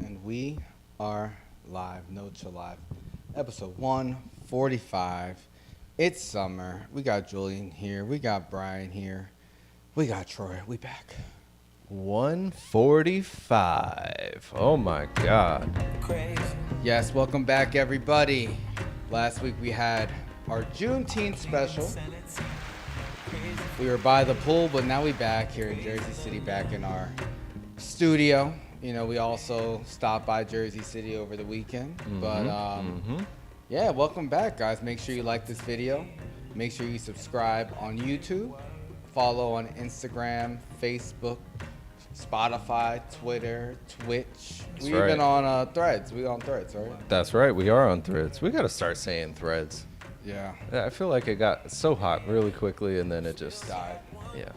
And we are live, No Chill Live, episode 145. It's summer. We got Julian here. We got Brian here. We got Troy. We back. 145. Oh my God. Yes, welcome back, everybody. Last week we had our Juneteenth special. We were by the pool, but now we back here in Jersey City, back in our studio. You know, we also stopped by Jersey City over the weekend. Yeah, welcome back, guys. Make sure you like this video. Make sure you subscribe on YouTube. Follow on Instagram, Facebook, Spotify, Twitter, Twitch. That's We right. even on Threads. We on Threads, right? That's right. We are on Threads. We got to start saying Threads. Yeah. I feel like it got so hot really quickly and then it just Died. Yeah.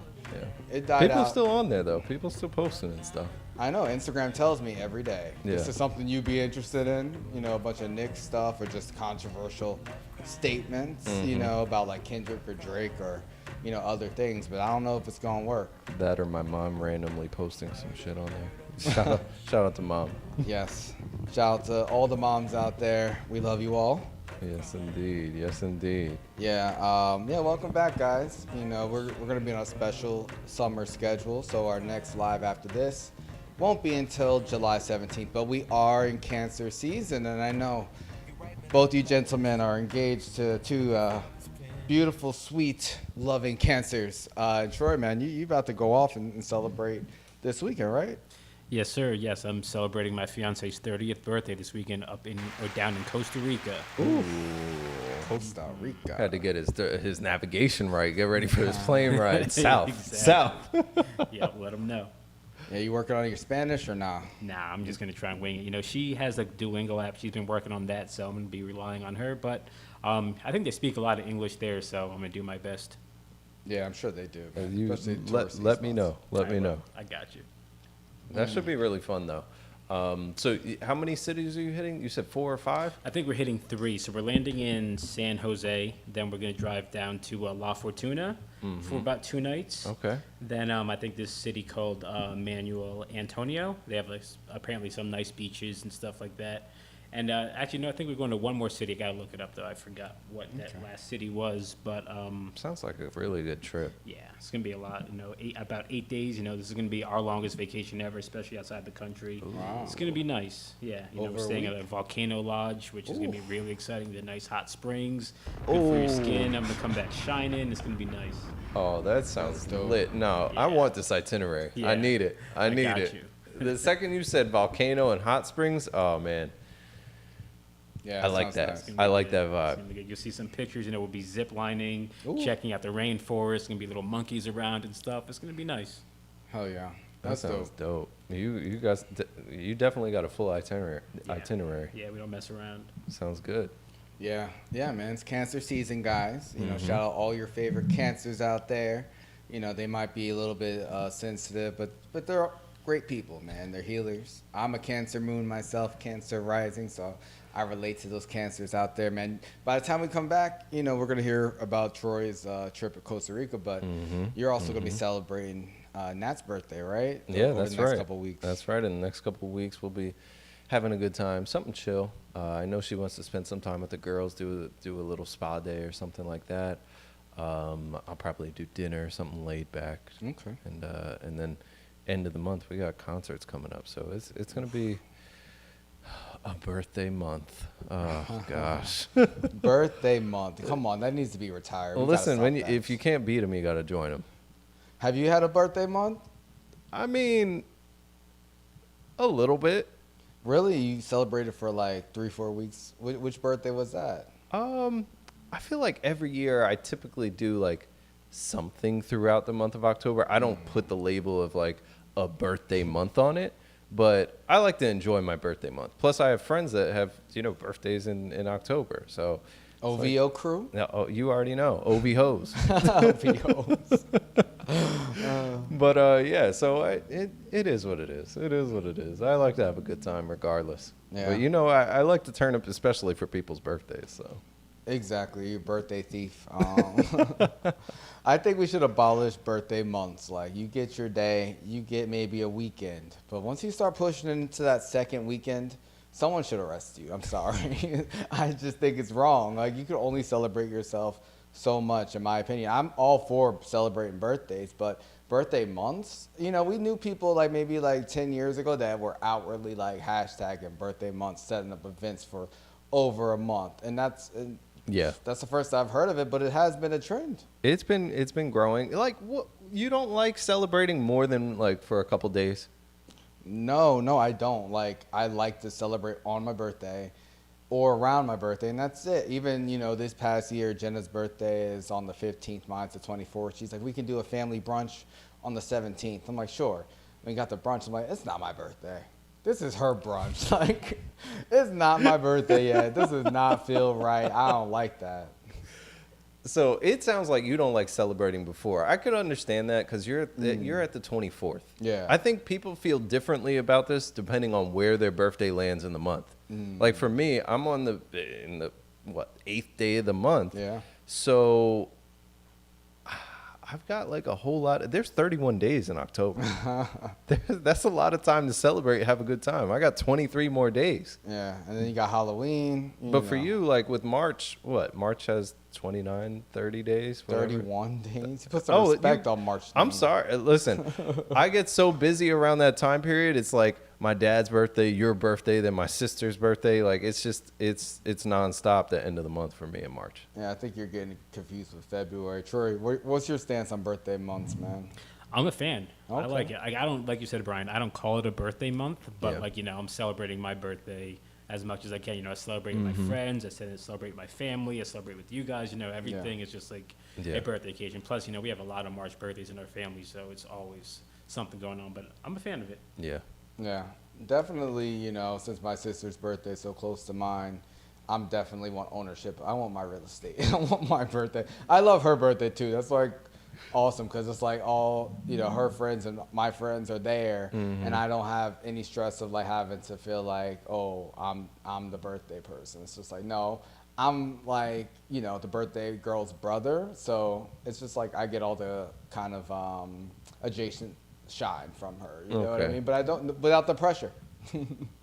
It died People out. still on there though. People still posting and stuff. I know. Instagram tells me every day. Yeah. This is something you'd be interested in. You know, a bunch of Knicks stuff or just controversial statements. You know, about like Kendrick or Drake or other things. But I don't know if it's gonna work. That or my mom randomly posting some shit on there. Shout out to mom. Yes. Shout out to all the moms out there. We love you all. Yes indeed. Yes indeed. Yeah, welcome back, guys. You know, we're going to be on a special summer schedule, so our next live after this won't be until July 17th, but we are in Cancer season, and I know both you gentlemen are engaged to two beautiful, sweet, loving Cancers. Troy, man, you about to go off and celebrate this weekend, right? Yes, sir. Yes, I'm celebrating my fiance's 30th birthday this weekend down in Costa Rica. Ooh, Costa Rica. Had to get his navigation right. Get ready for his plane ride. South. Exactly. South. Yeah, let him know. Yeah, you working on your Spanish or nah? Nah, I'm just going to try and wing it. You know, she has a Duolingo app. She's been working on that, so I'm going to be relying on her. But I think they speak a lot of English there, so I'm going to do my best. Yeah, I'm sure they do. Let me know. Let me know. I got you. That should be really fun, though. So how many cities are you hitting? You said 4 or 5? I think we're hitting 3. So we're landing in San Jose. Then we're going to drive down to La Fortuna for about 2 nights. Okay. Then I think this city called Manuel Antonio. They have apparently some nice beaches and stuff like that. And actually, no, I think we're going to one more city. I got to look it up, though. I forgot what that last city was. But Sounds like a really good trip. yeah, it's going to be a lot. About 8 days. This is going to be our longest vacation ever, especially outside the country. Wow. It's going to be nice. Yeah, Over we're a staying at week? a volcano lodge, which is going to be really exciting. The nice hot springs, good for your skin. I'm going to come back shining. It's going to be nice. Oh, that sounds dope. lit. No, I Yeah. want this itinerary. Yeah. I need it. I need got it. you. The second you said volcano and hot springs, oh, man. Yeah, I like sounds that. nice. It's gonna be I like good. that It's vibe. gonna be good. You'll see some pictures. We'll be zip lining, Ooh. checking out the rainforest. Gonna be little monkeys around and stuff. It's gonna be nice. Hell yeah. That That's sounds dope. dope. You guys, you definitely got a full itinerary. Yeah. Itinerary. Yeah, we don't mess around. Sounds good. Yeah, man. It's Cancer season, guys. Shout out all your favorite Cancers out there. They might be a little bit sensitive, but they're great people, man. They're healers. I'm a Cancer moon myself, Cancer rising, so I relate to those Cancers out there, man. By the time we come back, we're gonna hear about Troy's trip to Costa Rica, but you're also gonna be celebrating Nat's birthday, right? Yeah, Over that's the next right. couple weeks. That's right. In the next couple of weeks, we'll be having a good time. Something chill. I know she wants to spend some time with the girls, do a little spa day or something like that. I'll probably do dinner, something laid back. Okay. And then end of the month, we got concerts coming up, so it's gonna be a birthday month. Oh gosh. Birthday month. Come on, that needs to be retired. Well, We gotta listen, stop that. if you can't beat them, you gotta join them. Have you had a birthday month? I mean, a little bit. Really? You celebrated for like 3-4 weeks? Which birthday was that? I feel like every year I typically do like something throughout the month of October. I don't put the label of like a birthday month on it, but I like to enjoy my birthday month. Plus, I have friends that have birthdays in October. So OVO crew? oh, you already know OV hoes. OVOs. But yeah, so it is what it is. It is what it is. I like to have a good time regardless. Yeah. But I like to turn up especially for people's birthdays. So Exactly, you birthday thief. I think we should abolish birthday months. Like, you get your day, you get maybe a weekend. But once you start pushing into that second weekend, someone should arrest you. I'm sorry. I just think it's wrong. Like, you can only celebrate yourself so much, in my opinion. I'm all for celebrating birthdays, but birthday months, we knew people like maybe like 10 years ago that were outwardly like hashtagging birthday months, setting up events for over a month. And that's the first I've heard of it, but it has been a trend. It's been growing. Like, what, you don't like celebrating more than like for a couple days? No, I don't. Like, I like to celebrate on my birthday or around my birthday, and that's it. Even, this past year, Jenna's birthday is on the 15th, mine's the 24th. She's like, we can do a family brunch on the 17th. I'm like, sure. We got the brunch. I'm like, it's not my birthday. This is her brunch. Like, it's not my birthday yet. This does not feel right. I don't like that. So it sounds like you don't like celebrating before. I could understand that because you're at the 24th. Yeah. I think people feel differently about this depending on where their birthday lands in the month. Like for me, I'm in the 8th day of the month. Yeah. So I've got like a whole lot. There's 31 days in October. That's a lot of time to celebrate, have a good time. I got 23 more days. Yeah, and then you got Halloween. But for you, like with March, March has 29, 30 days? Whatever. 31 days? You put some respect on March. I'm sorry. Listen, I get so busy around that time period. It's like my dad's birthday, your birthday, then my sister's birthday. Like, it's just, it's nonstop the end of the month for me in March. Yeah, I think you're getting confused with February. Troy, what's your stance on birthday months, man? I'm a fan. Okay. I like it. I don't, like you said, Brian, I don't call it a birthday month, but I'm celebrating my birthday as much as I can. I celebrate with my friends. I celebrate with my family. I celebrate with you guys. Everything is just like a birthday occasion. Plus, we have a lot of March birthdays in our family, so it's always something going on. But I'm a fan of it. Yeah. Yeah, definitely, since my sister's birthday is so close to mine, I'm definitely want ownership. I want my real estate. I want my birthday. I love her birthday, too. That's, like, awesome because it's, like, all, her friends and my friends are there, and I don't have any stress of, like, having to feel like, oh, I'm the birthday person. It's just like, no, I'm, like, the birthday girl's brother, so it's just, like, I get all the kind of adjacent shine from her, you know what I mean? But I don't, without the pressure.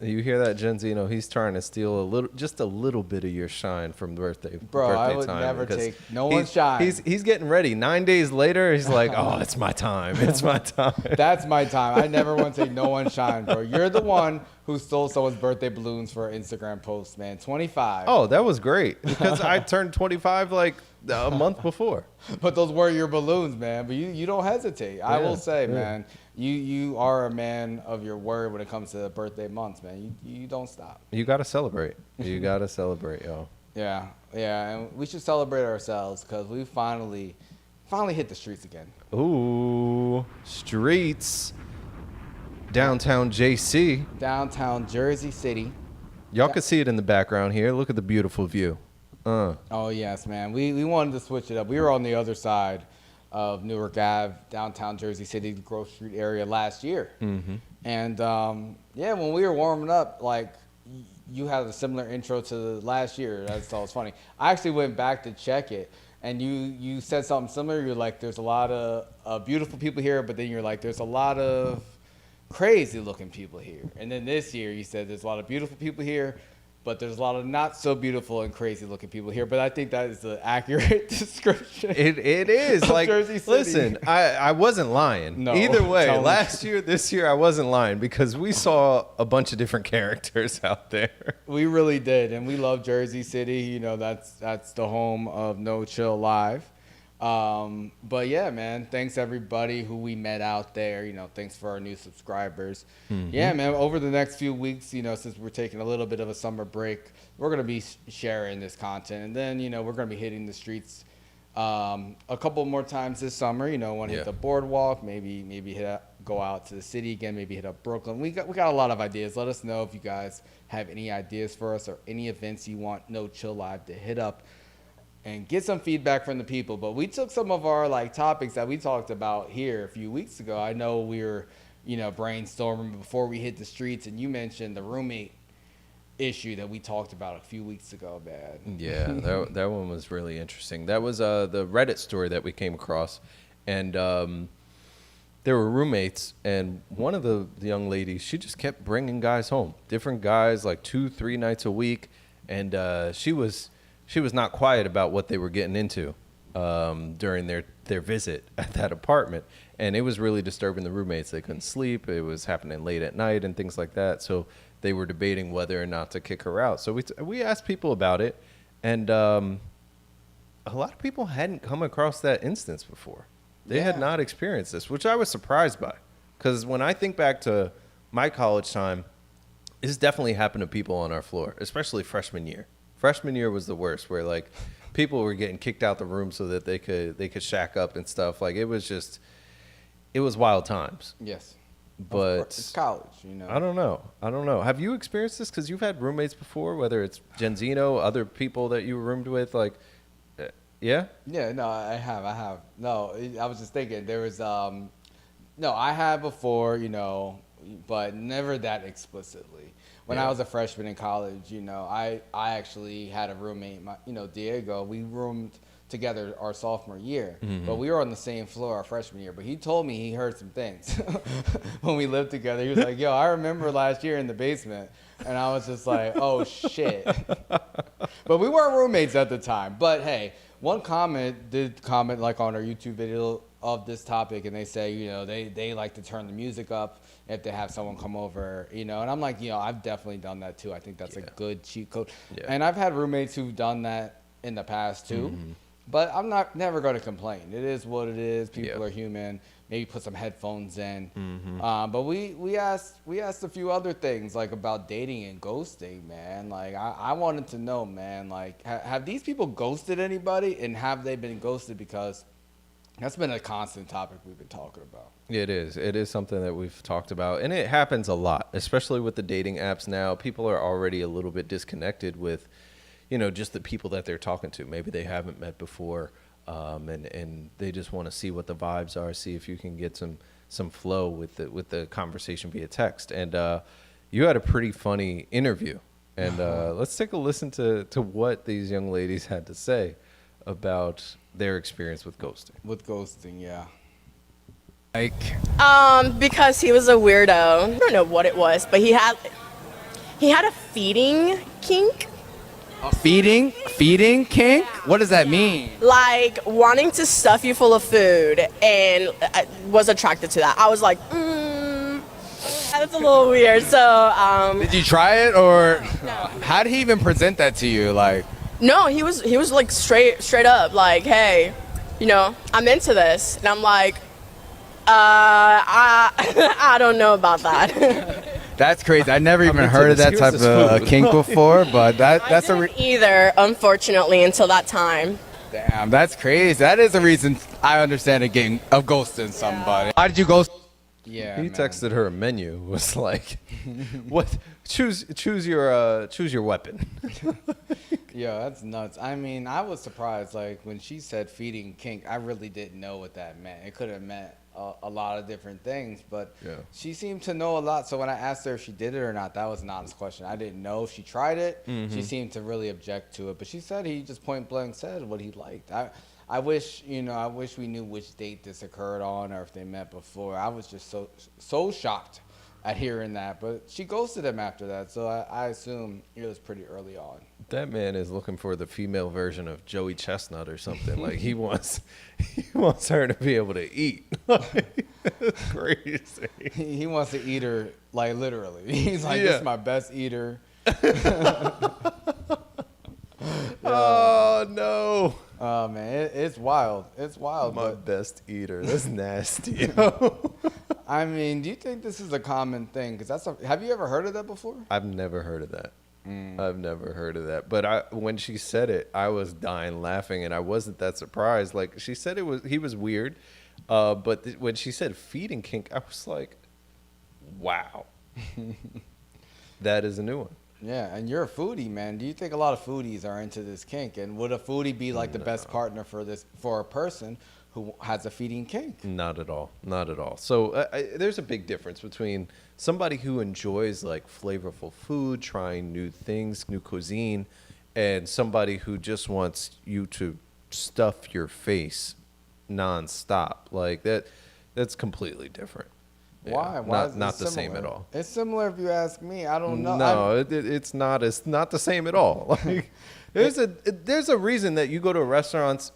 You hear that, Gen Z? He's trying to steal just a little bit of your shine from birthday. Bro, birthday I would time never take no one's shine. He's getting ready. 9 days later, he's like, oh, it's my time. It's my time. That's my time. I never want to take no one's shine, bro. You're the one who stole someone's birthday balloons for an Instagram post, man. 25. Oh, that was great because I turned 25 like a month before. But those were your balloons, man. But you don't hesitate. I will say, man, you are a man of your word when it comes to birthday months, man. You don't stop. You got to celebrate. You got to celebrate, yo. Yeah, and we should celebrate ourselves because we finally hit the streets again. Ooh, streets. Downtown JC. Downtown Jersey City. Y'all can see it in the background here. Look at the beautiful view. Oh, yes, man. We wanted to switch it up. We were on the other side of Newark Ave, downtown Jersey City, Grove Street area last year. And, when we were warming up, like, you had a similar intro to the last year. That's all. It's funny. I actually went back to check it, and you said something similar. You're like, there's a lot of beautiful people here, but then you're like, there's a lot of crazy-looking people here. And then this year, you said there's a lot of beautiful people here, but there's a lot of not so beautiful and crazy looking people here. But I think that is the accurate description. It is. Like, Jersey City. Listen, I wasn't lying. No, either way, last year, this year, I wasn't lying because we saw a bunch of different characters out there. We really did, and we love Jersey City. That's the home of No Chill Live. But yeah, man, thanks everybody who we met out there. Thanks for our new subscribers. Yeah, man, over the next few weeks, since we're taking a little bit of a summer break, we're going to be sharing this content. And then, we're going to be hitting the streets a couple more times this summer. Want to hit the boardwalk, maybe go out to the city again, maybe hit up Brooklyn. We got a lot of ideas. Let us know if you guys have any ideas for us or any events you want No Chill Live to hit up and get some feedback from the people. But we took some of our topics that we talked about here a few weeks ago. I know we were, brainstorming before we hit the streets, and you mentioned the roommate issue that we talked about a few weeks ago, man. Yeah, that one was really interesting. That was the Reddit story that we came across, and there were roommates, and one of the young ladies, she just kept bringing guys home, different guys, like 2-3 nights a week, and she was not quiet about what they were getting into during their visit at that apartment, and it was really disturbing the roommates. They couldn't sleep. It was happening late at night and things like that. So they were debating whether or not to kick her out. So we asked people about it, and a lot of people hadn't come across that instance before. They had not experienced this, which I was surprised by. Because when I think back to my college time, this definitely happened to people on our floor, especially freshman year. Freshman year was the worst, where like people were getting kicked out the room so that they could shack up and stuff. Like it was wild times. Yes. But it's college, I don't know. Have you experienced this? Because you've had roommates before, whether it's Genzino, other people that you roomed with, like. Yeah? Yeah, no, I have. No, I was just thinking there was, no, I had before, but never that explicitly. When I was a freshman in college, I actually had a roommate, Diego. We roomed together our sophomore year, but we were on the same floor our freshman year. But he told me he heard some things when we lived together. He was like, yo, I remember last year in the basement. And I was just like, oh, shit. But we weren't roommates at the time. But, hey, one did comment like on our YouTube video of this topic, and they say, they like to turn the music up if they have someone come over, and I'm like, I've definitely done that too. I think that's a good cheat code. Yeah. And I've had roommates who've done that in the past too, but I'm never going to complain. It is what it is. People are human. Maybe put some headphones in. But we asked a few other things like about dating and ghosting, man. Like I wanted to know, man, like have these people ghosted anybody, and have they been ghosted? Because that's been a constant topic we've been talking about. It is something that we've talked about, and it happens a lot, especially with the dating apps now. People are already a little bit disconnected with, just the people that they're talking to. Maybe they haven't met before. And they just want to see what the vibes are, see if you can get some flow with the conversation via text. And you had a pretty funny interview, and let's take a listen to what these young ladies had to say about their experience with ghosting. With ghosting, yeah. Because he was a weirdo. I don't know what it was, but he had a feeding kink. A feeding kink? What does that mean? Like wanting to stuff you full of food, and I was attracted to that. I was like, that's a little weird. So, did you try it, or no? How did he even present that to you? Like, no, he was like straight up, like, hey, I'm into this, and I'm like, I don't know about that. That's crazy. I never even heard of that type of kink before, but that's either, unfortunately, until that time. Damn, that's crazy. That is a reason I understand of ghosting somebody. Why did you ghost? Yeah, he texted her a menu. Was like, what? Choose your weapon. Yeah, that's nuts. I mean, I was surprised. Like when she said feeding kink, I really didn't know what that meant. It could have meant a lot of different things, but she seemed to know a lot. So when I asked her if she did it or not, that was an honest question. I didn't know if she tried it. She seemed to really object to it, but she said he just point blank said what he liked. I wish we knew which date this occurred on, or if they met before. I was just so shocked at hearing that, but she ghosted him after that, so I assume it was pretty early on. That man is looking for the female version of Joey Chestnut or something. Like he wants her to be able to eat. It's crazy. He wants to eat her, like literally. He's like, this is my best eater. Oh no. Oh man, it's wild. It's wild. My best eater. That's nasty. I mean, do you think this is a common thing? Because have you ever heard of that before? I've never heard of that. I've never heard of that. But when she said it, I was dying laughing, and I wasn't that surprised. Like she said, he was weird. But when she said feeding kink, I was like, wow, that is a new one. Yeah, and you're a foodie, man. Do you think a lot of foodies are into this kink? And would a foodie be like the best partner for a person who has a feeding kink. Not at all. Not at all. So there's a big difference between somebody who enjoys like flavorful food, trying new things, new cuisine, and somebody who just wants you to stuff your face nonstop. Like that's completely different. Why? Yeah, Why is it not the similar? same at all. It's similar if you ask me. I don't know. No, it's not. It's not the same at all. Like, there's a reason that you go to restaurants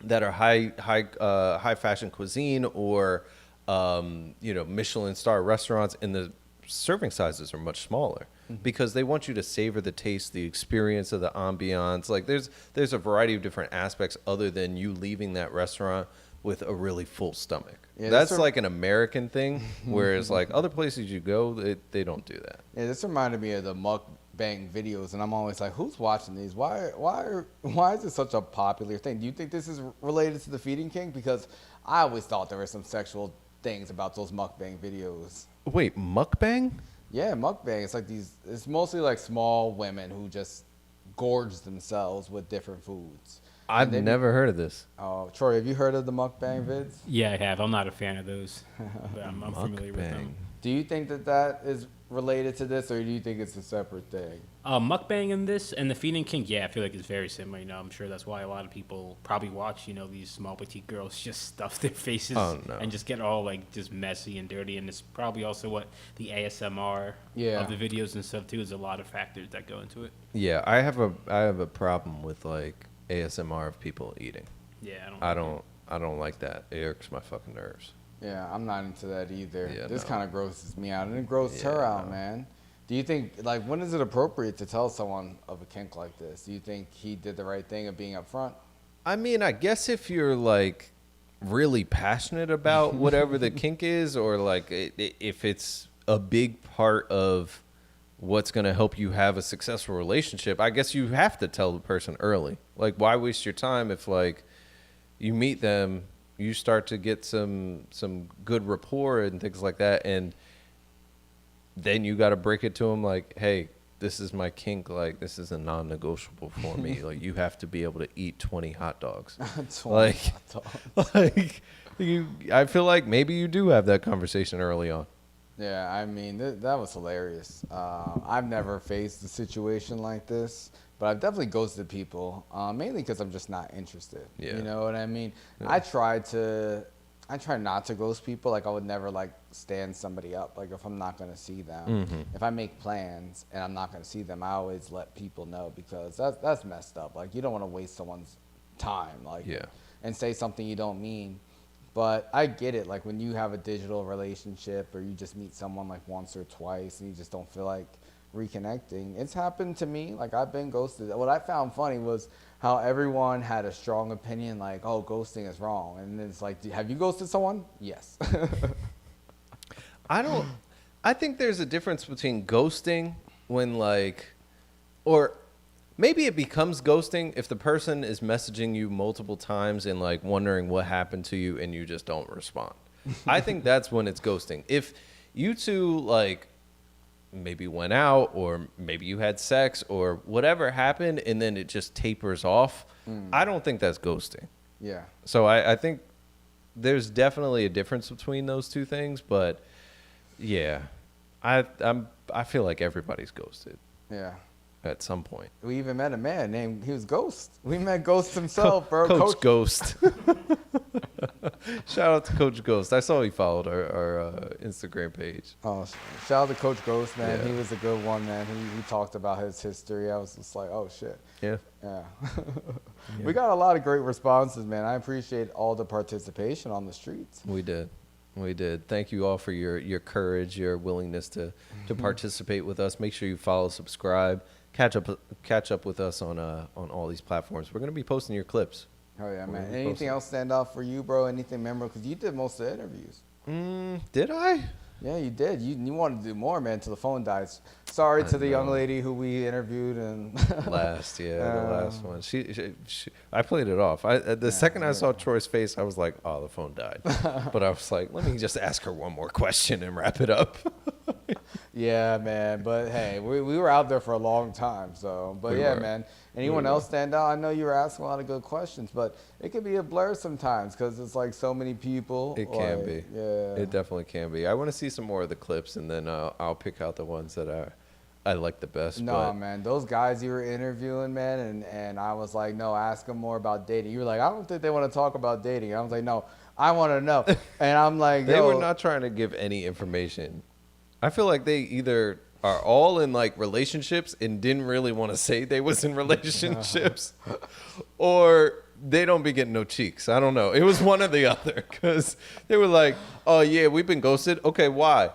that are high fashion cuisine or Michelin star restaurants, and the serving sizes are much smaller because they want you to savor the taste, the experience of the ambiance. Like there's a variety of different aspects other than you leaving that restaurant with a really full stomach. Yeah, that's like an American thing, whereas like other places you go, they don't do that. Yeah, this reminded me of the mukbang videos, and I'm always like, who's watching these? Why is it such a popular thing? Do you think this is related to the feeding kink? Because I always thought there were some sexual things about those mukbang videos. Wait, mukbang? Yeah, mukbang. It's like it's mostly like small women who just gorge themselves with different foods. I've never heard of this. Oh, Troy, have you heard of the mukbang vids? Yeah, I have. I'm not a fan of those, but I'm familiar with them. Do you think that is related to this, or do you think it's a separate thing? Mukbang in this and the feeding kink, yeah, I feel like it's very similar. I'm sure that's why a lot of people probably watch, these small petite girls just stuff their faces and just get all like just messy and dirty. And it's probably also what the ASMR of the videos and stuff too. There's a lot of factors that go into it. Yeah, I have a problem with like ASMR of people eating. Yeah, I don't like that. It irks my fucking nerves. Yeah, I'm not into that either. Yeah, this kind of grosses me out, and it grosses her out, man. Do you think, like, when is it appropriate to tell someone of a kink like this? Do you think he did the right thing of being upfront? I mean, I guess if you're like really passionate about whatever the kink is, or like if it's a big part of what's going to help you have a successful relationship, I guess you have to tell the person early. Like, why waste your time if like you meet them, you start to get some good rapport and things like that, and then you got to break it to them like, hey, this is my kink. Like, this is a non-negotiable for me. Like, you have to be able to eat 20 hot dogs. 20 hot dogs. Like I feel like maybe you do have that conversation early on. Yeah, I mean, that was hilarious. I've never faced a situation like this, but I've definitely ghosted people, mainly because I'm just not interested. Yeah. You know what I mean? Yeah. I try not to ghost people. Like, I would never, like, stand somebody up. Like, if I'm not going to see them. Mm-hmm. If I make plans and I'm not going to see them, I always let people know, because that's messed up. Like, you don't want to waste someone's time, like, and say something you don't mean. But I get it. Like, when you have a digital relationship or you just meet someone, like, once or twice and you just don't feel like reconnecting. It's happened to me. Like, I've been ghosted. What I found funny was how everyone had a strong opinion, like, oh, ghosting is wrong. And it's like, have you ghosted someone? Yes. I think there's a difference between ghosting when like, or maybe it becomes ghosting if the person is messaging you multiple times and like wondering what happened to you and you just don't respond. I think that's when it's ghosting. If you two like maybe went out or maybe you had sex or whatever happened and then it just tapers off, I don't think that's ghosting. Yeah. So I think there's definitely a difference between those two things, but yeah, I feel like everybody's ghosted. Yeah. At some point. We even met a man named, he was Ghost. We met Ghost himself, bro. Coach Ghost. Shout out to Coach Ghost. I saw he followed our Instagram page. Oh, shout out to Coach Ghost, man. Yeah. He was a good one, man. He talked about his history. I was just like, oh, shit. Yeah. Yeah. We got a lot of great responses, man. I appreciate all the participation on the streets. We did. Thank you all for your courage, your willingness to participate with us. Make sure you follow, subscribe, catch up with us on all these platforms. We're going to be posting your clips. Oh, yeah, man. Anything else stand out for you, bro? Anything memorable? Because you did most of the interviews. Did I? Yeah, you did. You wanted to do more, man, until the phone died. Sorry to the young lady who we interviewed. And the last one. She I played it off. The second I saw Troy's face, I was like, oh, the phone died. But I was like, let me just ask her one more question and wrap it up. Yeah, man. But hey, we were out there for a long time. So, but We yeah, were. man. Anyone else stand out? I know you were asking a lot of good questions, but it can be a blur sometimes because it's like so many people. It can like, be. Yeah. It definitely can be. I want to see some more of the clips, and then I'll pick out the ones that I like the best. No, but man. Those guys you were interviewing, man, and I was like, no, ask them more about dating. You were like, I don't think they want to talk about dating. I was like, no, I want to know. And I'm like, they yo, were not trying to give any information. I feel like they either are all in like relationships and didn't really want to say they was in relationships, or they don't be getting no cheeks. I don't know. It was one or the other, because they were like, oh yeah, we've been ghosted. Okay, why?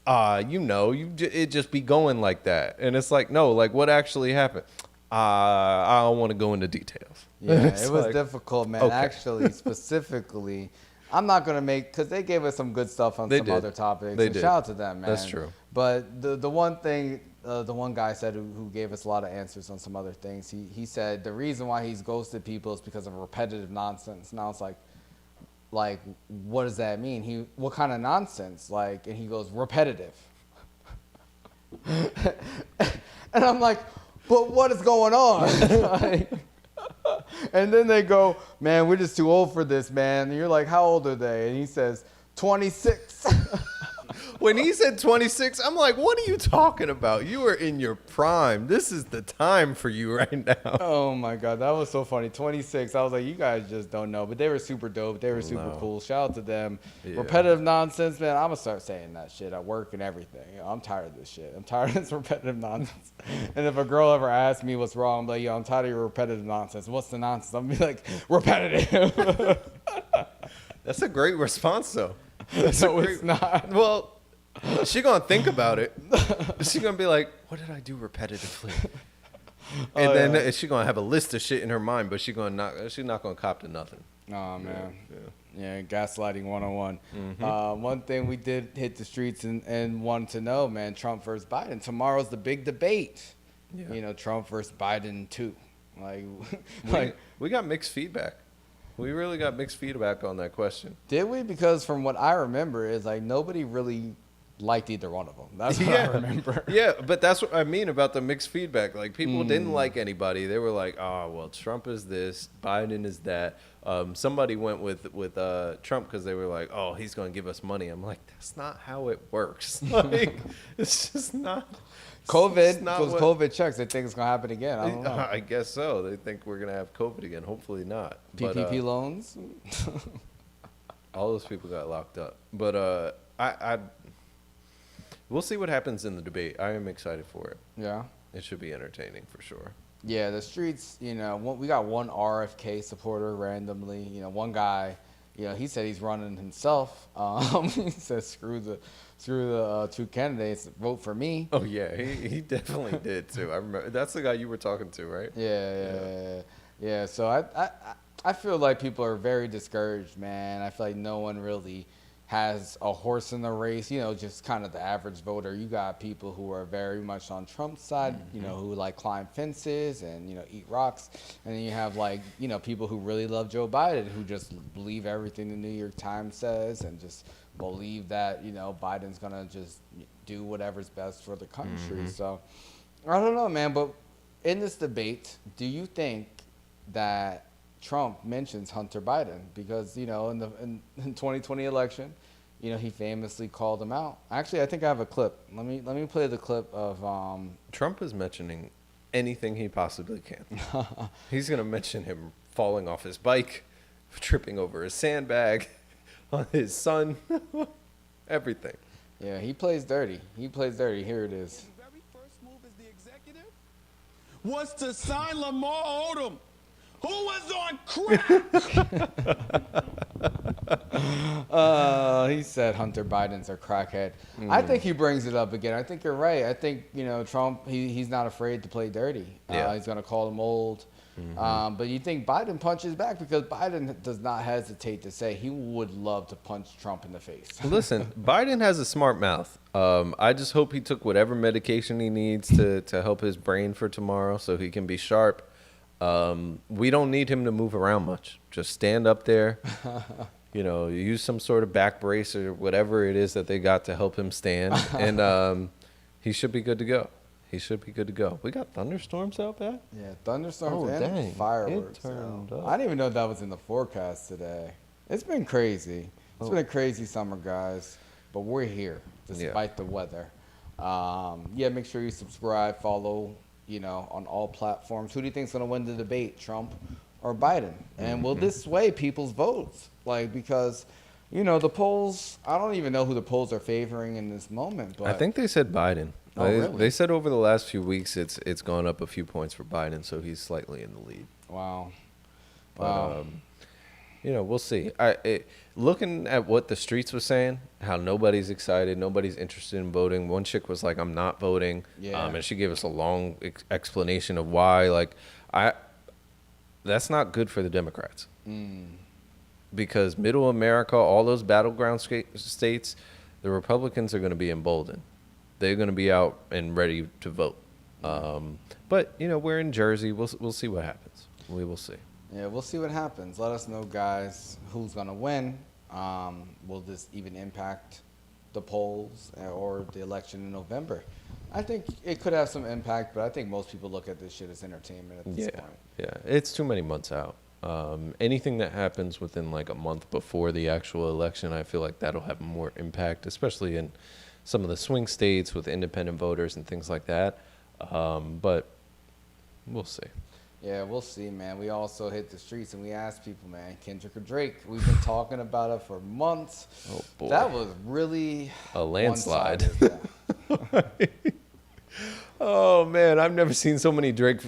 It just be going like that. And it's like, no, like what actually happened? I don't want to go into details. Yeah, It's it was like, difficult, man. okay. Actually, specifically, I'm not gonna make because they gave us some good stuff on They some did. other topics. They and did. Shout out to them, man. That's true. But the one thing, the one guy said who gave us a lot of answers on some other things. He said the reason why he's ghosted people is because of repetitive nonsense. And I was like, what does that mean? What kind of nonsense? Like, and he goes, repetitive. And I'm like, but what is going on? Like, and then they go, man, we're just too old for this, man. And you're like, how old are they? And he says, 26. When he said 26, I'm like, what are you talking about? You are in your prime. This is the time for you right now. Oh my God, that was so funny. 26. I was like, you guys just don't know. But they were super dope. They were super cool. Shout out to them. Yeah. Repetitive nonsense, man. I'm going to start saying that shit at work and everything. I'm tired of this shit. I'm tired of this repetitive nonsense. And if a girl ever asks me what's wrong, I'm like, yo, I'm tired of your repetitive nonsense. What's the nonsense? I'm going to be like, repetitive. That's a great response, though. No, it's not. Well, she gonna think about it. She gonna be like, what did I do repetitively? And then she gonna have a list of shit in her mind, but she's not gonna cop to nothing. Oh, man. Yeah. Yeah, gaslighting 101. One thing we did hit the streets and wanted to know, man, Trump versus Biden. Tomorrow's the big debate. Yeah. You know, Trump versus Biden too. We got mixed feedback. We really got mixed feedback on that question. Did we? Because from what I remember is like nobody really liked either one of them. That's what I remember. Yeah, but that's what I mean about the mixed feedback. Like, people didn't like anybody. They were like, oh, well, Trump is this, Biden is that. Somebody went with Trump because they were like, oh, he's going to give us money. I'm like, that's not how it works. Like, it's just not. COVID, those COVID checks, they think it's going to happen again. I don't know. I guess so. They think we're going to have COVID again. Hopefully not. PPP loans? All those people got locked up. But we'll see what happens in the debate. I am excited for it. Yeah. It should be entertaining for sure. Yeah, the streets, you know, we got one RFK supporter randomly. You know, one guy, you know, he said he's running himself. He says, screw the two candidates, vote for me. Oh, yeah, he definitely did, too. I remember. That's the guy you were talking to, right? Yeah. So I feel like people are very discouraged, man. I feel like no one really has a horse in the race, you know, just kind of the average voter. You got people who are very much on Trump's side, you know, who like climb fences and, you know, eat rocks. And then you have like, you know, people who really love Joe Biden, who just believe everything the New York Times says and just believe that, you know, Biden's going to just do whatever's best for the country. So I don't know, man. But in this debate, do you think that Trump mentions Hunter Biden? Because, you know, in 2020 election, you know, he famously called him out. Actually, I think I have a clip. Let me play the clip of Trump is mentioning anything he possibly can. He's going to mention him falling off his bike, tripping over a sandbag, on his son, everything. Yeah, he plays dirty. Here it is. The very first move as the executive was to sign Lamar Odom, who was on crack. He said Hunter Biden's a crackhead. I think he brings it up again. I think you're right. I think, you know, Trump, he's not afraid to play dirty. Yeah. He's going to call him old. But you think Biden punches back? Because Biden does not hesitate to say he would love to punch Trump in the face. Listen, Biden has a smart mouth. I just hope he took whatever medication he needs to help his brain for tomorrow so he can be sharp. We don't need him to move around much. Just stand up there. use some sort of back brace or whatever it is that they got to help him stand, and he should be good to go. He should be good to go. We got thunderstorms out back? Yeah, thunderstorms Oh, and dang. fireworks. It turned up. I didn't even know that was in the forecast today. It's been crazy. It's been a crazy summer, guys. But we're here despite the weather. Make sure you subscribe, follow, on all platforms. Who do you think's going to win the debate, Trump or Biden? And will this sway people's votes? Because, the polls, I don't even know who the polls are favoring in this moment. But I think they said Biden. Oh, really? They said over the last few weeks it's gone up a few points for Biden, so he's slightly in the lead. Wow. But, we'll see. Looking at what the streets was saying, how nobody's excited, nobody's interested in voting. One chick was like, "I'm not voting," and she gave us a long explanation of why. That's not good for the Democrats. Because Middle America, all those battleground states, the Republicans are going to be emboldened. They're going to be out and ready to vote. But we're in Jersey. We'll see what happens. We will see. Yeah, we'll see what happens. Let us know, guys, who's going to win. Will this even impact the polls or the election in November? I think it could have some impact, but I think most people look at this shit as entertainment at this point. Yeah, it's too many months out. Anything that happens within like a month before the actual election, I feel like that'll have more impact, especially in some of the swing states with independent voters and things like that. But we'll see. Yeah, we'll see, man. We also hit the streets and we asked people, man, Kendrick or Drake? We've been talking about it for months. Oh, boy. That was really a landslide. Yeah. Oh, man, I've never seen so many Drake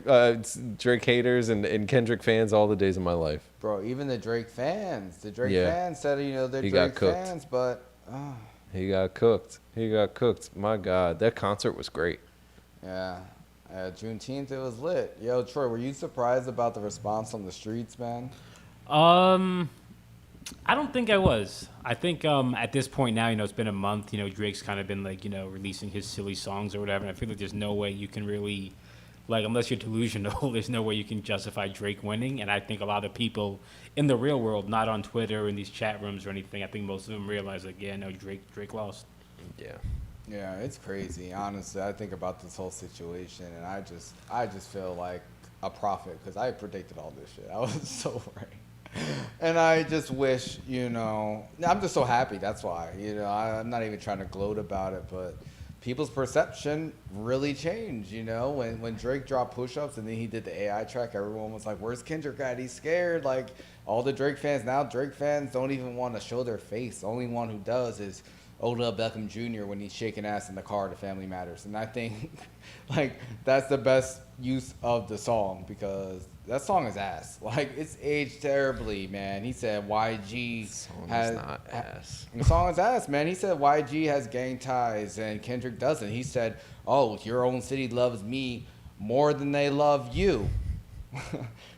haters and Kendrick fans all the days of my life. Bro, even the Drake fans said, they're Drake fans, but... He got cooked. My God, that concert was great. Yeah. Juneteenth, it was lit. Yo, Troy, were you surprised about the response on the streets, man? I don't think I was. I think at this point now, it's been a month. Drake's kind of been releasing his silly songs or whatever. And I feel like there's no way you can really, unless you're delusional, there's no way you can justify Drake winning. And I think a lot of people in the real world, not on Twitter or in these chat rooms or anything, I think most of them realize Drake lost. Yeah. Yeah, it's crazy. Honestly, I think about this whole situation, and I just feel like a prophet because I predicted all this shit. I was so right. And I just wish, I'm just so happy. That's why, I'm not even trying to gloat about it, but people's perception really changed, when Drake dropped push-ups and then he did the AI track, everyone was like, where's Kendrick at? He's scared. All the Drake fans don't even want to show their face. The only one who does is Odell Beckham Jr. when he's shaking ass in the car to Family Matters. And I think, that's the best use of the song because that song is ass. It's aged terribly, man. He said YG has... not ass. The song is ass, man. He said YG has gang ties and Kendrick doesn't. He said, your own city loves me more than they love you.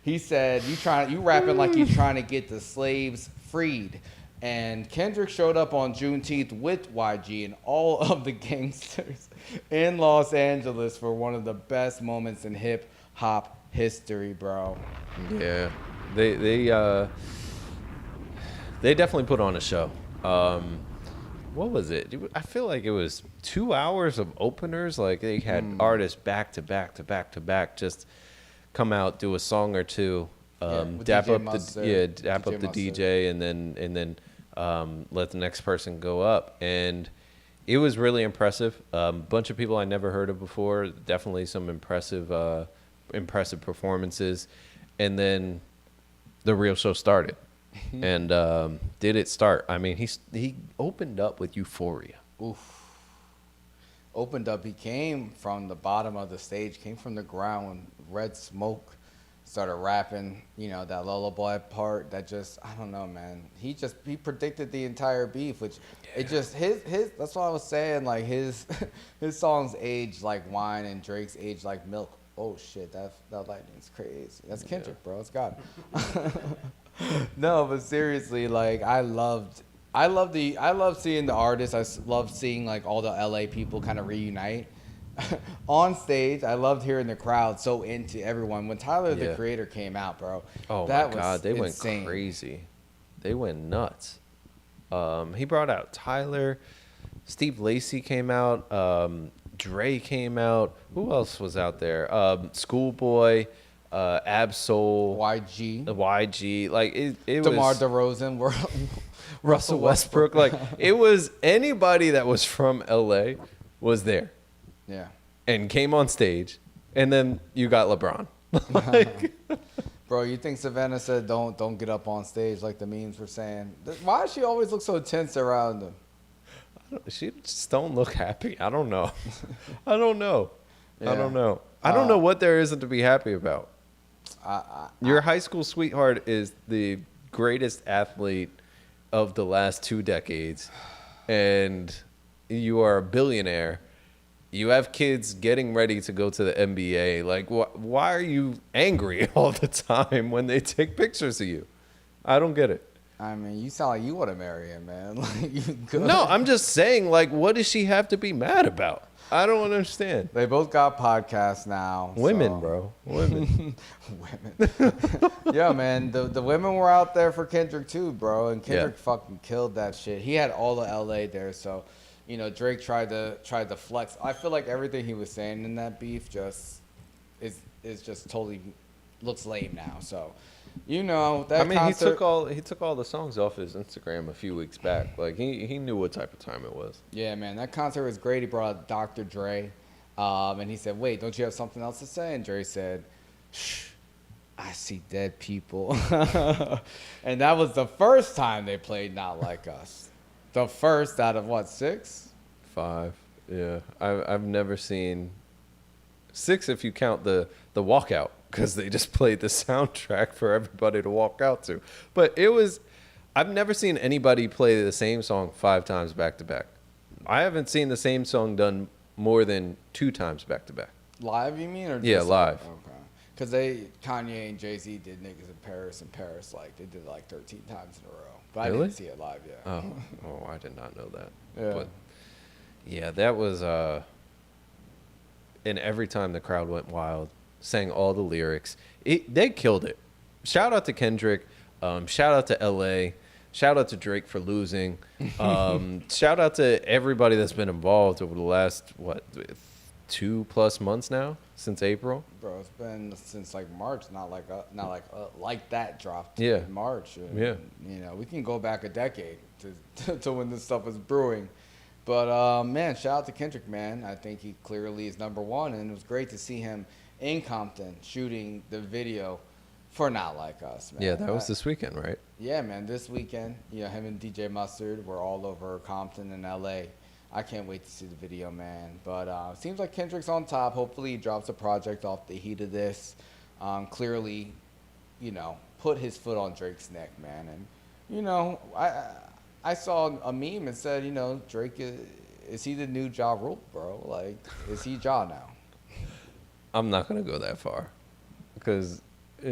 He said, you rapping like you're trying to get the slaves freed. And Kendrick showed up on Juneteenth with YG and all of the gangsters in Los Angeles for one of the best moments in hip-hop history, bro. Yeah. They definitely put on a show. What was it? I feel like it was 2 hours of openers. They had artists back to back to back to back just come out, do a song or two, dap up the DJ, and then let the next person go up. And it was really impressive. Bunch of people I never heard of before. Definitely some impressive performances. And then the real show started. And did it start? I mean, he opened up with Euphoria. Oof. Opened up. He came from the bottom of the stage, came from the ground, Red Smoke. Started rapping, that lullaby part that just, I don't know, man. He predicted the entire beef, which it just, his, that's what I was saying, his songs age like wine and Drake's age like milk. Oh shit, that lightning's crazy. That's Kendrick, bro. It's God. No, but seriously, I loved seeing the artists. I loved seeing all the LA people kind of reunite. On stage, I loved hearing the crowd so into everyone. When Tyler, the Creator, came out, bro, oh that my God, was they insane. went crazy. they went nuts. He brought out Tyler. Steve Lacy came out. Dre came out. Who else was out there? Schoolboy, Absol, YG. Like it DeMar was DeRozan, Russell Westbrook. Like it was anybody that was from LA was there Yeah. and came on stage. And then you got LeBron. Like, Bro, you think Savannah said don't get up on stage like the memes were saying? Why does she always look so tense around him? she just don't look happy. I don't know. I don't know. Yeah. I don't know. I don't know what there isn't to be happy about. Your high school sweetheart is the greatest athlete of the last 2 decades, and you are a billionaire. You have kids getting ready to go to the NBA. Like, why are you angry all the time when they take pictures of you? I don't get it. I mean, you sound like you want to marry him, man. Like, you good. No, I'm just saying, like, what does she have to be mad about? I don't understand. They both got podcasts now. Women, so. bro. Women. Women. Yeah, man. The women were out there for Kendrick too, bro. And Kendrick fucking killed that shit. He had all of LA there, so you know, Drake tried to flex. I feel like everything he was saying in that beef just is just totally looks lame now. So, you know, that concert, he took all the songs off his Instagram a few weeks back. Like he knew what type of time it was. Yeah, man, that concert was great. He brought out Dr. Dre, and he said, "Wait, don't you have something else to say?" And Dre said, "Shh, I see dead people." And that was the first time they played Not Like Us. The first out of what, 6? 5. Yeah, I've never seen 6 if you count the walkout, because they just played the soundtrack for everybody to walk out to. But I've never seen anybody play the same song 5 times back to back. I haven't seen the same song done more than 2 times back to back. Live, you mean? Or Yeah, just live. Okay. Because Kanye and Jay-Z did Niggas in Paris, like, they did it like 13 times in a row. But Really? I didn't see it live yet. Oh, I did not know that. Yeah. But yeah, that was and every time the crowd went wild, sang all the lyrics. They killed it. Shout out to Kendrick. Shout out to LA. Shout out to Drake for losing. Shout out to everybody that's been involved over the last 2+ months now, since April. Bro, it's been since like March, not like that dropped Yeah. in March. And, Yeah. You know, we can go back a decade to when this stuff was brewing. But man, shout out to Kendrick, man. I think he clearly is number one, and it was great to see him in Compton shooting the video for Not Like Us, man. Yeah, that was this weekend, right? Yeah, man, this weekend, you know, him and DJ Mustard were all over Compton and LA. I can't wait to see the video, man. But seems like Kendrick's on top. Hopefully he drops a project off the heat of this. Clearly, you know, put his foot on Drake's neck, man. And, you know, I saw a meme and said, you know, Drake, is he the new Ja Rule, bro? Like, is he Ja now? I'm not going to go that far, because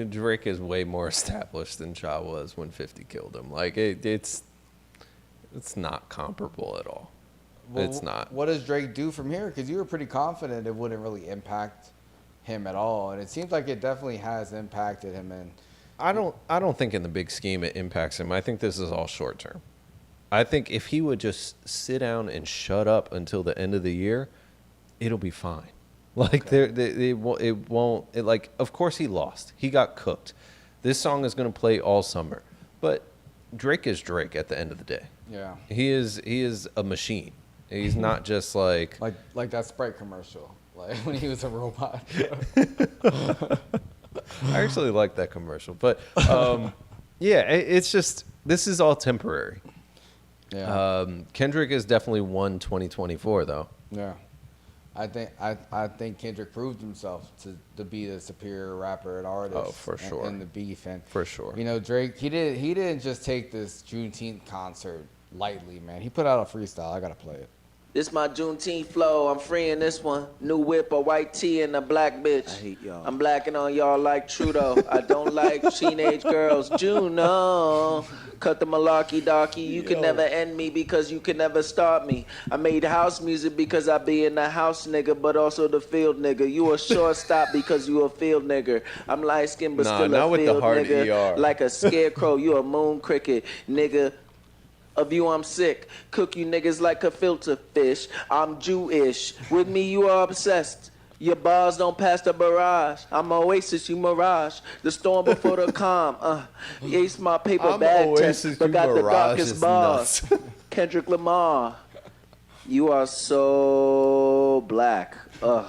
Drake is way more established than Ja was when 50 killed him. Like, it's not comparable at all. Well, it's not. What does Drake do from here? Because you were pretty confident it wouldn't really impact him at all, and it seems like it definitely has impacted him. And I don't think in the big scheme it impacts him. I think this is all short term. I think if he would just sit down and shut up until the end of the year, it'll be fine. Like, it won't. Like, of course he lost. He got cooked. This song is going to play all summer, but Drake is Drake at the end of the day. yeah, He is a machine. He's not just like like that Sprite commercial, like when he was a robot. I actually like that commercial, but yeah, it's just, this is all temporary. Yeah, Kendrick is definitely won 2024 though. yeah. I think Kendrick proved himself to be the superior rapper and artist. Oh, for sure. In the beef, and For sure. You know, Drake, he didn't just take this Juneteenth concert lightly, man. He put out a freestyle. I gotta play it. This my Juneteenth flow. I'm freeing this one. New whip, a white tee, and a black bitch. I hate y'all. I'm blacking on y'all like Trudeau. I don't like teenage girls. Juno. Cut the malarkey darky. You can never end me because you can never start me. I made house music because I be in the house nigga, but also the field nigga. You a shortstop because you a field nigger. I'm light skinned but still not a with the field hard nigga. ER. Like a scarecrow, you a moon cricket nigga. Of you I'm sick. Cook you niggas like a filter fish. I'm Jewish. With me you are obsessed. Your bars don't pass the barrage. I'm Oasis, you Mirage. The storm before the calm. Ace my paper I'm bag Oasis, test, but you got the Mirage darkest is bars. nuts. Kendrick Lamar. You are so black. Fucking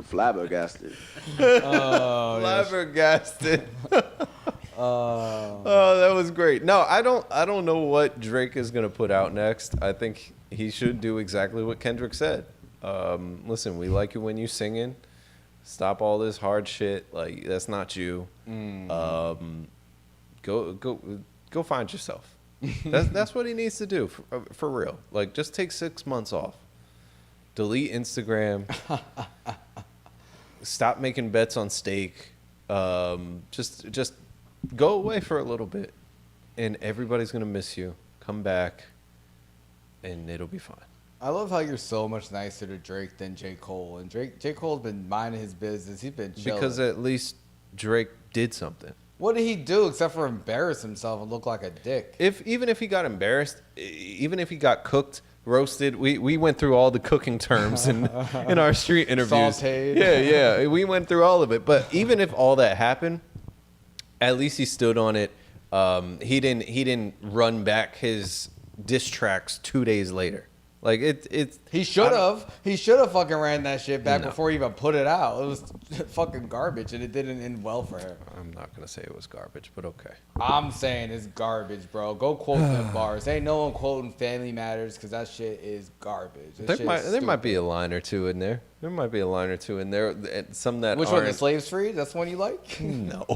flabbergasted. Flabbergasted. Oh, that was great. No, I don't know what Drake is gonna put out next. I think he should do exactly what Kendrick said. Listen, we like you when you singing. Stop all this hard shit. Like that's not you. Go find yourself. That's what he needs to do for real. Like just take 6 months off. Delete Instagram. Stop making bets on steak. Just go away for a little bit, and everybody's gonna miss you. Come back, and it'll be fine. I love how you're so much nicer to Drake than J. Cole. And J. Cole's been minding his business. He's been chilling. Because at least Drake did something. What did he do except for embarrass himself and look like a dick? Even if he got embarrassed, even if he got cooked, roasted, we went through all the cooking terms in our street interviews. Sauteed. Yeah, we went through all of it. But even if all that happened, at least he stood on it. He didn't run back his diss tracks 2 days later. Like he should have. He should have fucking ran that shit back No. before he even put it out. It was fucking garbage, and it didn't end well for him. I'm not gonna say it was garbage, but okay. I'm saying it's garbage, bro. Go quote them bars. Ain't no one quoting Family Matters because that shit is garbage. That shit is There might be stupid. a line or two in there. There might be a line or two in there. Some that Which one? The aren't. Slaves Free? That's the one you like? No.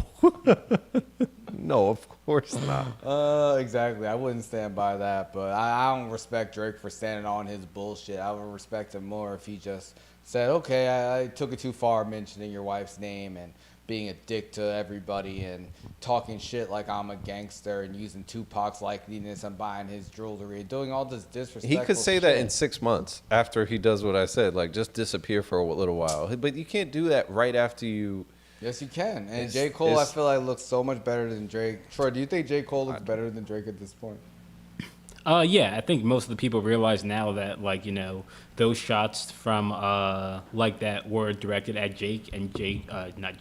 No, of course not. Exactly. I wouldn't stand by that, but I don't respect Drake for standing on his bullshit. I would respect him more if he just said, okay, I took it too far mentioning your wife's name and being a dick to everybody and talking shit like I'm a gangster and using Tupac's likeliness and buying his jewelry and doing all this disrespectful He could say that shit. in 6 months after he does what I said, like just disappear for a little while. But you can't do that right after you. Yes, you can. And J. Cole, I feel like, looks so much better than Drake. Troy, do you think J. Cole looks better than Drake at this point? Yeah, I think most of the people realize now that, like, you know, those shots from, like, that were directed at Drake. And that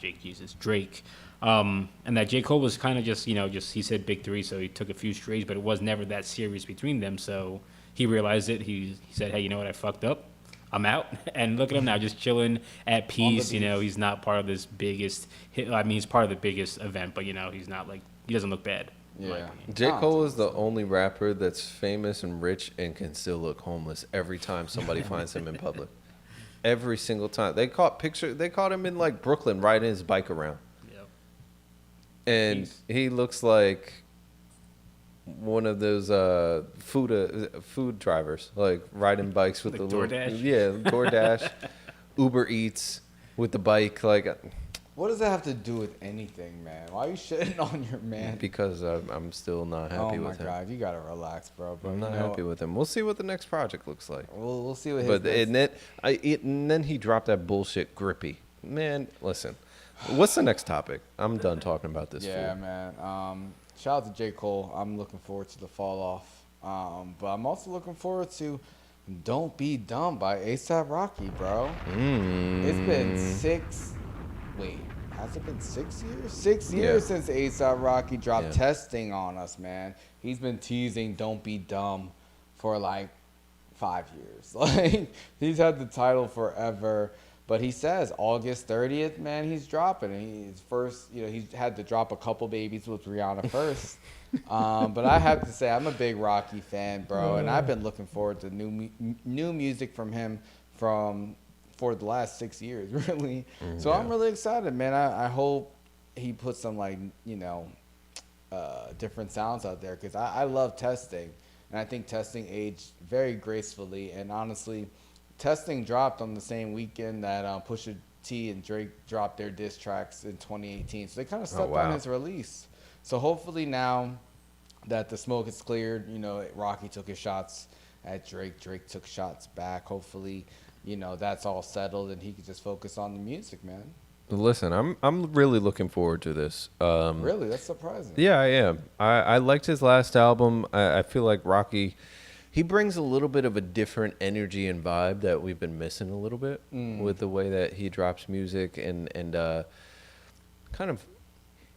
J. Cole was kind of just, you know, he said big three, so he took a few strays, but it was never that serious between them. So he realized it. He said, hey, you know what, I fucked up. I'm out. And look at him now, just chilling at peace. You know, he's not part of this biggest hit. I mean, he's part of the biggest event, but, you know, he's not, like, he doesn't look bad. Yeah. J. Cole is the only rapper that's famous and rich and can still look homeless every time somebody finds him in public. Every single time. They caught him in like Brooklyn riding his bike around. Yep. And he looks like one of those food drivers, like riding bikes with Like the DoorDash? DoorDash, Uber Eats with the bike, like. What does that have to do with anything, man? Why are you shitting on your man? Because I'm still not happy with him. Oh my god, you gotta relax, bro. But I'm not happy with him. We'll see what the next project looks like. We'll see what his But next- and then he dropped that bullshit grippy. Man, listen. What's the next topic? I'm done talking about this. Yeah, fool. man. Shout out to J. Cole. I'm looking forward to the fall off. But I'm also looking forward to Don't Be Dumb by A$AP Rocky, bro. It's been has it been 6 years? 6 years since A$AP Rocky dropped Testing on us, man. He's been teasing Don't Be Dumb for like 5 years. Like, he's had the title forever. But he says August 30th, man, he's dropping. He's first, you know, he's had to drop a couple babies with Rihanna first. But I have to say, I'm a big Rocky fan, bro. And I've been looking forward to new music from him for the last 6 years, really. So I'm really excited, man. I hope he puts some, like, you know, different sounds out there because I love testing, and I think testing aged very gracefully. And honestly, testing dropped on the same weekend that Pusha T and Drake dropped their diss tracks in 2018, so they kind of stepped on his release. So hopefully now that the smoke is cleared, you know, Rocky took his shots at Drake, Drake took shots back. Hopefully, you know, that's all settled and he can just focus on the music, man. Listen, I'm really looking forward to this. Really? That's surprising. Yeah, I am. I liked his last album. I feel like Rocky, he brings a little bit of a different energy and vibe that we've been missing a little bit with the way that he drops music and kind of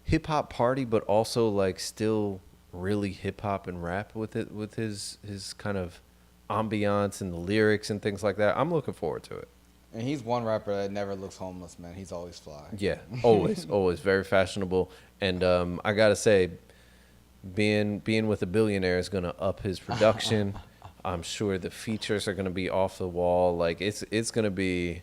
hip hop party, but also like still really hip hop and rap with it, with his kind of ambiance and the lyrics and things like that. I'm looking forward to it. And he's one rapper that never looks homeless, man. He's always fly. Yeah, always, always very fashionable. And I gotta say, being with a billionaire is gonna up his production. I'm sure the features are gonna be off the wall. Like it's gonna be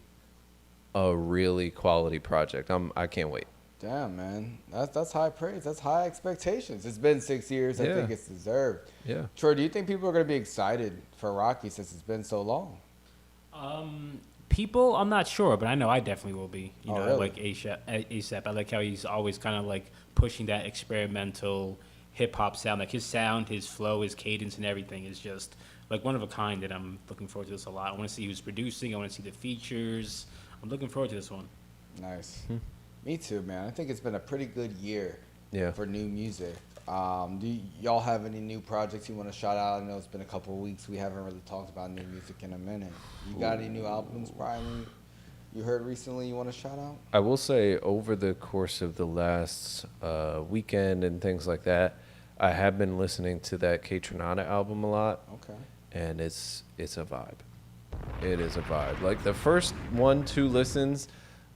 a really quality project. I can't wait. Damn, man. That's high praise. That's high expectations. It's been 6 years. I think it's deserved. Yeah. Troy, do you think people are gonna be excited for Rocky since it's been so long? People, I'm not sure, but I know I definitely will be. You know, really? like ASAP. I like how he's always kind of like pushing that experimental hip hop sound. Like his sound, his flow, his cadence, and everything is just like one of a kind. That I'm looking forward to this a lot. I want to see who's producing. I want to see the features. I'm looking forward to this one. Nice. Me too, man. I think it's been a pretty good year for new music. Do y'all have any new projects you want to shout out? I know it's been a couple of weeks. We haven't really talked about new music in a minute. You got any new albums, Brian, you heard recently you want to shout out? I will say over the course of the last weekend and things like that, I have been listening to that K-Tronada album a lot. Okay. And it's a vibe. It is a vibe. Like the first 1-2 listens,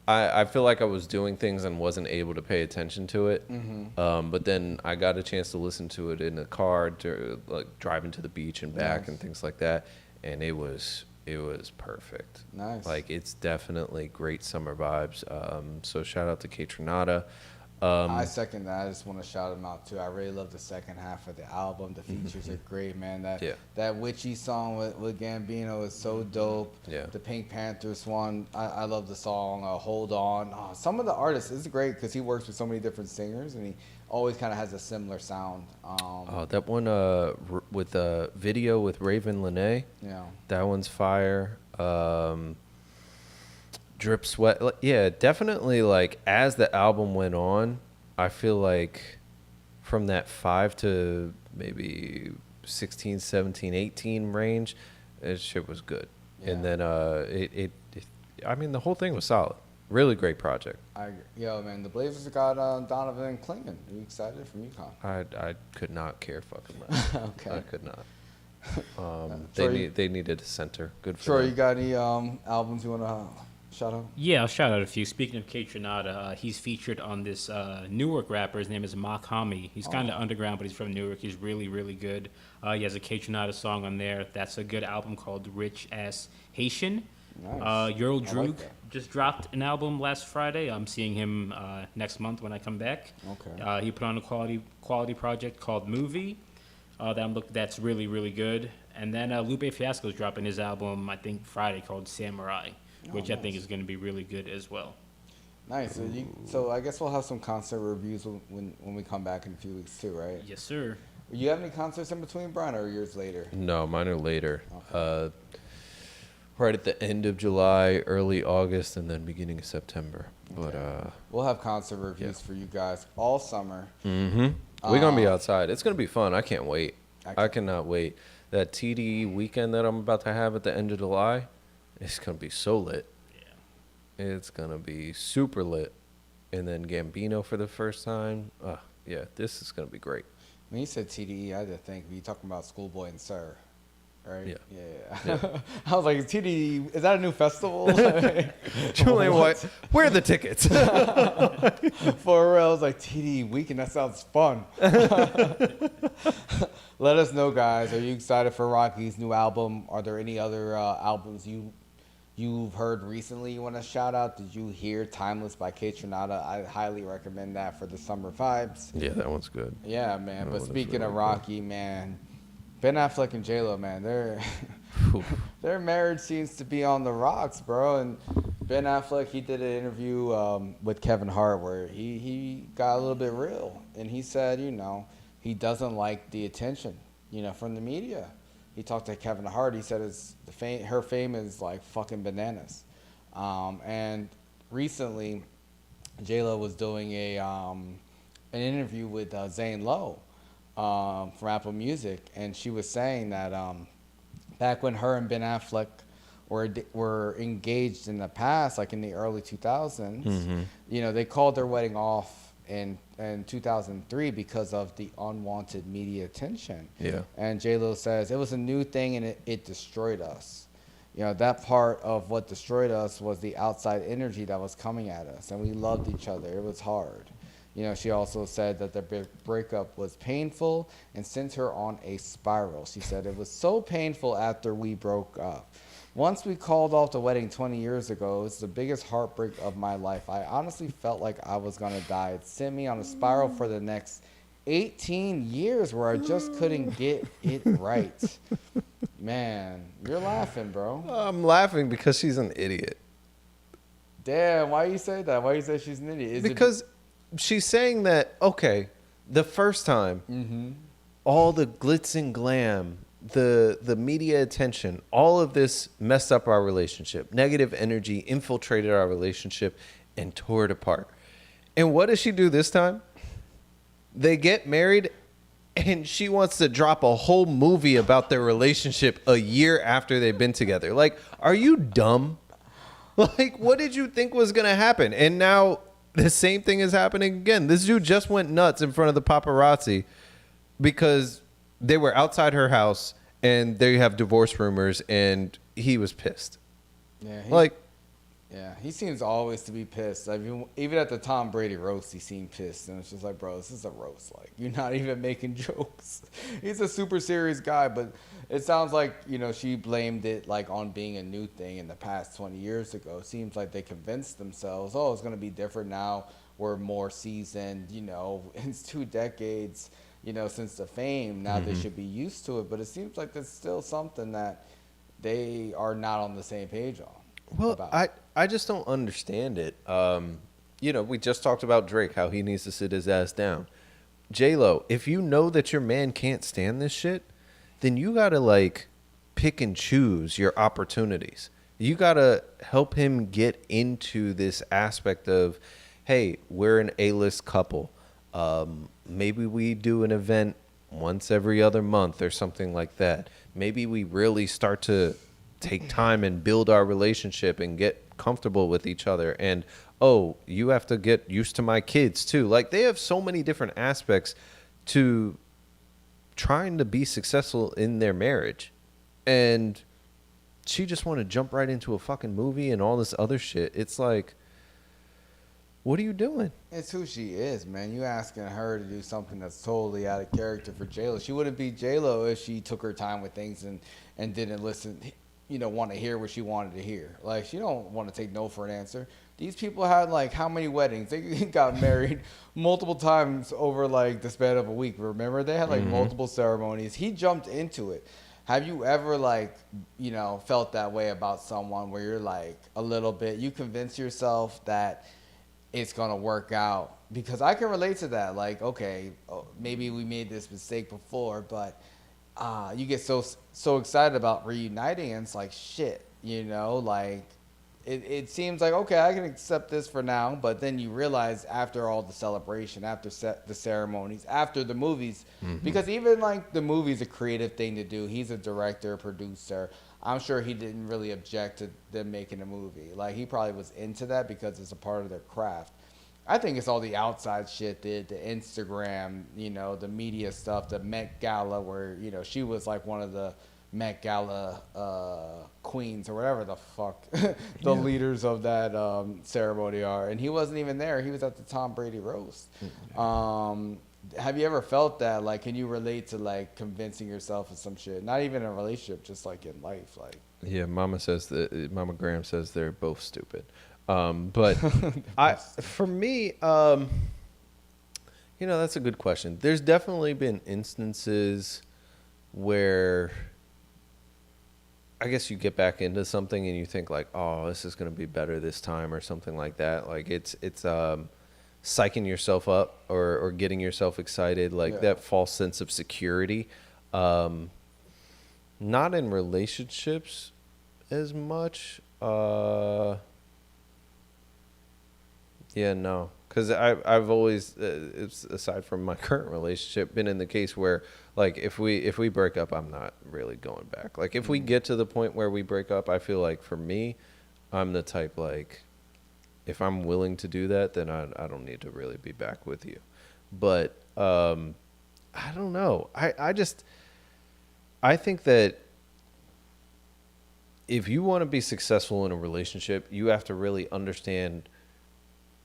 I feel like I was doing things and wasn't able to pay attention to it. But then I got a chance to listen to it in the car, like driving to the beach and back and things like that, and it was perfect. Nice. Like it's definitely great summer vibes. So shout out to K-Tronada. I second that. I just want to shout them out too. I really love the second half of the album. The features are great, man. That Witchy song with Gambino is so dope. Yeah. The Pink Panthers one, I love the song. Hold On. Some of the artists, it's great because he works with so many different singers and he always kind of has a similar sound. That one with the video with Raven Lene. Yeah. That one's fire. Drip Sweat. Yeah, definitely, like, as the album went on, I feel like from that 5 to maybe 16, 17, 18 range, that shit was good. Yeah. And then I mean, the whole thing was solid. Really great project. Yo, man, the Blazers got Donovan and Clingan. Are you excited from UConn? I could not care fucking less. Okay. I could not. They needed a center. Good for Troy, them. you got any albums you want to shout out? Yeah, I'll shout out a few. Speaking of K-Tronada, he's featured on this Newark rapper. His name is Makami. He's kind of underground, but he's from Newark. He's really, really good. He has a K-Tronada song on there. That's a good album called Rich Ass Haitian. Nice. Earl Droog just dropped an album last Friday. I'm seeing him next month when I come back. Okay. He put on a quality project called Movie. That's really, really good. And then Lupe Fiasco's dropping his album, I think Friday, called Samurai, which I think is going to be really good as well. Nice. So I guess we'll have some concert reviews when we come back in a few weeks too, right? Yes, sir. You have any concerts in between, Brian, or yours later? No, mine are later. Okay. Right at the end of July, early August, and then beginning of September. Okay. But we'll have concert reviews for you guys all summer. We're gonna be outside. It's gonna be fun. I can't wait. I cannot wait. That TDE weekend that I'm about to have at the end of July, it's gonna be so lit. Yeah. It's gonna be super lit. And then Gambino for the first time. Yeah, this is gonna be great. When you said TDE, I had to think, were you talking about Schoolboy and Sir? Right? Yeah. I was like, TDE, is that a new festival? Julian, where are the tickets? For real, I was like, TDE weekend, that sounds fun. Let us know, guys. Are you excited for Rocky's new album? Are there any other albums you you've heard recently you want to shout out? Did you hear Timeless by K Tronada? I highly recommend that for the summer vibes. Yeah, that one's good. Yeah, man. That But one is speaking really of Rocky, man, Ben Affleck and J.Lo, man, their marriage seems to be on the rocks, bro. And Ben Affleck, he did an interview with Kevin Hart where he got a little bit real. And he said, he doesn't like the attention, from the media. He talked to Kevin Hart. He said her fame is like fucking bananas. And recently, J.Lo was doing an interview with Zane Lowe from Apple Music, and she was saying that back when her and Ben Affleck were engaged in the past, like in the early 2000s, they called their wedding off in 2003 because of the unwanted media attention. Yeah. And J.Lo says it was a new thing and it destroyed us. That part of what destroyed us was the outside energy that was coming at us, and we loved each other. It was hard. She also said that their breakup was painful and sent her on a spiral. She said it was so painful after we broke up. Once we called off the wedding 20 years ago, it's the biggest heartbreak of my life. I honestly felt like I was going to die. It sent me on a spiral for the next 18 years where I just couldn't get it right. Man, you're laughing, bro. I'm laughing because she's an idiot. Damn, why you say that? Why you say she's an idiot? Because she's saying that, okay, the first time, all the glitz and glam, the media attention, all of this messed up our relationship. Negative energy infiltrated our relationship and tore it apart. And what does she do this time? They get married, and she wants to drop a whole movie about their relationship a year after they've been together. Like, are you dumb? Like, what did you think was going to happen? And now the same thing is happening again. This dude just went nuts in front of the paparazzi because they were outside her house and there you have divorce rumors, and he was pissed. Yeah, he seems always to be pissed. I mean, even at the Tom Brady roast, he seemed pissed, and it's just like, bro, this is a roast. Like, you're not even making jokes. He's a super serious guy, but it sounds like she blamed it like on being a new thing in the past 20 years ago. It seems like they convinced themselves, oh, it's gonna be different now. We're more seasoned. It's 2 decades. Since the fame, now they should be used to it. But it seems like there's still something that they are not on the same page on. Well, I just don't understand it. We just talked about Drake, how he needs to sit his ass down. J.Lo, if you know that your man can't stand this shit, then you got to, pick and choose your opportunities. You got to help him get into this aspect of, hey, we're an A-list couple. Maybe we do an event once every other month or something like that. Maybe we really start to take time and build our relationship and get comfortable with each other. And, oh, you have to get used to my kids too. Like, they have so many different aspects to trying to be successful in their marriage. And she just want to jump right into a fucking movie and all this other shit. It's like, what are you doing? It's who she is, man. You asking her to do something that's totally out of character for J.Lo. She wouldn't be J.Lo if she took her time with things and didn't listen, want to hear what she wanted to hear. Like, she don't want to take no for an answer. These people had, how many weddings? They got married multiple times over, the span of a week. Remember? They had, multiple ceremonies. He jumped into it. Have you ever, felt that way about someone where you're, a little bit, you convince yourself that it's going to work out? Because I can relate to that. Okay, maybe we made this mistake before, but you get so excited about reuniting, and it's like, shit, it seems like, okay, I can accept this for now, but then you realize after all the celebration, after the ceremonies, after the movies, because even the movie's a creative thing to do. He's a director, producer. I'm sure he didn't really object to them making a movie. He probably was into that because it's a part of their craft. I think it's all the outside shit, the Instagram, the media stuff, the Met Gala, where, she was one of the Met Gala queens or whatever the fuck the leaders of that ceremony are. And he wasn't even there. He was at the Tom Brady roast. have you ever felt that? Like, can you relate to like convincing yourself of some shit? Not even in a relationship, just like in life. Like, Yeah, Mama Graham says they're both stupid. But for me, that's a good question. There's definitely been instances where I guess you get back into something and you think like, oh, this is going to be better this time or something like that. Like it's psyching yourself up or getting yourself excited, like that false sense of security. Not in relationships as much. No. Because I've always, it's aside from my current relationship, been in the case where, like, if we break up, I'm not really going back. Like, if we get to the point where we break up, I feel like for me, I'm the type, like, if I'm willing to do that, then I don't need to really be back with you. But I don't know. I think that if you want to be successful in a relationship, you have to really understand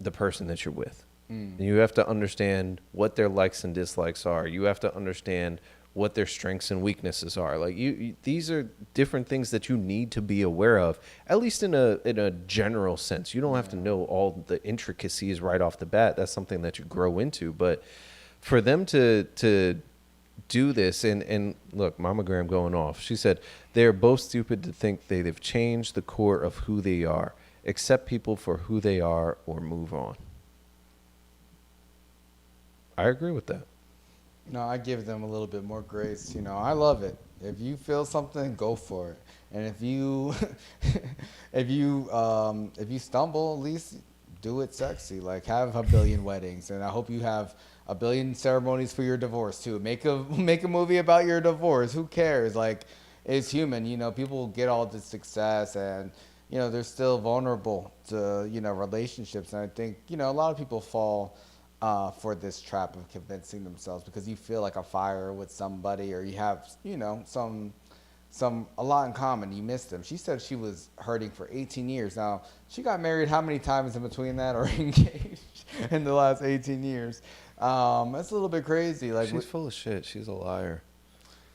the person that you're with. And you have to understand what their likes and dislikes are. You have to understand what their strengths and weaknesses are. Like these are different things that you need to be aware of, at least in a general sense. You don't have to know all the intricacies right off the bat. That's something that you grow into. But for them to do this, and look, Mama Graham going off. She said, they're both stupid to think they've changed the core of who they are. Accept people for who they are or move on. I agree with that. no, I give them a little bit more grace. I love it. If you feel something, go for it. And if you if you stumble, at least do it sexy. Like, have a billion weddings, and I hope you have a billion ceremonies for your divorce too. Make a movie about your divorce. Who cares? Like, it's human. People get all this success, and they're still vulnerable to relationships. And I think a lot of people fall for this trap of convincing themselves because you feel like a fire with somebody, or you have a lot in common. You miss them. She said she was hurting for 18 years. Now, she got married how many times in between that, or engaged in the last 18 years? That's a little bit crazy. Like, she's full of shit. She's a liar.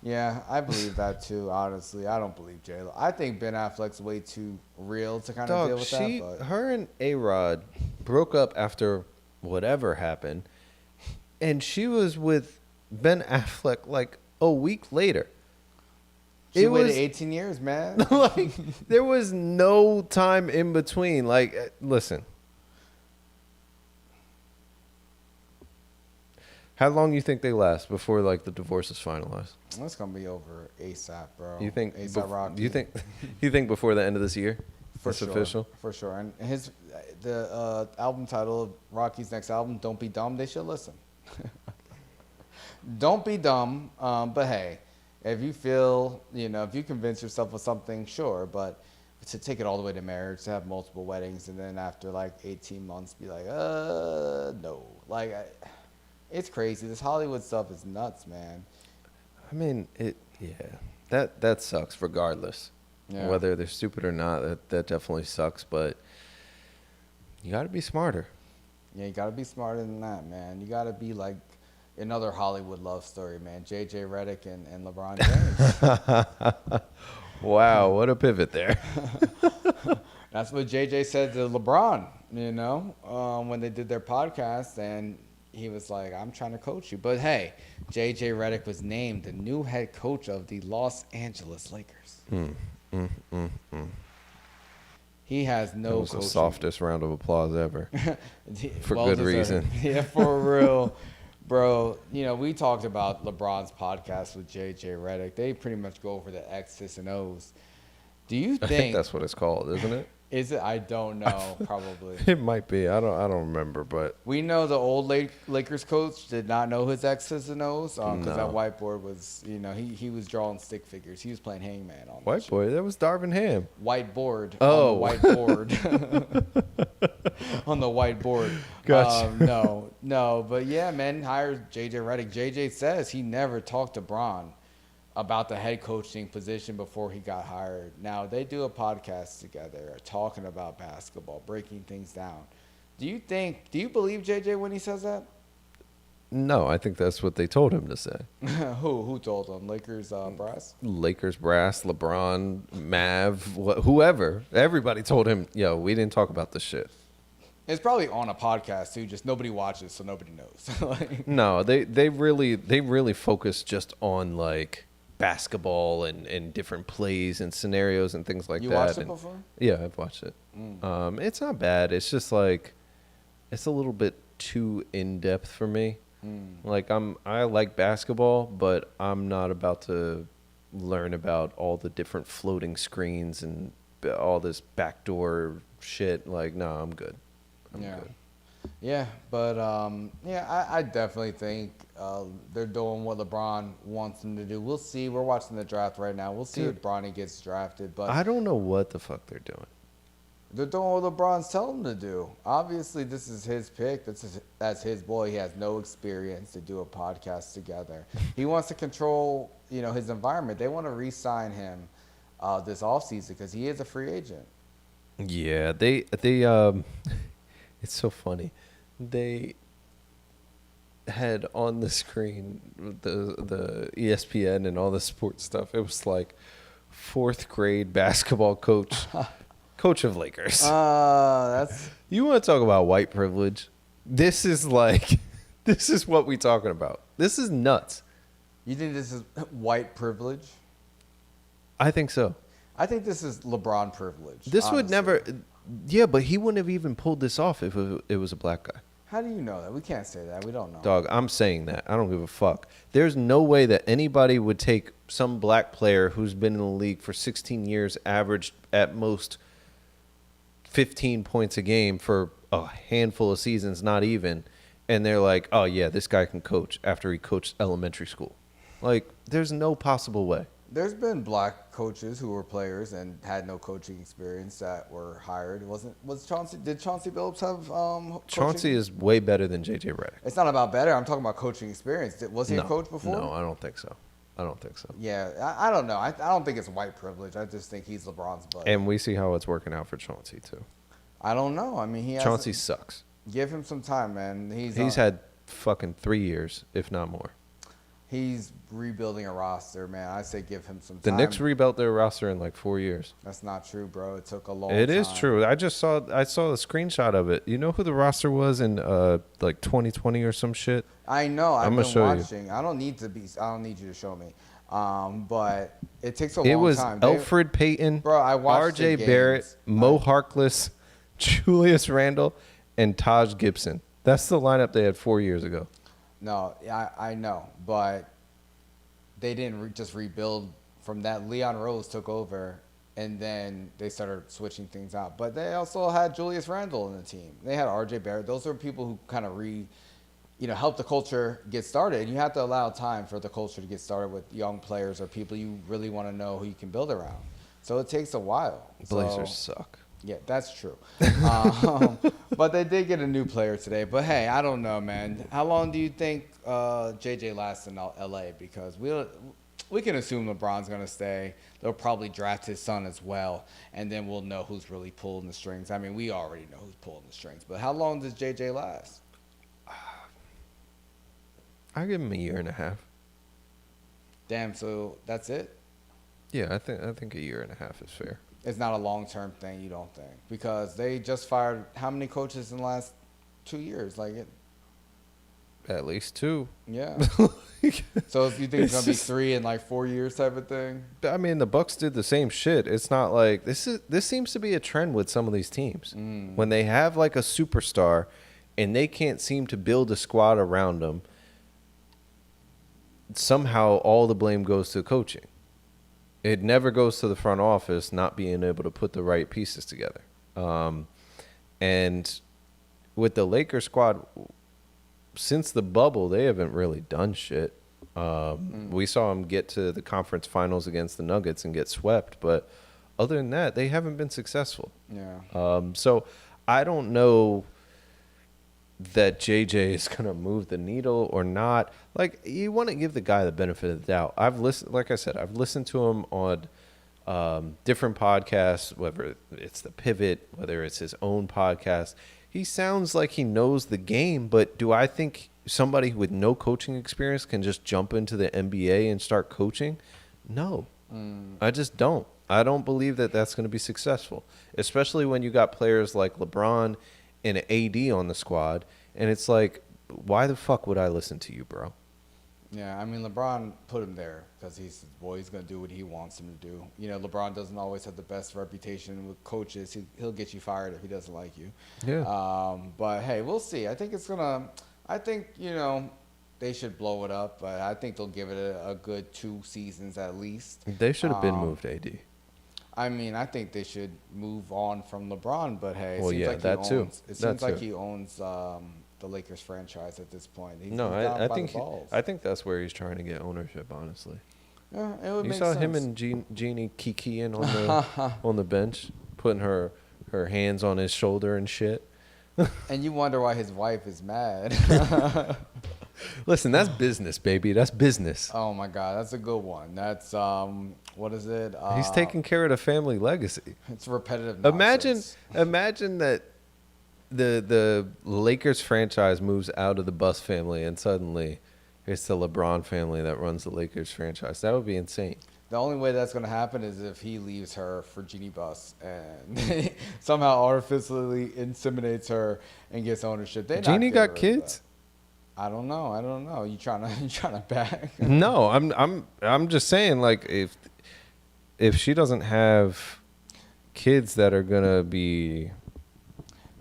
Yeah, I believe that too, honestly. I don't believe J.Lo. I think Ben Affleck's way too real to kind of deal with that. But her and A-Rod broke up after whatever happened, and she was with Ben Affleck like a week later. She waited 18 years, man. Like, there was no time in between. Like, listen. How long you think they last before like the divorce is finalized? It's gonna be over ASAP, bro. You think ASAP Rocky? You think before the end of this year? For it's sure, official? For sure. And the album title of Rocky's next album, "Don't Be Dumb." They should listen. Don't be dumb. But hey, if you feel, if you convince yourself of something, sure. But to take it all the way to marriage, to have multiple weddings, and then after like 18 months, be like, no, like. It's crazy. This Hollywood stuff is nuts, man. I mean, that sucks regardless. Yeah. Whether they're stupid or not, that definitely sucks, but you got to be smarter. Yeah, you got to be smarter than that, man. You got to be like another Hollywood love story, man. J.J. Reddick and LeBron James. Wow, what a pivot there. That's what J.J. said to LeBron, when they did their podcast, and he was like, I'm trying to coach you. But hey, J.J. Reddick was named the new head coach of the Los Angeles Lakers. He has no That was coaching. the softest round of applause ever. For well good deserved. reason. Yeah, for real. Bro, we talked about LeBron's podcast with J.J. Reddick. They pretty much go over the X's and O's. Do you think... I think that's what it's called, isn't it? Is it? I don't know. Probably. It might be. I don't remember, but we know the old Lakers coach did not know his X's and O's because that whiteboard was, he was drawing stick figures. He was playing hangman on whiteboard. That was Darvin Ham. Whiteboard. Oh, on the whiteboard. On the whiteboard. Gotcha. No, but yeah, man, hired JJ Reddick. JJ says he never talked to Bron about the head coaching position before he got hired. Now, they do a podcast together talking about basketball, breaking things down. Do you believe JJ when he says that? No, I think that's what they told him to say. Who told him? Lakers brass? Lakers brass, LeBron, Mav, whoever. Everybody told him, yo, we didn't talk about this shit. It's probably on a podcast too. Just nobody watches, so nobody knows. Like, No, they really focus just on like basketball and different plays and scenarios and things like you that. watched it And- before? Yeah, I've watched it. It's not bad. It's just like it's a little bit too in depth for me. Like I like basketball, but I'm not about to learn about all the different floating screens and all this backdoor shit. Like, no, I'm good. I'm good. Yeah, but I definitely think they're doing what LeBron wants them to do. We'll see. We're watching the draft right now. We'll see if Bronny gets drafted. But I don't know what the fuck they're doing. they're doing what LeBron's telling them to do. Obviously, this is his pick. That's his boy. He has no experience to do a podcast together. He wants to control, his environment. They want to re-sign him this offseason because he is a free agent. Yeah, they it's so funny. They had on the screen the ESPN and all the sports stuff. It was like 4th grade basketball coach of Lakers. That's You want to talk about white privilege? This is what we talking about. This is nuts. You think this is white privilege? I think so. I think this is LeBron privilege. This would honestly. never. Yeah, but he wouldn't have even pulled this off if it was a black guy. How do you know that? We can't say that. We don't know. Dog, I'm saying that. I don't give a fuck. There's no way that anybody would take some black player who's been in the league for 16 years, averaged at most 15 points a game for a handful of seasons, not even, and they're like, oh, yeah, this guy can coach after he coached elementary school. Like, there's no possible way. There's been black coaches who were players and had no coaching experience that were hired. Did Chauncey Billups have coaching? Chauncey is way better than J.J. Reddick. It's not about better. I'm talking about coaching experience. Was he a coach before? No, I don't think so. Yeah, I don't know. I don't think it's white privilege. I just think he's LeBron's buddy. And we see how it's working out for Chauncey, too. I don't know. I mean, Chauncey sucks. Give him some time, man. He's had fucking 3 years, if not more. He's rebuilding a roster, man. I say give him some The time. Knicks rebuilt their roster in like 4 years. That's not true, bro. It took a long time. It is true. I saw a screenshot of it. You know who the roster was in like 2020 or some shit? I know. I've I'm gonna been show you. watching. I don't need you to show me. But it takes a long time. It was Elfrid Payton, Bro, I watched R.J. the Barrett, games. Mo Harkless, Julius Randle, and Taj Gibson. That's the lineup they had 4 years ago. No, I know, but they didn't just rebuild from that. Leon Rose took over, and then they started switching things out. But they also had Julius Randle in the team. They had R.J. Barrett. Those are people who kind of help the culture get started. And you have to allow time for the culture to get started with young players or people you really want to know who you can build around. So it takes a while. Blazers suck. Yeah, that's true. But they did get a new player today. But, hey, I don't know, man. How long do you think J.J. lasts in L.A.? Because we can assume LeBron's going to stay. They'll probably draft his son as well, and then we'll know who's really pulling the strings. I mean, we already know who's pulling the strings. But how long does J.J. last? I give him a year and a half. Damn, so that's it? Yeah, I think a year and a half is fair. It's not a long-term thing, you don't think? Because they just fired how many coaches in the last 2 years? At least 2. Yeah. So if you think it's going to be 3 in 4 years type of thing? I mean, the Bucks did the same shit. It's not like this seems to be a trend with some of these teams. When they have like a superstar and they can't seem to build a squad around them, somehow all the blame goes to coaching. It never goes to the front office not being able to put the right pieces together. And with the Lakers squad, since the bubble, they haven't really done shit. We saw them get to the conference finals against the Nuggets and get swept, but other than that, they haven't been successful. Yeah. So I don't know that JJ is going to move the needle or not. Like, you want to give the guy the benefit of the doubt. I've listened to him on different podcasts, whether it's The Pivot, whether it's his own podcast. He sounds like he knows the game, but do I think somebody with no coaching experience can just jump into the NBA and start coaching? No, I just don't. I don't believe that that's going to be successful, especially when you got players like LeBron and AD on the squad. And it's like, why the fuck would I listen to you, bro? Yeah, I mean, LeBron put him there because he's going to do what he wants him to do. You know, LeBron doesn't always have the best reputation with coaches. He'll get you fired if he doesn't like you. Yeah. But, hey, we'll see. I think they should blow it up, but I think they'll give it a good 2 seasons at least. They should have been moved, AD. I mean, I think they should move on from LeBron, but, hey, it seems like he owns the Lakers franchise at this point. I think that's where he's trying to get ownership, honestly. Yeah, it would you make saw sense. him and Jeannie kikiing on the bench, putting her hands on his shoulder and shit. And you wonder why his wife is mad. Listen, that's business, baby. That's business. Oh my God, that's a good one. That's what is it? He's taking care of the family legacy. It's repetitive nonsense. Imagine that the Lakers franchise moves out of the Buss family and suddenly it's the LeBron family that runs the Lakers franchise. That would be insane. The only way that's going to happen is if he leaves her for Jeannie Buss and somehow artificially inseminates her and gets ownership. Jeannie got kids? I don't know. You trying to back? No, I'm just saying, like, if she doesn't have kids that are gonna be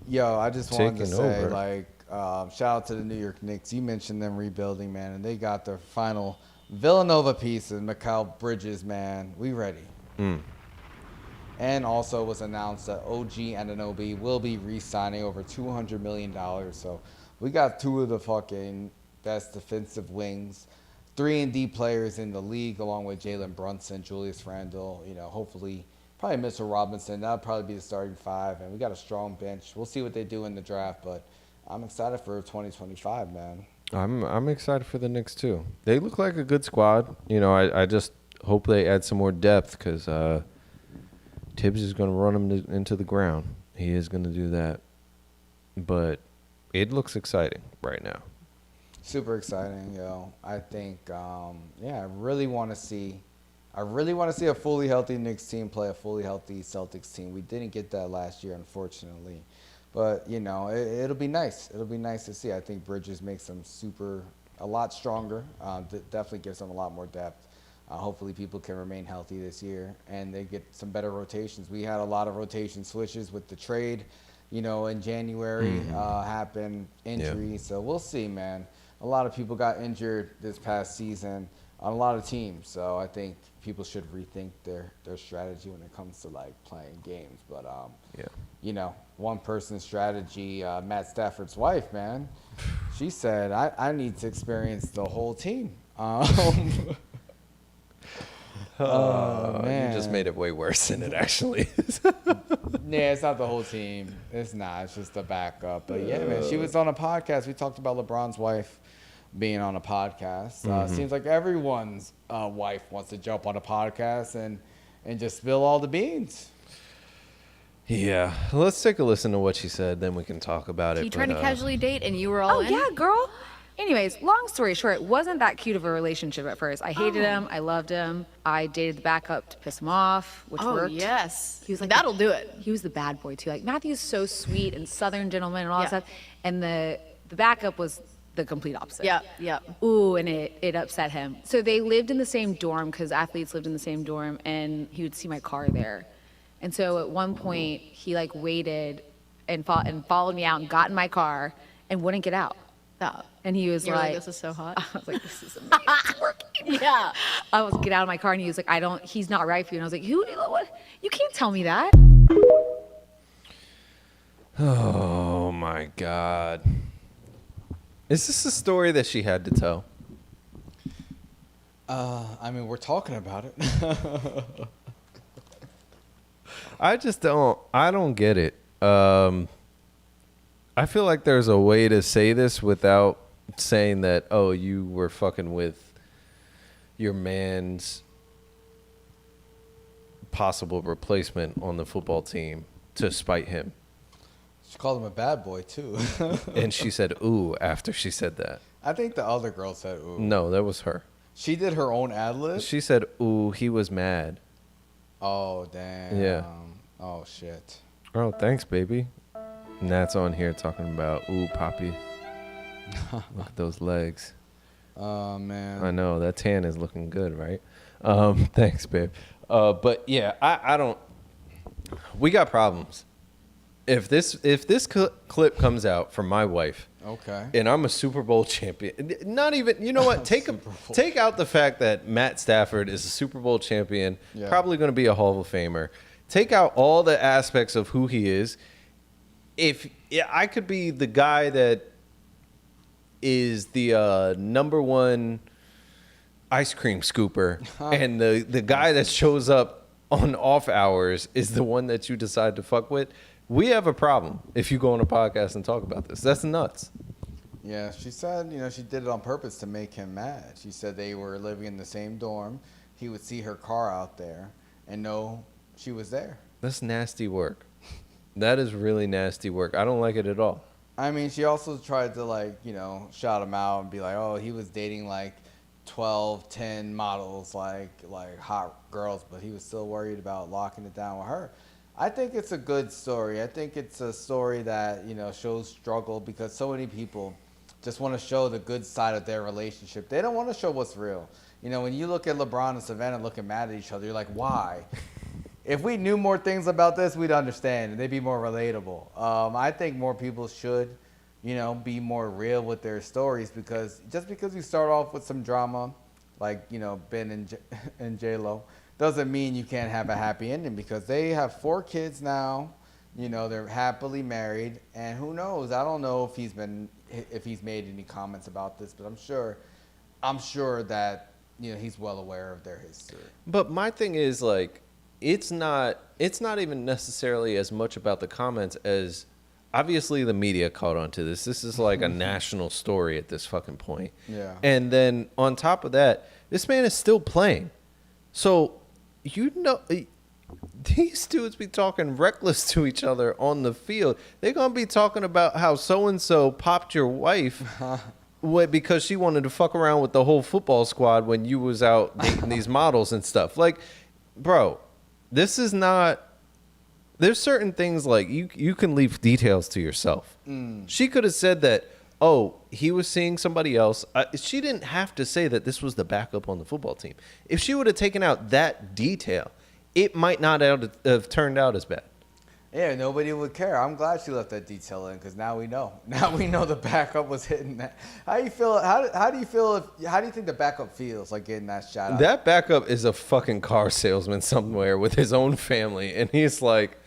Yo, I just wanted to say, over. like, shout out to the New York Knicks. You mentioned them rebuilding, man, and they got their final Villanova piece in Mikal Bridges, man. We ready. And also was announced that OG Anunoby will be re-signing over $200 million. So we got 2 of the fucking best defensive wings, 3-and-D players in the league, along with Jalen Brunson, Julius Randle. You know, hopefully, probably Mitchell Robinson. That'll probably be the starting 5. And we got a strong bench. We'll see what they do in the draft, but I'm excited for 2025, man. I'm excited for the Knicks too. They look like a good squad. You know, I just hope they add some more depth because Tibbs is going to run them into the ground. He is going to do that. But it looks exciting right now. Super exciting, yo. I think, I really want to see a fully healthy Knicks team play a fully healthy Celtics team. We didn't get that last year, unfortunately. But, you know, it'll be nice. It'll be nice to see. I think Bridges makes them a lot stronger. Definitely gives them a lot more depth. Hopefully people can remain healthy this year and they get some better rotations. We had a lot of rotation switches with the trade, you know, in January happen, injuries. Yeah. So we'll see, man. A lot of people got injured this past season on a lot of teams. So I think people should rethink their strategy when it comes to, like, playing games. But, you know, one person's strategy, Matt Stafford's wife, man, she said, I need to experience the whole team. Man. You just made it way worse than it actually is. Yeah, it's not the whole team. It's not. It's just a backup. But, yeah, man, she was on a podcast. We talked about LeBron's wife being on a podcast. Seems like everyone's wife wants to jump on a podcast and just spill all the beans. Yeah. Let's take a listen to what she said, then we can talk about it. He tried to casually date and you were all in? Yeah, girl. Anyways, long story short, it wasn't that cute of a relationship at first. I hated him. I loved him. I dated the backup to piss him off, which worked. Oh, yes. He was like, that'll do it. He was the bad boy, too. Like, Matthew's so sweet and Southern gentleman and all that stuff. And the backup was the complete opposite. Yeah. Ooh, and it upset him. So they lived in the same dorm because athletes lived in the same dorm, and he would see my car there. And so at one point, he, like, waited and followed me out and got in my car and wouldn't get out. And he was like, this is so hot. I was like, this is amazing. It's working. Yeah. I was get out of my car and he was like, he's not right for you. And I was like, what? You can't tell me that. Oh my God. Is this a story that she had to tell? I mean, we're talking about it. I don't get it. I feel like there's a way to say this without saying that, oh, you were fucking with your man's possible replacement on the football team to spite him. She called him a bad boy, too. And she said, ooh, after she said that. I think the other girl said ooh. No, that was her. She did her own ad lib? She said, ooh, he was mad. Oh, damn. Yeah. Oh, shit. Oh, thanks, baby. And that's on here talking about, ooh, Poppy. Look at those legs. Oh, man. I know. That tan is looking good, right? Thanks, babe. But, yeah, I don't. We got problems. If this clip comes out from my wife, okay, and I'm a Super Bowl champion, not even, you know what? Take out the fact that Matt Stafford is a Super Bowl champion, probably going to be a Hall of Famer. Take out all the aspects of who he is. If I could be the guy that is the number one ice cream scooper, and the guy that shows up on off hours is the one that you decide to fuck with, we have a problem if you go on a podcast and talk about this. That's nuts. Yeah, she said, she did it on purpose to make him mad. She said they were living in the same dorm. He would see her car out there and know she was there. That's nasty work. That is really nasty work. I don't like it at all. I mean, she also tried to, shout him out and be like, oh, he was dating 12, 10 models, like hot girls, but he was still worried about locking it down with her. I think it's a good story. I think it's a story that, shows struggle because so many people just want to show the good side of their relationship. They don't want to show what's real. When you look at LeBron and Savannah looking mad at each other, you're like, why? If we knew more things about this, we'd understand and they'd be more relatable. I think more people should, be more real with their stories because just because you start off with some drama, like, Ben and J.Lo, doesn't mean you can't have a happy ending because they have 4 kids now. They're happily married, and who knows? I don't know if he's made any comments about this, but I'm sure that he's well aware of their history. But my thing is it's not even necessarily as much about the comments as obviously the media caught on to this. This is like a national story at this fucking point. Yeah. And then on top of that, this man is still playing. So these dudes be talking reckless to each other on the field. They're going to be talking about how so-and-so popped your wife because she wanted to fuck around with the whole football squad when you was out dating these models and stuff. Like, bro, this is not... There's certain things you can leave details to yourself. She could have said that, oh, he was seeing somebody else. She didn't have to say that this was the backup on the football team. If she would have taken out that detail, it might not have turned out as bad. Yeah, nobody would care. I'm glad she left that detail in because now we know. Now we know the backup was hitting that. How do you feel? How do you think the backup feels like getting that shot out? That backup is a fucking car salesman somewhere with his own family, and he's like,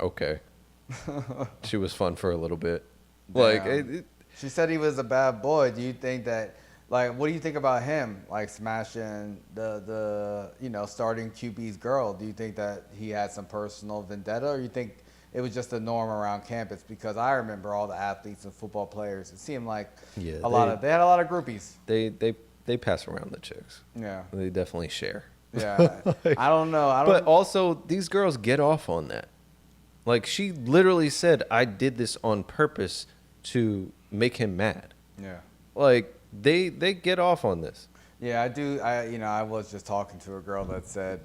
okay, she was fun for a little bit. She said he was a bad boy. Do you think that? What do you think about him, smashing the starting QB's girl? Do you think that he had some personal vendetta, or you think it was just a norm around campus? Because I remember all the athletes and football players. It seemed like they had a lot of groupies. They pass around the chicks. Yeah, they definitely share. Yeah, I don't know. But also, these girls get off on that. She literally said, "I did this on purpose to make him mad." Yeah. They get off on this. Yeah, I do. I was just talking to a girl that said,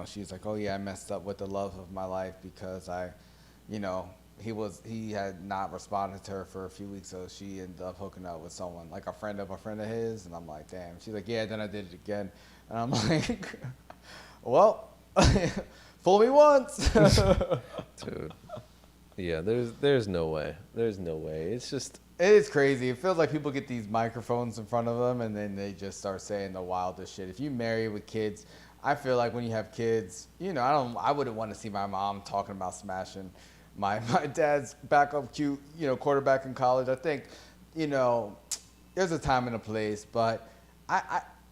she's like, oh yeah, I messed up with the love of my life because he had not responded to her for a few weeks, so she ended up hooking up with someone, like a friend of his, and I'm like, damn. She's like, yeah, then I did it again, and I'm like, well, fool me once. Dude. Yeah, there's no way. There's no way. It's just... It is crazy. It feels like people get these microphones in front of them and then they just start saying the wildest shit. If you marry with kids, I feel like when you have kids, I wouldn't want to see my mom talking about smashing my dad's backup cute, quarterback in college. I think, there's a time and a place, but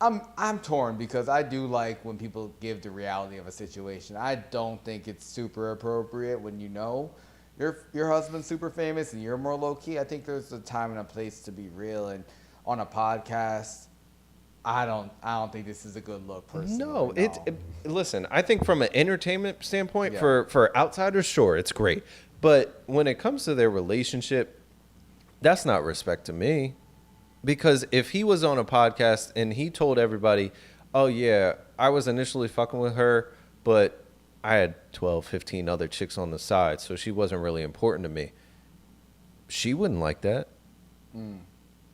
I'm torn because I do like when people give the reality of a situation. I don't think it's super appropriate when your husband's super famous and you're more low key. I think there's a time and a place to be real. And on a podcast, I don't think this is a good look personally. No, listen, I think from an entertainment standpoint, for outsiders, sure, it's great. But when it comes to their relationship, that's not respect to me. Because if he was on a podcast and he told everybody, oh, yeah, I was initially fucking with her, but I had 12, 15 other chicks on the side, so she wasn't really important to me. She wouldn't like that.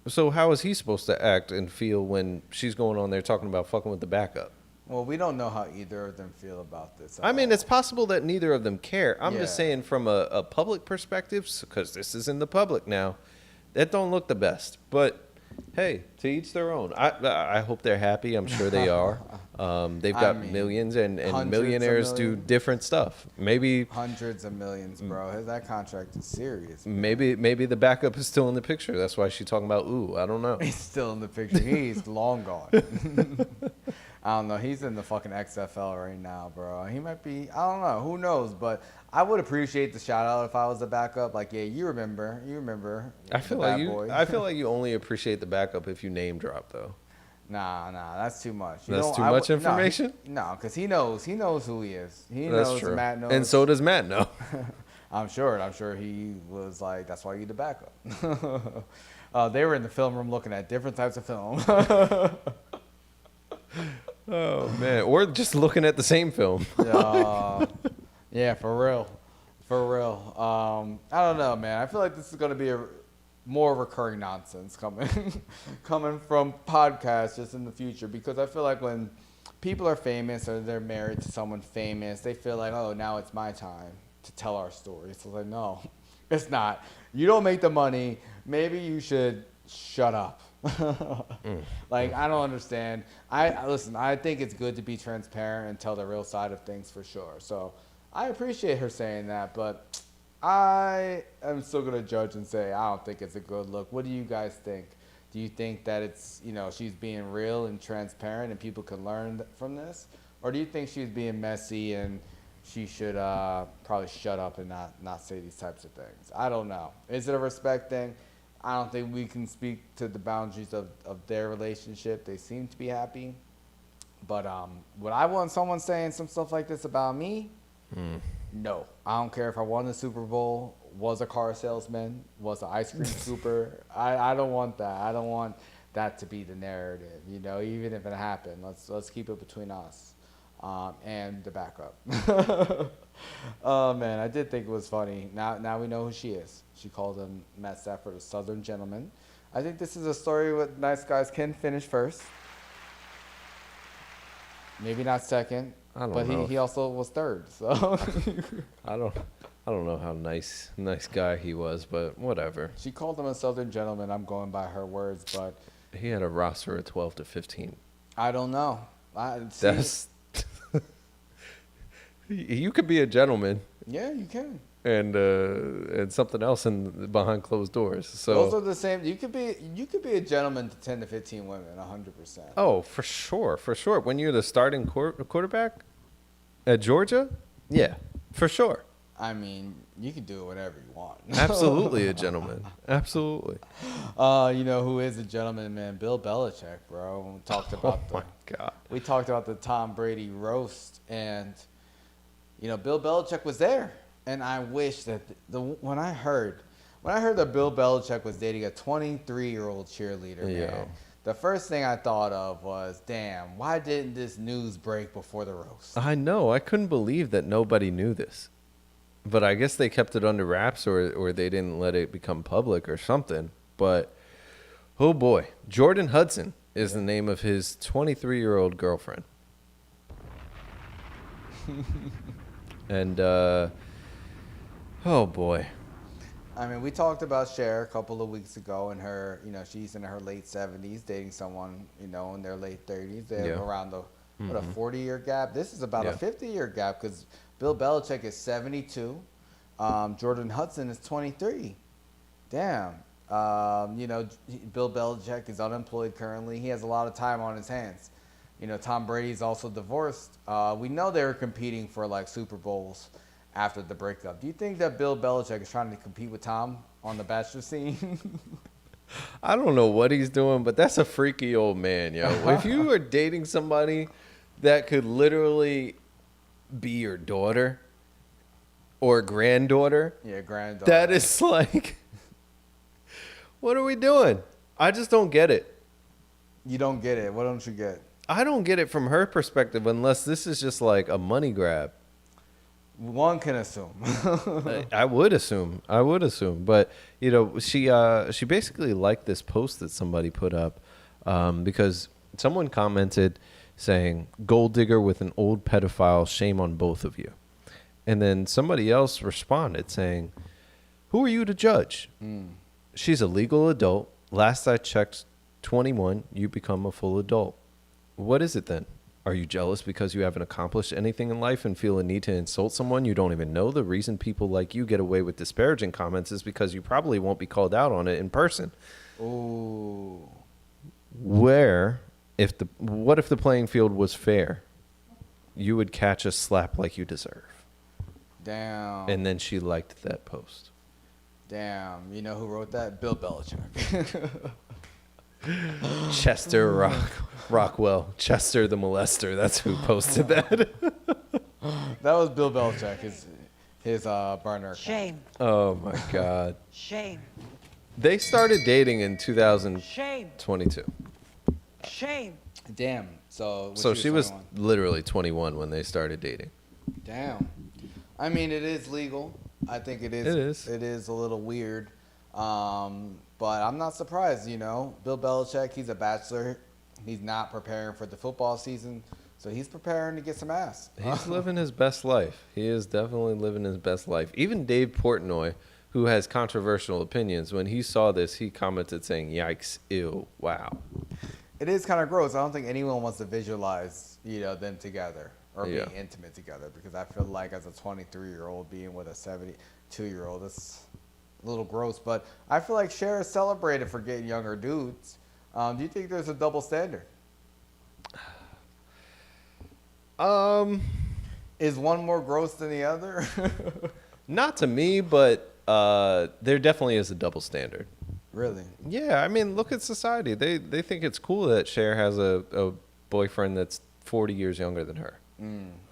So how is he supposed to act and feel when she's going on there talking about fucking with the backup? Well, we don't know how either of them feel about this. I mean, it's possible that neither of them care. I'm Yeah. just saying from a public perspective, because this is in the public now, that don't look the best. But, hey, to each their own. I hope they're happy. I'm sure they are. They've got millions, and millionaires do different stuff. Maybe hundreds of millions, bro. That contract is serious. maybe the backup is still in the picture. That's why she's talking about, ooh, I don't know. He's still in the picture. He's long gone. I don't know. He's in the fucking XFL right now, bro. He might be. I don't know. Who knows? But I would appreciate the shout out if I was the backup. Like, yeah, you remember. I feel the like bad you. boy. I feel like you only appreciate the backup if you name drop, though. Nah, that's too much. That's too much information? No, because he knows who he is. He That's knows. true. Matt knows. And so does Matt know. I'm sure he was like, that's why you the backup. They were in the film room looking at different types of film. Oh man, or just looking at the same film. Yeah, for real. I don't know, man. I feel like this is gonna be more recurring nonsense coming from podcasts just in the future, because I feel like when people are famous or they're married to someone famous, they feel like, oh, now it's my time to tell our story. So like, no, it's not. You don't make the money. Maybe you should shut up. Like, I don't understand. Listen, I think it's good to be transparent and tell the real side of things for sure. So I appreciate her saying that, but I am still going to judge and say I don't think it's a good look. What do you guys think? Do you think that it's, she's being real and transparent and people can learn from this? Or do you think she's being messy and she should probably shut up and not say these types of things? I don't know. Is it a respect thing? I don't think we can speak to the boundaries of their relationship. They seem to be happy. But would I want someone saying some stuff like this about me? No. I don't care if I won the Super Bowl, was a car salesman, was an ice cream scooper. I don't want that. I don't want that to be the narrative, even if it happened. Let's keep it between us and the backup. Oh, man, I did think it was funny. Now we know who she is. She called him, Matt Stafford, a Southern gentleman. I think this is a story with nice guys can finish first. Maybe not second. But he also was third. So I don't know how nice guy he was, but whatever. She called him a Southern gentleman. I'm going by her words, but he had a roster of 12 to 15. I don't know. That's you could be a gentleman. Yeah, you can. And something else behind closed doors. So those are the same. You could be a gentleman to 10 to 15 women, 100%. Oh, for sure. When you're the starting quarterback at Georgia, yeah, for sure. I mean, you can do whatever you want. Absolutely a gentleman. Absolutely. Who is a gentleman, man? Bill Belichick, bro. We talked about We talked about the Tom Brady roast, and Bill Belichick was there. And I wish that when I heard that Bill Belichick was dating a 23-year-old cheerleader, man, the first thing I thought of was, damn, why didn't this news break before the roast? I know. I couldn't believe that nobody knew this. But I guess they kept it under wraps or they didn't let it become public or something. But, oh boy, Jordon Hudson is the name of his 23-year-old girlfriend. And, oh boy. I mean, we talked about Cher a couple of weeks ago, and her, she's in her late 70s, dating someone, in their late 30s. They're around a 40-year gap. This is about a 50-year gap because Bill Belichick is 72. Jordon Hudson is 23. Damn. Bill Belichick is unemployed currently. He has a lot of time on his hands. Tom Brady's also divorced. We know they were competing for like Super Bowls after the breakup. Do you think that Bill Belichick is trying to compete with Tom on the Bachelor scene? I don't know what he's doing, but that's a freaky old man, yo. If you are dating somebody that could literally be your daughter or granddaughter, yeah, granddaughter. that is like, what are we doing? I just don't get it. You don't get it. What don't you get? I don't get it from her perspective unless this is just like a money grab. One can assume. I would assume. But, you know, she basically liked this post that somebody put up because someone commented saying, "Gold digger with an old pedophile, shame on both of you." And then somebody else responded saying, "Who are you to judge? She's a legal adult. Last I checked, 21, you become a full adult. What is it then? Are you jealous because you haven't accomplished anything in life and feel a need to insult someone you don't even know? The reason people like you get away with disparaging comments is because you probably won't be called out on it in person." Ooh. What if the playing field was fair? You would catch a slap like you deserve. Damn. And then she liked that post. Damn. You know who wrote that? Bill Belichick. Chester Rockwell. Chester the molester. That's who posted that. That was Bill Belichick, his burner account. Shame. Oh, my God. Shame. They started dating in 2022. Shame. Damn. So She was 21. literally 21 when they started dating. Damn. I mean, it is legal. I think it is. It is. It is a little weird. But I'm not surprised, you know. Bill Belichick, he's a bachelor. He's not preparing for the football season. So he's preparing to get some ass. He's living his best life. He is definitely living his best life. Even Dave Portnoy, who has controversial opinions, when he saw this, he commented saying, "Yikes, ew, wow." It is kind of gross. I don't think anyone wants to visualize, you know, them together or Yeah. being intimate together, because I feel like as a 23-year-old being with a 72-year-old, it's a little gross. But I feel like Cher is celebrated for getting younger dudes. Do you think there's a double standard? Is one more gross than the other? Not to me, but there definitely is a double standard. Really? Yeah, I mean, look at society. They think it's cool that Cher has a boyfriend that's 40 years younger than her.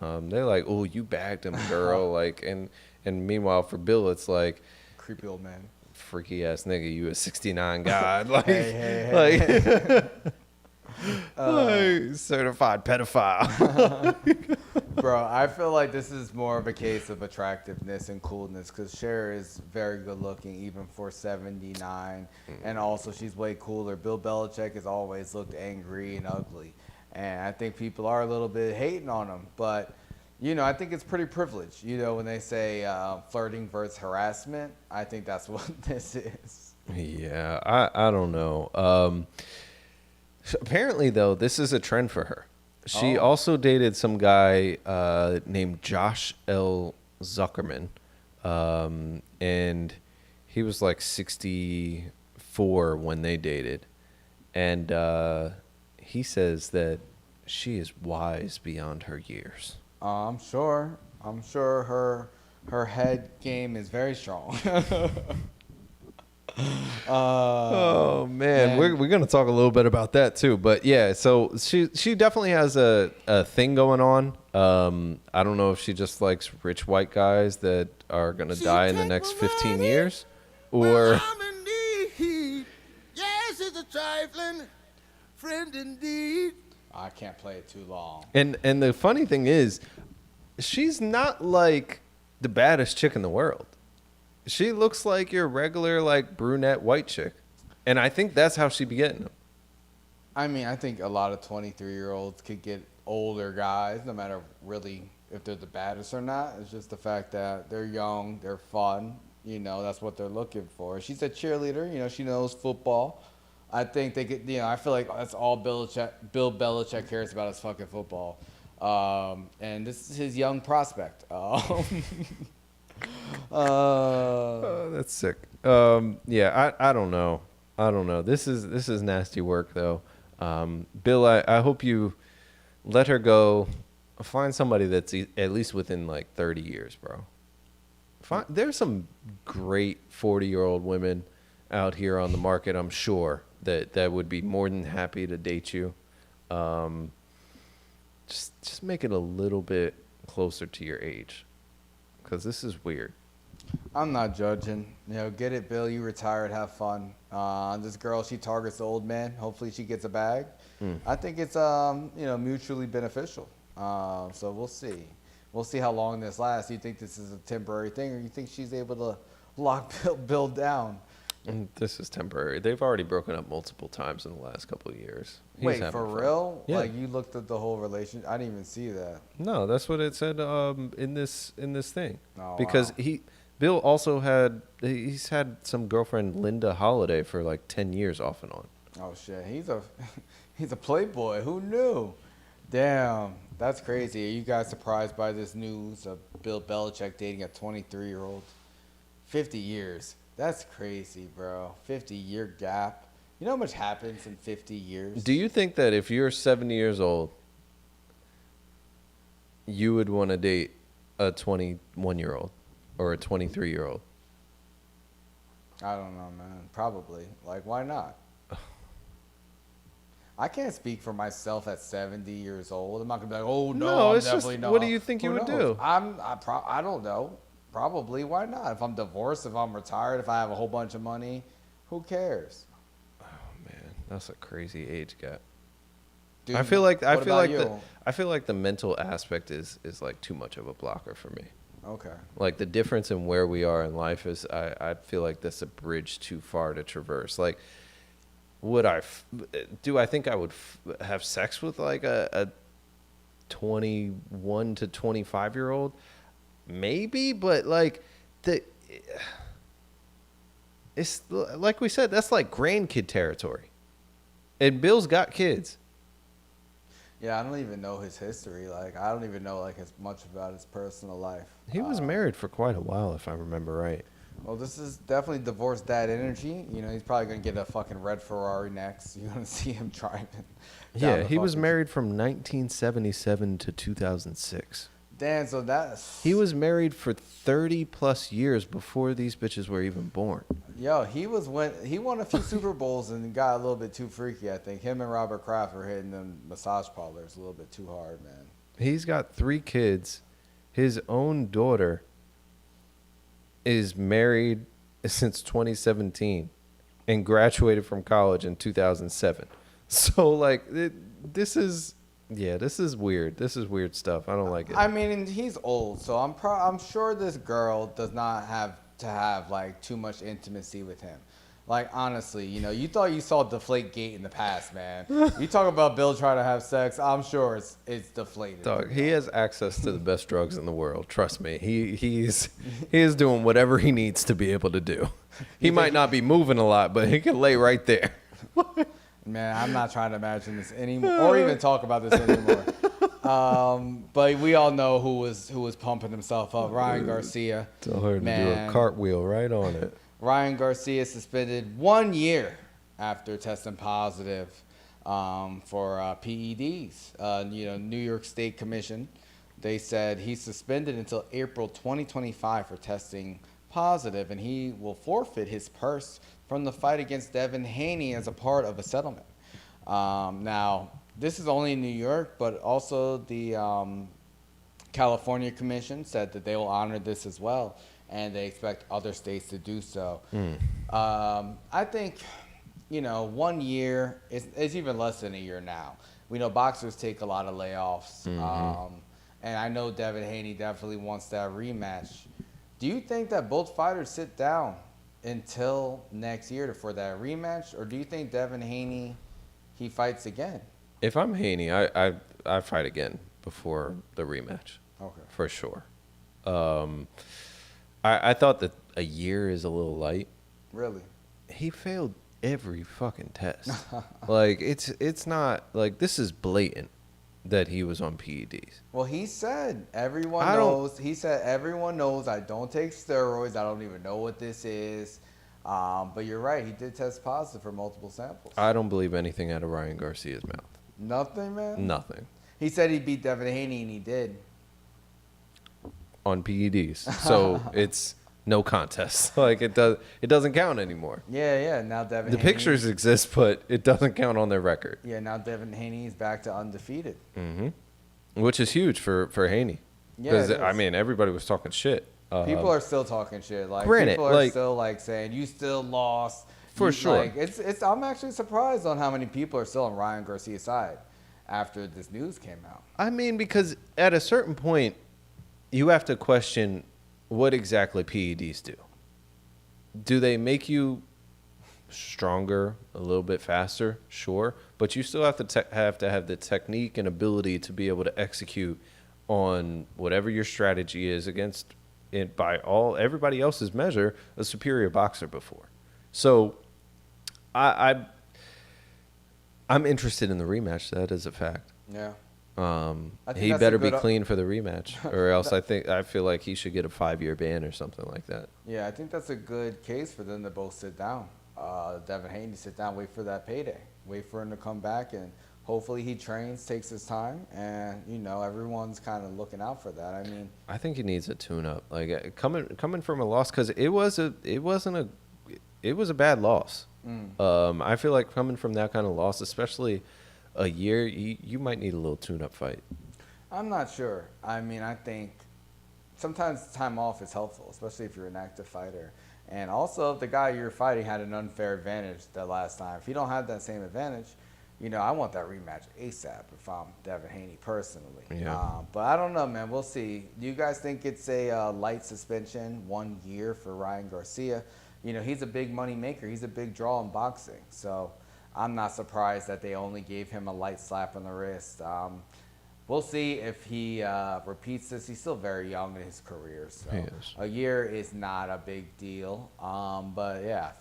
They're like, "Oh, you bagged him, girl." Like, and meanwhile for Bill, it's like, Creepy old man. "Freaky ass nigga, you a 69 god." Like, Hey. like, certified pedophile. Bro, I feel like this is more of a case of attractiveness and coolness, because Cher is very good looking even for 79, and also she's way cooler. Bill Belichick has always looked angry and ugly, and I think people are a little bit hating on him, but you know, I think it's pretty privileged. You know, when they say flirting versus harassment, I think that's what this is. Yeah, I don't know. Apparently, though, this is a trend for her. She also dated some guy named Josh L. Zuckerman, and he was like 64 when they dated. And he says that she is wise beyond her years. I'm sure her head game is very strong. Oh man, man. we're gonna talk a little bit about that too. But yeah, so she definitely has a thing going on. I don't know if she just likes rich white guys that are gonna die in the next 15 years, or I'm in need. Yes, it's a trifling friend indeed. I can't play it too long. and the funny thing is, she's not like the baddest chick in the world. She looks like your regular like brunette white chick, and I think that's how she be getting them. I mean, I think a lot of 23-year-olds could get older guys, no matter really if they're the baddest or not. It's just the fact that they're young, they're fun. You know, that's what they're looking for. She's a cheerleader. You know, she knows football. I think they could. You know, I feel like that's all Bill Belichick cares about is fucking football. And this is his young prospect. That's sick. Yeah, I don't know. This is nasty work though. Bill, I hope you let her go. Find somebody that's at least within like 30 years, bro. There's some great 40-year-old women out here on the market, I'm sure, that would be more than happy to date you. Just make it a little bit closer to your age, because this is weird. I'm not judging. Get it, Bill. You retired. Have fun. This girl, she targets the old man. Hopefully, she gets a bag. I think it's mutually beneficial. So we'll see. We'll see how long this lasts. Do you think this is a temporary thing, or you think she's able to lock Bill down? This is temporary. They've already broken up multiple times in the last couple of years. Wait, for real? Yeah. Like you looked at the whole relationship? I didn't even see that. No, that's what it said in this thing. Oh, because wow. Bill also he's had some girlfriend, Linda Holiday, for like 10 years off and on. Oh shit, he's a playboy. Who knew? Damn, that's crazy. Are you guys surprised by this news of Bill Belichick dating a 23-year-old? 50 years. That's crazy, bro. 50-year gap. You know how much happens in 50 years? Do you think that if you're 70 years old, you would want to date a 21-year-old or a 23-year-old? I don't know, man. Probably. Like, why not? I can't speak for myself at 70 years old. I'm not gonna be like, oh no, I'm it's definitely just, not. what do you think Who you would knows? do? I don't know. Probably. Why not? If I'm divorced, if I'm retired, if I have a whole bunch of money, who cares? Oh man, that's a crazy age gap. Dude, I feel like you? the mental aspect is like too much of a blocker for me. Okay. Like the difference in where we are in life is, I feel like that's a bridge too far to traverse. Like, do I think I would have sex with like a 21 to 25-year-old? Maybe, but like it's like we said, that's like grandkid territory. And Bill's got kids. Yeah, I don't even know his history. Like, I don't even know like as much about his personal life. He was married for quite a while, if I remember right. Well, this is definitely divorced dad energy. He's probably gonna get a fucking red Ferrari next. You're gonna see him driving. Yeah, he was married from 1977 to 2006. Damn, so that's... He was married for 30 plus years before these bitches were even born. Yo, he won a few Super Bowls and got a little bit too freaky, I think. Him and Robert Kraft were hitting them massage parlors a little bit too hard, man. He's got 3 kids. His own daughter is married since 2017 and graduated from college in 2007. So, like, this is weird. This is weird stuff. I don't like it. I mean, he's old, so I'm sure this girl does not have to have like too much intimacy with him. Like, honestly, you thought you saw Deflategate in the past, man. You talk about Bill trying to have sex, I'm sure it's deflated. Dog, he has access to the best drugs in the world. Trust me. He is doing whatever he needs to be able to do. He might not be moving a lot, but he can lay right there. Man, I'm not trying to imagine this anymore, or even talk about this anymore. But we all know who was pumping himself up. Ryan Garcia. Tell her to do a cartwheel right on it. Ryan Garcia suspended 1 year after testing positive for PEDs. New York State Commission, they said he's suspended until April 2025 for testing positive, and he will forfeit his purse from the fight against Devin Haney as a part of a settlement. Now, this is only in New York, but also the California Commission said that they will honor this as well, and they expect other states to do so. I think, 1 year is even less than a year now. We know boxers take a lot of layoffs, and I know Devin Haney definitely wants that rematch. Do you think that both fighters sit down until next year for that rematch, or do you think Devin Haney, he fights again? If I'm Haney, I fight again before the rematch. Okay. For sure. I thought that a year is a little light. Really? He failed every fucking test. Like, it's not, like, this is blatant that he was on PEDs. Well, he said everyone knows. He said everyone knows I don't take steroids. I don't even know what this is. But you're right. He did test positive for multiple samples. I don't believe anything out of Ryan Garcia's mouth. Nothing, man? Nothing. He said he beat Devin Haney, and he did. On PEDs. So it's no contest. Like, it doesn't count anymore. Yeah. Now Devin The Haney, pictures exist, but it doesn't count on their record. Yeah, now Devin Haney is back to undefeated. Which is huge for Haney. Yeah, Because, it is. I mean, everybody was talking shit People are still talking shit. Like, Granted, people are like, still like saying you still lost. For sure. Like, it's. I'm actually surprised on how many people are still on Ryan Garcia's side after this news came out. I mean, because at a certain point, you have to question what exactly PEDs do. Do they make you stronger, a little bit faster? Sure, but you still have to have the technique and ability to be able to execute on whatever your strategy is against it by everybody else's measure, a superior boxer before. So I'm interested in the rematch. That is a fact. Yeah. He better be clean for the rematch, or else I feel like he should get a 5-year ban or something like that. Yeah, I think that's a good case for them to both sit down. Devin Haney sit down, wait for that payday, wait for him to come back, and hopefully he trains, takes his time, and everyone's kind of looking out for that. I mean, I think he needs a tune-up, like coming from a loss, because it was a bad loss. I feel like coming from that kind of loss, especially a year, you might need a little tune-up fight. I'm not sure. I mean, I think sometimes time off is helpful, especially if you're an active fighter. And also, if the guy you're fighting had an unfair advantage that last time, if you don't have that same advantage, I want that rematch ASAP if I'm Devin Haney personally. Yeah. But I don't know, man. We'll see. Do you guys think it's a light suspension, 1 year for Ryan Garcia? He's a big money maker. He's a big draw in boxing. So I'm not surprised that they only gave him a light slap on the wrist. We'll see if he repeats this. He's still very young in his career, so a year is not a big deal. But yeah,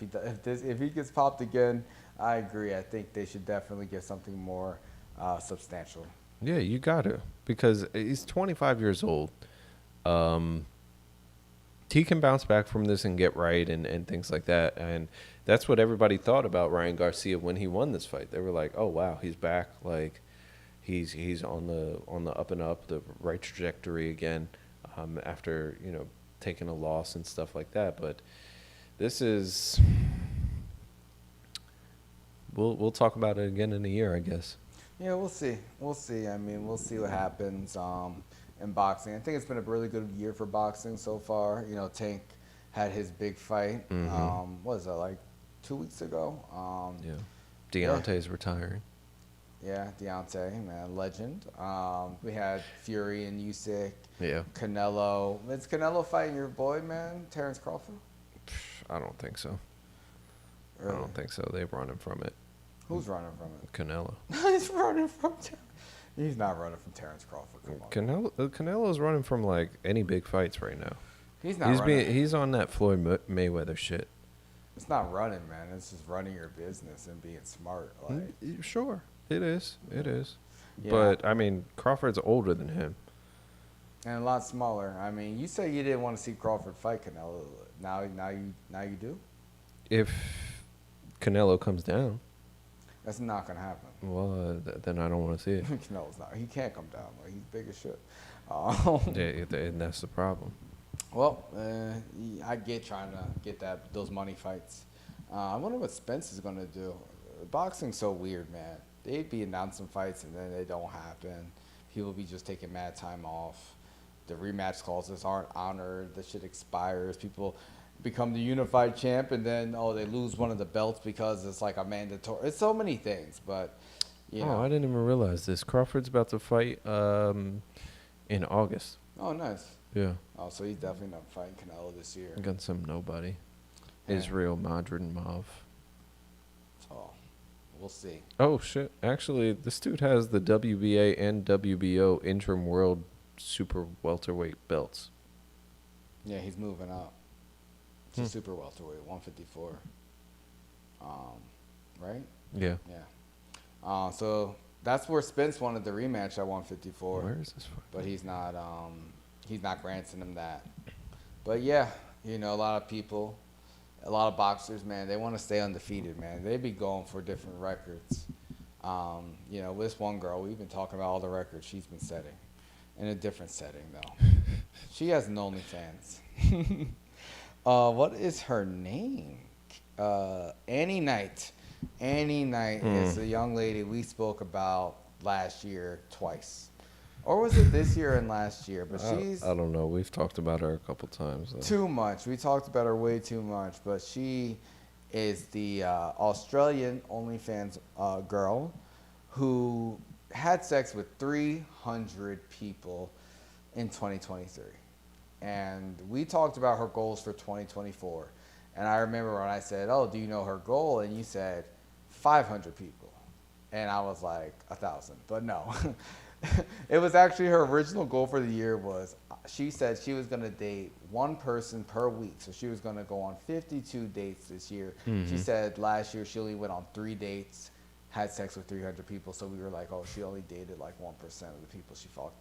if he gets popped again, I agree. I think they should definitely get something more substantial. Yeah, you got to, because he's 25 years old. He can bounce back from this and get right and things like that. And that's what everybody thought about Ryan Garcia when he won this fight. They were like, "Oh wow, he's back! Like he's on the up and up, the right trajectory again." After taking a loss and stuff like that. But this is, we'll talk about it again in a year, I guess. Yeah, we'll see. I mean, we'll see what happens in boxing. I think it's been a really good year for boxing so far. Tank had his big fight. What was that, like 2 weeks ago? Yeah. Deontay's retiring. Yeah, Deontay, man, legend. We had Fury and Usyk. Yeah. Canelo. Is Canelo fighting your boy, man, Terrence Crawford? I don't think so. Really? I don't think so. They're running from it. Who's running from it? Canelo. He's running from He's not running from Terrence Crawford. Come on. Canelo's running from like any big fights right now. He's not running. He's on that Floyd Mayweather shit. It's not running, man. It's just running your business and being smart. Like, sure, it is. It is. Yeah. But I mean, Crawford's older than him. And a lot smaller. I mean, you say you didn't want to see Crawford fight Canelo. Now you do? If Canelo comes down. That's not going to happen. Well, then I don't want to see it. Canelo's not. He can't come down. Like, he's big as shit. Yeah, and that's the problem. Well, I get trying to get those money fights. I wonder what Spence is going to do. Boxing's so weird, man. They'd be announcing fights and then they don't happen. People be just taking mad time off. The rematch clauses aren't honored. The shit expires. People become the unified champ and then they lose one of the belts because it's like a mandatory. It's so many things, but I didn't even realize this. Crawford's about to fight in August. Oh, nice. Yeah. Oh, so he's definitely not fighting Canelo this year. Against some nobody. Yeah. Israel Madrimov. So we'll see. Oh shit! Actually, this dude has the WBA and WBO interim world super welterweight belts. Yeah, he's moving up to super welterweight, 154. Right? Yeah. Yeah. So that's where Spence wanted the rematch at 154. Where is this fight? But he's not granting him that. But yeah, a lot of people, a lot of boxers, man, they want to stay undefeated, man. They be going for different records. With this one girl, we've been talking about all the records she's been setting. In a different setting, though. She has an OnlyFans. What is her name? Annie Knight. Annie Knight is a young lady we spoke about last year twice. Or was it this year and last year? But she's I don't know. We've talked about her a couple times. Though. too much. We talked about her way too much. But she is the Australian OnlyFans girl who had sex with 300 people in 2023. And we talked about her goals for 2024. And I remember when I said, oh, do you know her goal? And you said 500 people. And I was like, 1,000. But no. It was actually her original goal for the year was she said she was going to date one person per week. So she was going to go on 52 dates this year. Mm-hmm. She said last year she only went on 3 dates, had sex with 300 people. So we were like, oh, she only dated like 1% of the people she fucked.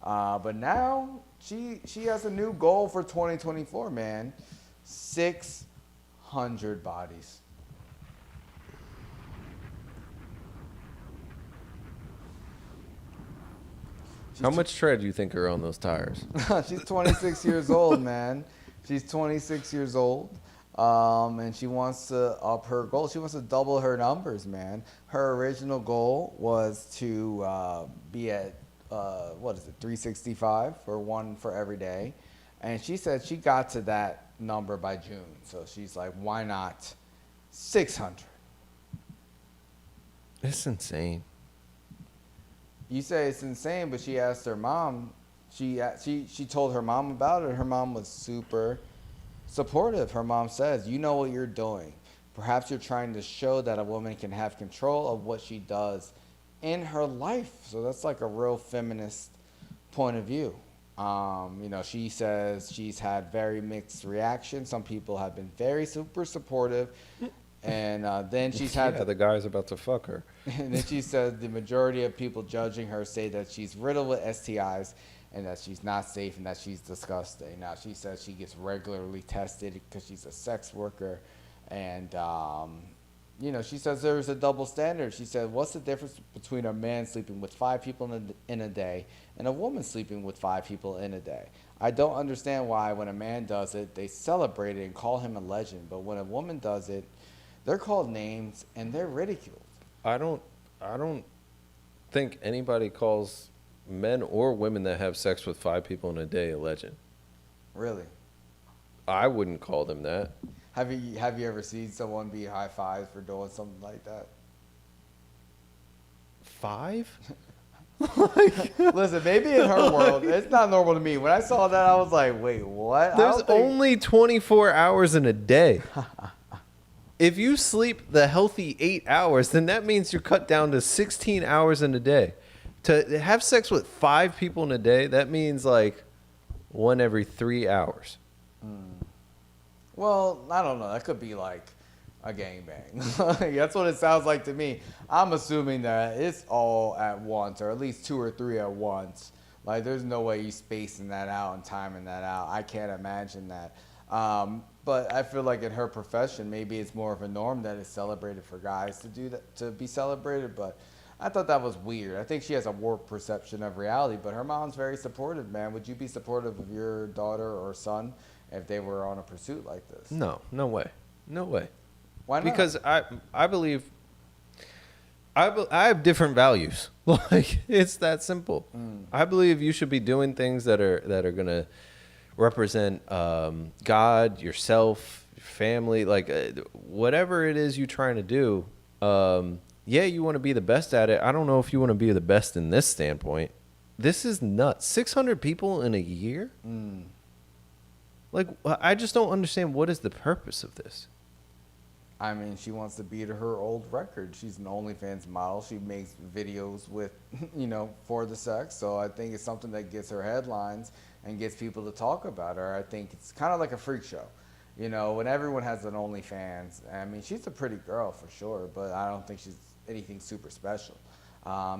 But now she has a new goal for 2024, man. 600 bodies. How much tread do you think are on those tires? She's 26 years old, man. She's 26 years old. And she wants to up her goal. She wants to double her numbers, man. Her original goal was to be at, 365 for every day. And she said she got to that number by June. So she's like, why not 600? It's insane. You say it's insane, but she asked her mom. She told her mom about it. Her mom was super supportive. Her mom says, you know what you're doing. Perhaps you're trying to show that a woman can have control of what she does in her life. So that's like a real feminist point of view. She says she's had very mixed reactions. Some people have been very super supportive. And then she's had... the guy's about to fuck her. And then she said the majority of people judging her say that she's riddled with STIs and that she's not safe and that she's disgusting. Now, she says she gets regularly tested because she's a sex worker. And, she says there's a double standard. She said, what's the difference between a man sleeping with 5 people in a day and a woman sleeping with 5 people in a day? I don't understand why when a man does it, they celebrate it and call him a legend. But when a woman does it, they're called names and they're ridiculed. I don't think anybody calls men or women that have sex with 5 people in a day a legend. Really? I wouldn't call them that. Have you ever seen someone be high-fived for doing something like that? 5? Listen, maybe in her world, it's not normal to me. When I saw that, I was like, wait, what? There's only 24 hours in a day. If you sleep the healthy 8 hours, then that means you're cut down to 16 hours in a day. To have sex with 5 people in a day, that means like 1 every 3 hours. Well, I don't know. That could be like a gangbang. That's what it sounds like to me. I'm assuming that it's all at once, or at least 2 or 3 at once. Like, there's no way you spacing that out and timing that out. I can't imagine that. But I feel like in her profession, maybe it's more of a norm that it's celebrated for guys to do that, to be celebrated. But I thought that was weird. I think she has a warped perception of reality, but her mom's very supportive, man. Would you be supportive of your daughter or son if they were on a pursuit like this? No way. Why not? Because I believe I have different values. Like, it's that simple. I believe you should be doing things that are gonna represent God, yourself, your family, like whatever it is you're trying to do. Yeah, you want to be the best at it. I don't know if you want to be the best in this standpoint. This is nuts. 600 people in a year? Like, I just don't understand what is the purpose of this. I mean, she wants to beat her old record. She's an OnlyFans model. She makes videos with, for the sex. So I think it's something that gets her headlines and gets people to talk about her. I think it's kind of like a freak show. When everyone has an OnlyFans, I mean, she's a pretty girl for sure, but I don't think she's anything super special.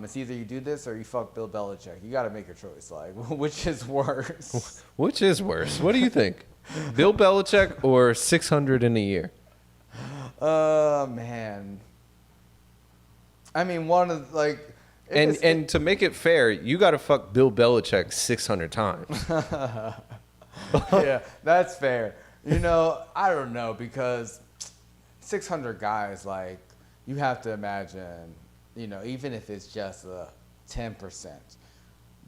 It's either you do this or you fuck Bill Belichick. You got to make a choice. Like, which is worse? Which is worse? What do you think? Bill Belichick or 600 in a year? Man. I mean, one of like. And to make it fair, you got to fuck Bill Belichick 600 times. Yeah, that's fair. I don't know, because 600 guys, like, you have to imagine, even if it's just a 10%,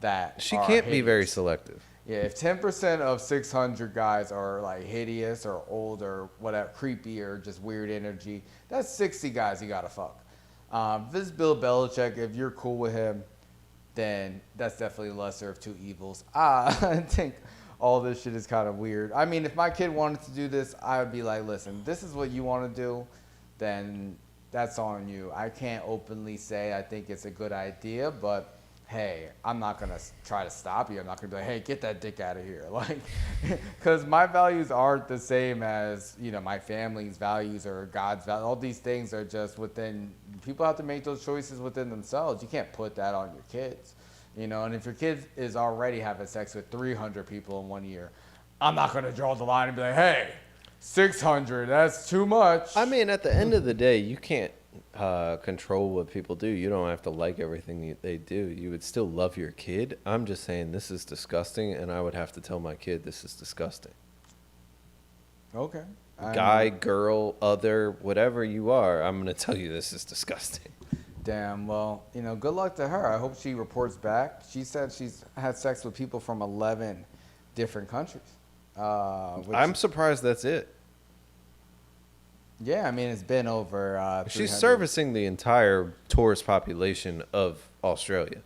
that She are can't be very hideous. selective. Yeah, if 10% of 600 guys are like hideous or old or whatever, creepy or just weird energy, that's 60 guys you gotta fuck. If this is Bill Belichick, if you're cool with him, then that's definitely lesser of two evils. I think all this shit is kind of weird. I mean, if my kid wanted to do this, I would be like, listen, this is what you want to do, then that's on you. I can't openly say I think it's a good idea, but hey, I'm not going to try to stop you. I'm not going to be like, hey, get that dick out of here. Like, because my values aren't the same as, you know, my family's values or God's values. All these things are just within, people have to make those choices within themselves. You can't put that on your kids, you know. And if your kid is already having sex with 300 people in 1 year, I'm not going to draw the line and be like, hey, 600, that's too much. I mean, at the end of the day, you can't control what people do. You don't have to like everything they do. You would still love your kid. I'm just saying this is disgusting, and I would have to tell my kid this is disgusting. Okay. Guy, girl, other, whatever you are, I'm going to tell you this is disgusting. Damn, well, you know, good luck to her. I hope she reports back. She said she's had sex with people from 11 different countries. I'm surprised that's it. Yeah, I mean, it's been over 300. She's servicing the entire tourist population of Australia.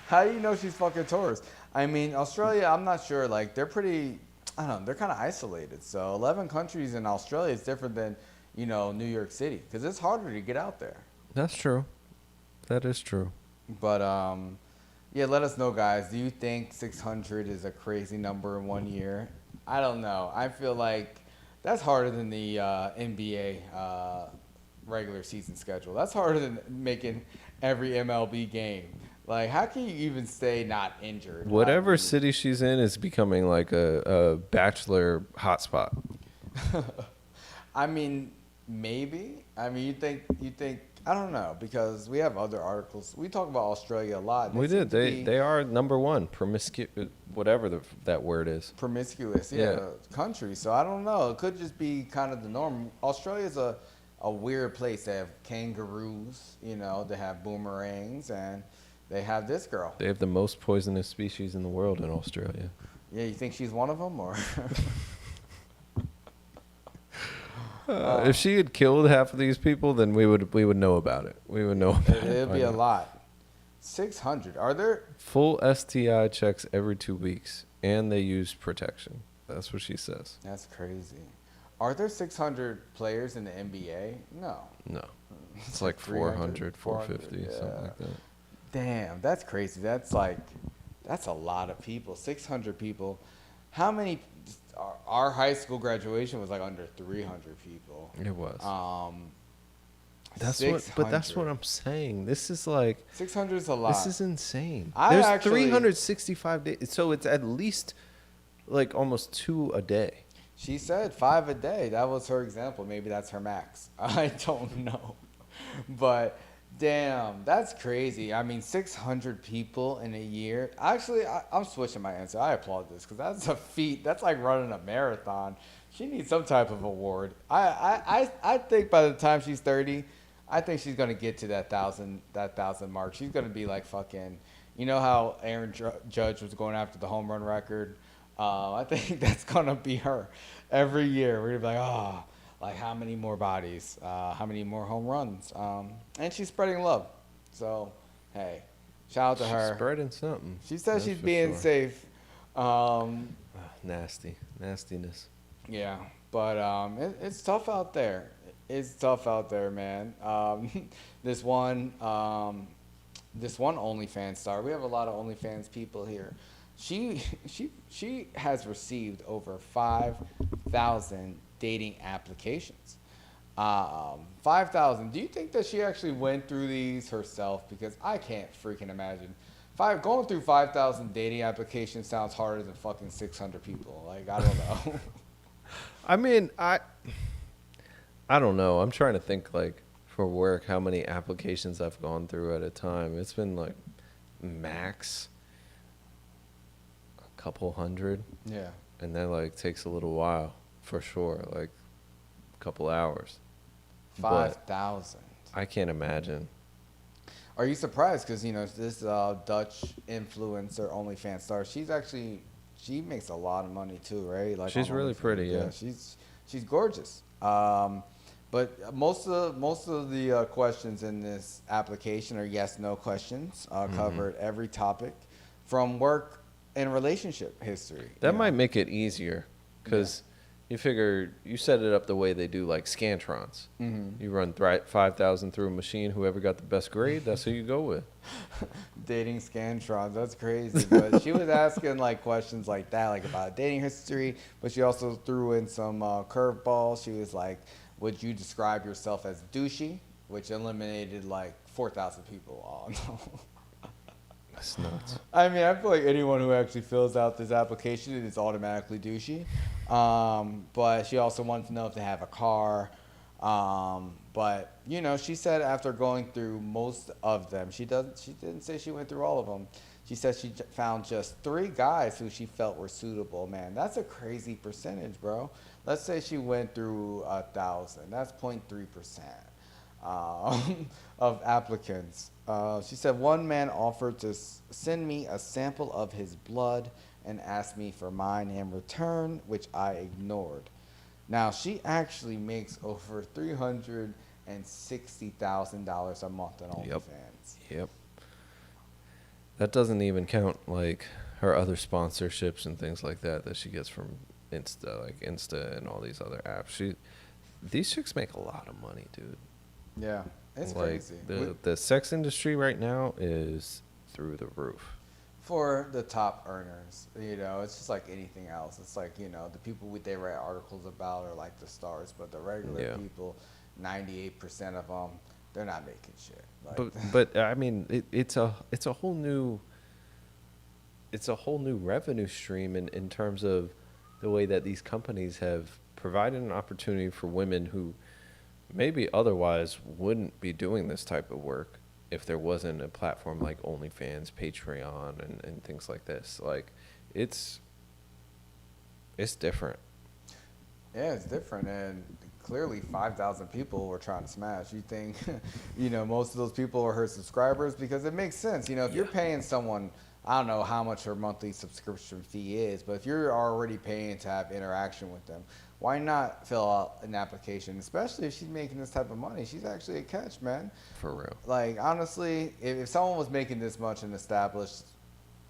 How do you know she's fucking tourist? I mean, Australia, I'm not sure. Like, they're pretty, I don't know, they're kind of isolated. So 11 countries in Australia is different than, you know, New York City. Because it's harder to get out there. That's true. That is true. But, yeah, let us know, guys. Do you think 600 is a crazy number in 1 year? I don't know. I feel like that's harder than the NBA regular season schedule. That's harder than making every MLB game. Like, how can you even stay not injured? Whatever city she's in is becoming like a bachelor hotspot. I mean, maybe. I mean, you think. I don't know, because we have other articles. We talk about Australia a lot. and We seem did. to They are number one, whatever that word is. promiscuous, country. So I don't know. It could just be kind of the norm. Australia's a weird place. They have kangaroos, you know, they have boomerangs, and they have this girl. They have the most poisonous species in the world in Australia. Yeah, you think she's one of them, or? If she had killed half of these people, then we would know about it. We would know about it. It'd be a lot. 600. Are there? Full STI checks every 2 weeks, and they use protection. That's what she says. That's crazy. Are there 600 players in the NBA? No. No. It's like 400, 450, yeah. something like that. Damn, that's crazy. That's a lot of people. 600 people. How many? Our high school graduation was like under 300 people. It was. But that's what I'm saying. This is like 600 is a lot. This is insane. I There's actually- 365 days, so it's at least like almost 2 a day. She said 5 a day. That was her example. Maybe that's her max. I don't know. But damn, that's crazy. I mean, 600 people in a year. Actually, I'm switching my answer. I applaud this because that's a feat. That's like running a marathon. She needs some type of award. I think by the time she's 30, I think she's gonna get to that thousand mark. She's gonna be like fucking. You know how Aaron Judge was going after the home run record? I think that's gonna be her every year. We're gonna be like, like how many more bodies, how many more home runs, and she's spreading love. So, hey, shout out to her. She's spreading something. She says That's she's for being sure. safe. Nastiness. Yeah, but it's tough out there. It's tough out there, man. This one OnlyFans star. We have a lot of OnlyFans people here. She has received over 5,000 dating applications. 5,000. Do you think that she actually went through these herself? Because I can't freaking imagine. Going through 5,000 dating applications sounds harder than fucking 600 people. Like, I don't know. I mean, I don't know. I'm trying to think, like, for work, how many applications I've gone through at a time. It's been, like, max a couple hundred. Yeah. And that, like, takes a little while, for sure. Like, a couple hours. 5,000. I can't imagine. Are you surprised? Because, this Dutch influencer OnlyFans star, she makes a lot of money too, right? Like She's on really OnlyFans. pretty, yeah. She's gorgeous. But most of the questions in this application are yes/no questions. Covered every topic from work and relationship history. That might make it easier because you figure you set it up the way they do like Scantrons. You run 5,000 through a machine. Whoever got the best grade, that's who you go with. Dating Scantrons, that's crazy. But she was asking like questions like that, like about dating history. But she also threw in some curveballs. She was like, "Would you describe yourself as douchey?" Which eliminated like 4,000 people. Oh no. That's nuts. I mean, I feel like anyone who actually fills out this application is automatically douchey. But she also wanted to know if they have a car. But she said after going through most of them, she didn't say she went through all of them. She said she found just 3 guys who she felt were suitable. Man, that's a crazy percentage, bro. Let's say she went through 1,000. That's 0.3%. Of applicants. She said one man offered to send me a sample of his blood and asked me for mine in return, which I ignored. Now, she actually makes over $360,000 a month on OnlyFans. Yep. That doesn't even count like her other sponsorships and things like that she gets from Insta and all these other apps. These chicks make a lot of money, dude. Yeah, it's like crazy. The sex industry right now is through the roof. For the top earners, it's just like anything else. It's like, the people they write articles about are like the stars, but the regular people, 98% of them, they're not making shit. Like, but I mean, it's a whole new revenue stream in terms of the way that these companies have provided an opportunity for women who maybe otherwise wouldn't be doing this type of work if there wasn't a platform like OnlyFans, Patreon, and things like this. Like, it's different. Yeah, it's different, and clearly 5,000 people were trying to smash. You think, most of those people are her subscribers because it makes sense. If you're paying someone, I don't know how much her monthly subscription fee is, but if you're already paying to have interaction with them, why not fill out an application? Especially if she's making this type of money. She's actually a catch, man. For real. Like, honestly, if someone was making this much and established,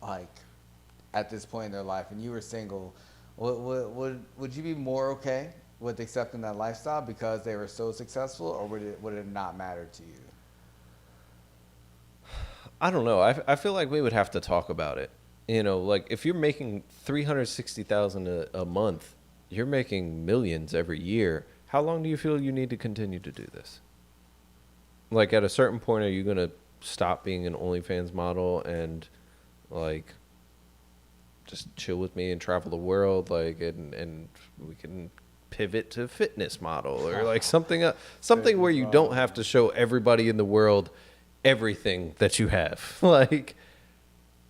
like, at this point in their life, and you were single, would you be more okay with accepting that lifestyle because they were so successful, or would it not matter to you? I don't know. I feel like we would have to talk about it. Like if you're making $360,000 a month, you're making millions every year. How long do you feel you need to continue to do this? Like at a certain point, are you gonna stop being an OnlyFans model and like just chill with me and travel the world, like and we can pivot to fitness model or like something where you don't have to show everybody in the world everything that you have. Like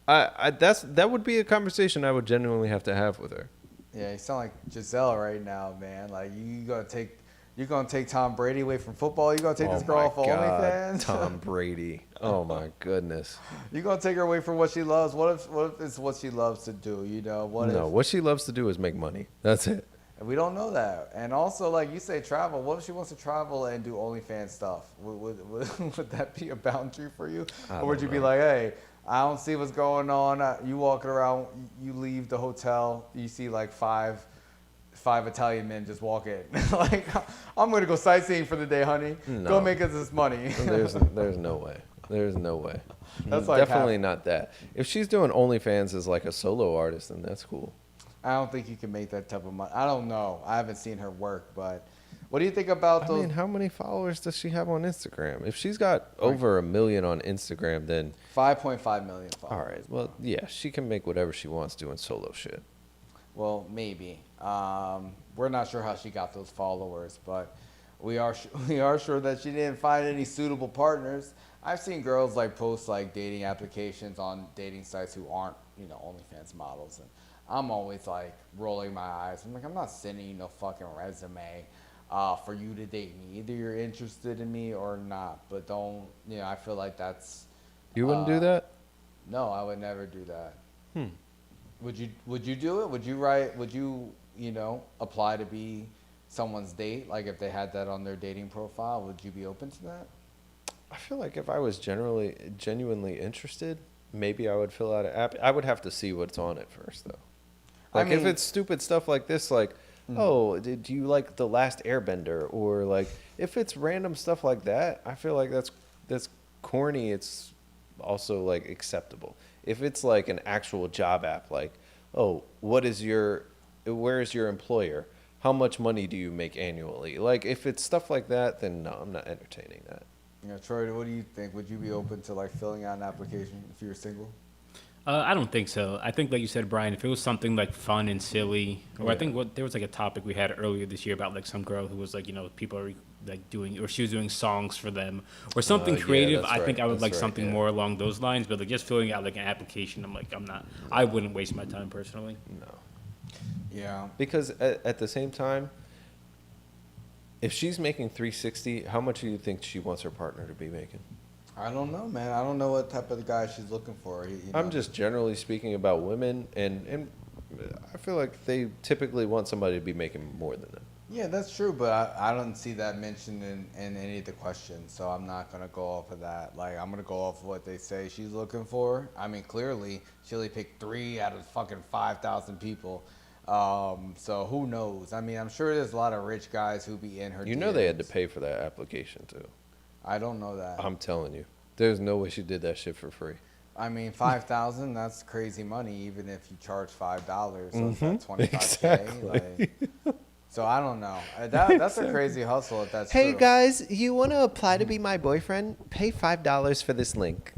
that would be a conversation I would genuinely have to have with her. Yeah, you sound like Giselle right now, man. Like you're gonna take Tom Brady away from football. You're gonna take this girl off of OnlyFans. Tom Brady. Oh my goodness. You're gonna take her away from what she loves. What if it's what she loves to do? What she loves to do is make money. That's it. And we don't know that. And also, like you say, travel. What if she wants to travel and do OnlyFans stuff? Would that be a boundary for you? Or would you be like, hey, I don't see what's going on. You walking around, you leave the hotel, you see like five Italian men just walk in. Like, I'm going to go sightseeing for the day, honey. No. Go make us this money. There's no way. There's no way. That's like definitely not that. If she's doing OnlyFans as like a solo artist, then that's cool. I don't think you can make that type of money. I don't know. I haven't seen her work, but what do you think about those? I mean, how many followers does she have on Instagram? If she's got over 1 million on Instagram, then 5.5 million followers. All right. Well, yeah, she can make whatever she wants doing solo shit. Well, maybe. We're not sure how she got those followers, but we are sure that she didn't find any suitable partners. I've seen girls like post like dating applications on dating sites who aren't, OnlyFans models, and I'm always like rolling my eyes. I'm like, I'm not sending you no fucking resume. for you to date me. Either you're interested in me or not, but don't, I feel like that's. You wouldn't do that? No, I would never do that. Hmm. Would you do it? Would you apply to be someone's date? Like if they had that on their dating profile, would you be open to that? I feel like if I was genuinely interested, maybe I would fill out an app. I would have to see what's on it first, though. Like if it's stupid stuff like this, like, oh, do you like The Last Airbender? Or like if it's random stuff like that, I feel like that's corny. It's also like acceptable. If it's like an actual job app, like, oh, where is your employer? How much money do you make annually? Like if it's stuff like that, then no, I'm not entertaining that. Troy, what do you think? Would you be open to like filling out an application if you were single? I don't think so. I think, like you said, Brian, if it was something like fun and silly, or I think there was like a topic we had earlier this year about like some girl who was like, people are like doing, or she was doing songs for them, or something creative. I think I would like something more along those lines. But like just filling out like an application, I wouldn't waste my time personally. No. Yeah. Because at the same time, if she's making $360, how much do you think she wants her partner to be making? I don't know, man. I don't know what type of guy she's looking for. I'm just generally speaking about women, and I feel like they typically want somebody to be making more than them. Yeah, that's true, but I don't see that mentioned in any of the questions, so I'm not going to go off of that. Like, I'm going to go off of what they say she's looking for. I mean, clearly, she only picked 3 out of fucking 5,000 people. So who knows? I mean, I'm sure there's a lot of rich guys who be in her DMs. They had to pay for that application, too. I don't know that. I'm telling you. There's no way she did that shit for free. I mean, $5,000, that's crazy money, even if you charge $5. So it's like $25K. Exactly. So I don't know. That's a crazy hustle if that's true. Hey, guys, you want to apply to be my boyfriend? Pay $5 for this link.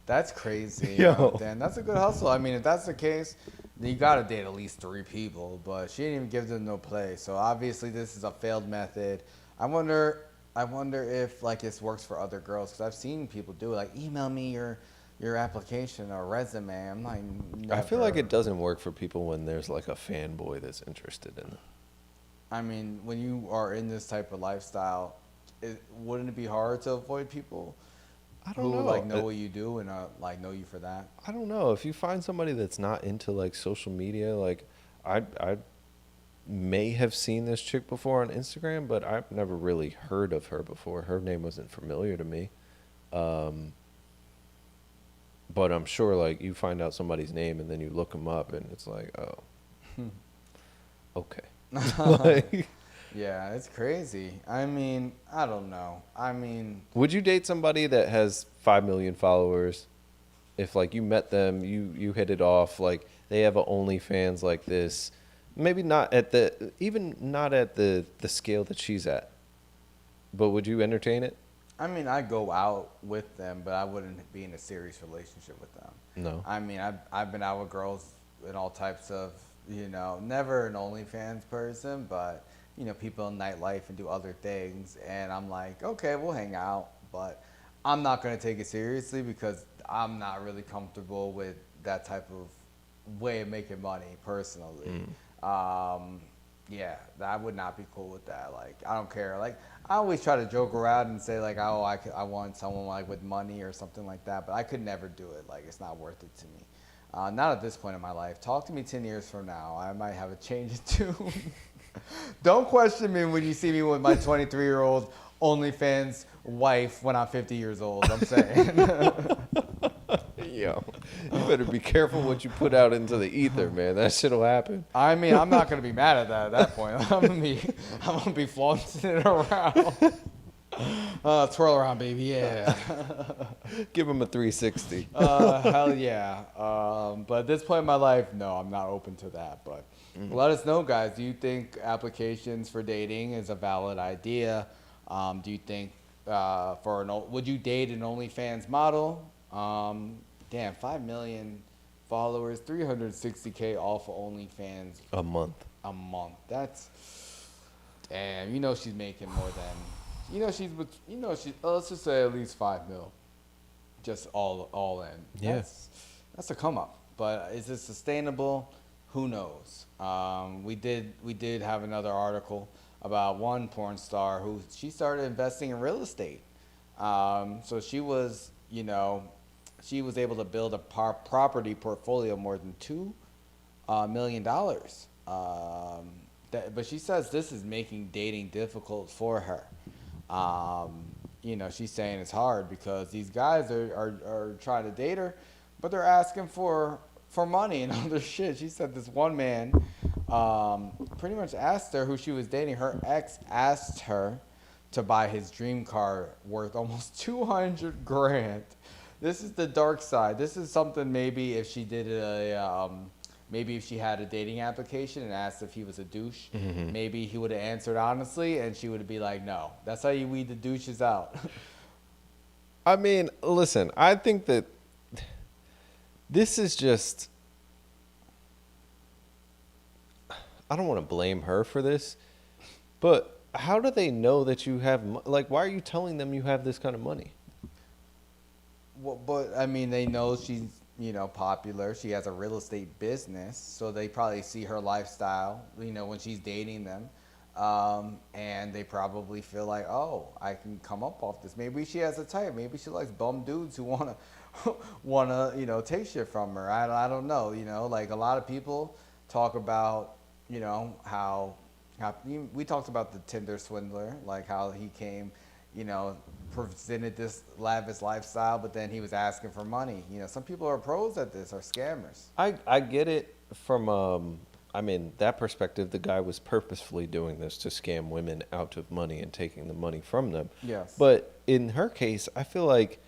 That's crazy. Yo. Dan, that's a good hustle. I mean, if that's the case, then you got to date at least 3 people. But she didn't even give them no play. So obviously this is a failed method. I wonder if like this works for other girls, because I've seen people do it. Like, email me your application or resume. I'm like, never. I feel like it doesn't work for people when there's like a fanboy that's interested in it. I mean, when you are in this type of lifestyle, wouldn't it be hard to avoid people who like know what you do and like know you for that? I don't know. If you find somebody that's not into like social media, like I may have seen this chick before on Instagram, but I've never really heard of her before. Her name wasn't familiar to me. But I'm sure like you find out somebody's name and then you look them up and it's like, oh, okay. Like, yeah, it's crazy. I mean, I don't know. I mean, would you date somebody that has 5 million followers? If like you met them, you hit it off, like they have a OnlyFans like this, maybe not at the scale that she's at, but would you entertain it? I mean, I go out with them, but I wouldn't be in a serious relationship with them. No. I mean, I've been out with girls in all types of, never an OnlyFans person, but, people in nightlife and do other things. And I'm like, okay, we'll hang out, but I'm not going to take it seriously because I'm not really comfortable with that type of way of making money personally. Yeah, I would not be cool with that. Like, I don't care. Like, I always try to joke around and say, like, oh, I want someone, like, with money or something like that. But I could never do it. Like, it's not worth it to me. Not at this point in my life. Talk to me 10 years from now. I might have a change of tune. Don't question me when you see me with my 23-year-old OnlyFans wife when I'm 50 years old. I'm saying. Yo, you better be careful what you put out into the ether, man. That shit'll happen. I mean, I'm not gonna be mad at that at that point. I'm gonna be flaunting it around. Twirl around, baby, yeah. Give him a 360. Hell yeah. But at this point in my life, no, I'm not open to that. But let us know, guys. Do you think applications for dating is a valid idea? Do you think would you date an OnlyFans model? Damn, 5 million followers, 360K off of OnlyFans A month. That's damn. She's making more than. Let's just say at least 5 mil, just all in. Yeah. That's a come up. But is it sustainable? Who knows? We did have another article about one porn star who she started investing in real estate. So she was, she was able to build a property portfolio more than $2 million. But she says this is making dating difficult for her. She's saying it's hard because these guys are trying to date her, but they're asking for money and other shit. She said this one man pretty much asked her who she was dating. Her ex asked her to buy his dream car worth almost $200,000. This is the dark side. This is something maybe if she did maybe if she had a dating application and asked if he was a douche, maybe he would have answered honestly, and she would be like, no. That's how you weed the douches out. I mean, listen, I think that this is just... I don't want to blame her for this, but how do they know that you have... Like, why are you telling them you have this kind of money? Well, but, I mean, they know she's... popular. She has a real estate business, so they probably see her lifestyle, when she's dating them. And they probably feel like, oh, I can come up off this. Maybe she has a type. Maybe she likes bum dudes who wanna take shit from her. I don't know. Like a lot of people talk about, how we talked about the Tinder swindler, like how he came, presented this lavish lifestyle, but then he was asking for money. Some people are pros at this, are scammers. I get it from, that perspective. The guy was purposefully doing this to scam women out of money and taking the money from them. Yes. But in her case, I feel like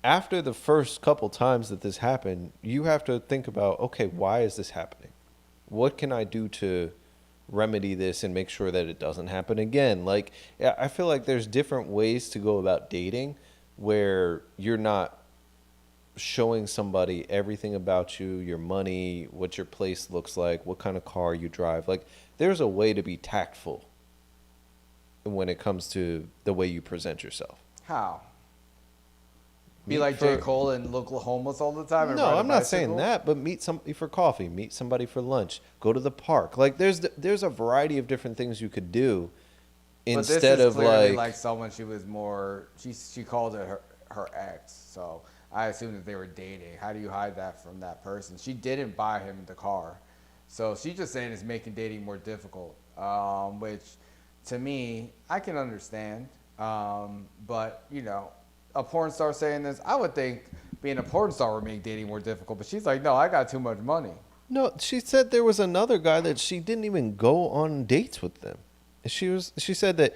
after the first couple times that this happened, you have to think about, okay, why is this happening? What can I do to remedy this and make sure that it doesn't happen again? Like, I feel like there's different ways to go about dating where you're not showing somebody everything about you, your money, what your place looks like, what kind of car you drive. Like, there's a way to be tactful when it comes to the way you present yourself. How? Be like J. Cole and look homeless all the time? No, I'm not saying that, but meet somebody for coffee, meet somebody for lunch, go to the park. Like, there's a variety of different things you could do instead of like someone she was more, she called it her ex, so I assume that they were dating. How do you hide that from that person? She didn't buy him the car, so she's just saying it's making dating more difficult, which to me, I can understand, but a porn star saying this, I would think being a porn star would make dating more difficult. But she's like, no, I got too much money. No, she said there was another guy that she didn't even go on dates with them. She said that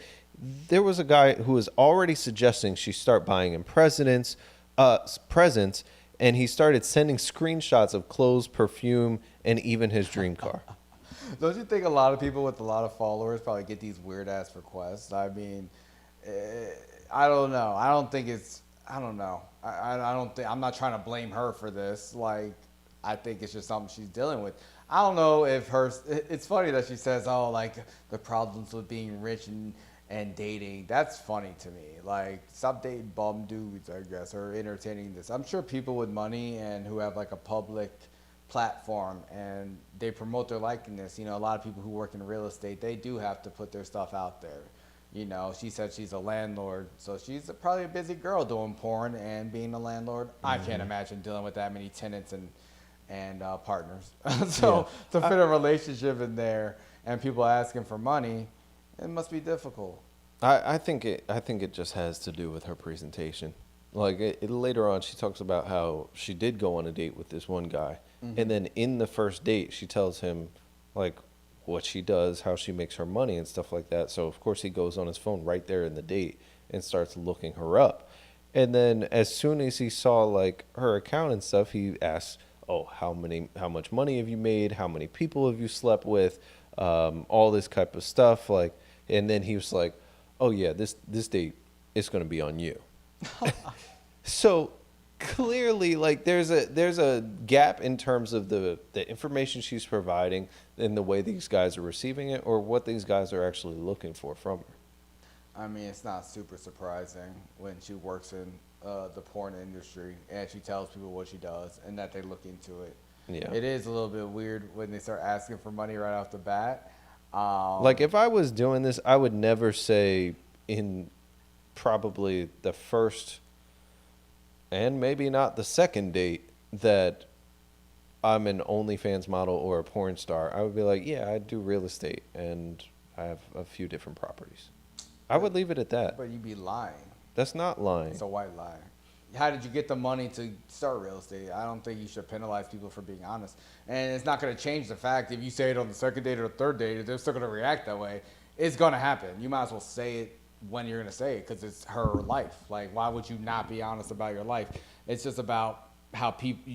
there was a guy who was already suggesting she start buying him presents, and he started sending screenshots of clothes, perfume, and even his dream car. Don't you think a lot of people with a lot of followers probably get these weird ass requests? I mean, I don't know. I don't know. I don't think, I'm not trying to blame her for this. Like, I think it's just something she's dealing with. I don't know if it's funny that she says, oh, like the problems with being rich and dating. That's funny to me. Like, stop dating bum dudes, I guess, or entertaining this. I'm sure people with money and who have like a public platform and they promote their likeness. A lot of people who work in real estate, they do have to put their stuff out there. She said she's a landlord, so she's probably a busy girl doing porn and being a landlord. I can't imagine dealing with that many tenants and partners. So to fit a relationship in there and people asking for money, it must be difficult. I think it just has to do with her presentation. Like later on, she talks about how she did go on a date with this one guy, and then in the first date, she tells him like what she does, how she makes her money and stuff like that. So of course he goes on his phone right there in the date and starts looking her up. And then as soon as he saw like her account and stuff, he asks, oh, how much money have you made? How many people have you slept with? All this type of stuff. Like, and then he was like, oh yeah, this date is going to be on you. So clearly, like, there's a gap in terms of the information she's providing and the way these guys are receiving it, or what these guys are actually looking for from her. I mean, it's not super surprising when she works in the porn industry and she tells people what she does and that they look into it. Yeah. It is a little bit weird when they start asking for money right off the bat. Like, if I was doing this, I would never say in probably the first and maybe not the second date that I'm an OnlyFans model or a porn star. I would be like, yeah, I do real estate and I have a few different properties. I would leave it at that. But you'd be lying. That's not lying. It's a white lie. How did you get the money to start real estate? I don't think you should penalize people for being honest. And it's not going to change the fact if you say it on the second date or the third date, if they're still going to react that way, it's going to happen. You might as well say it when you're going to say it because it's her life. Like, why would you not be honest about your life? It's just about how people,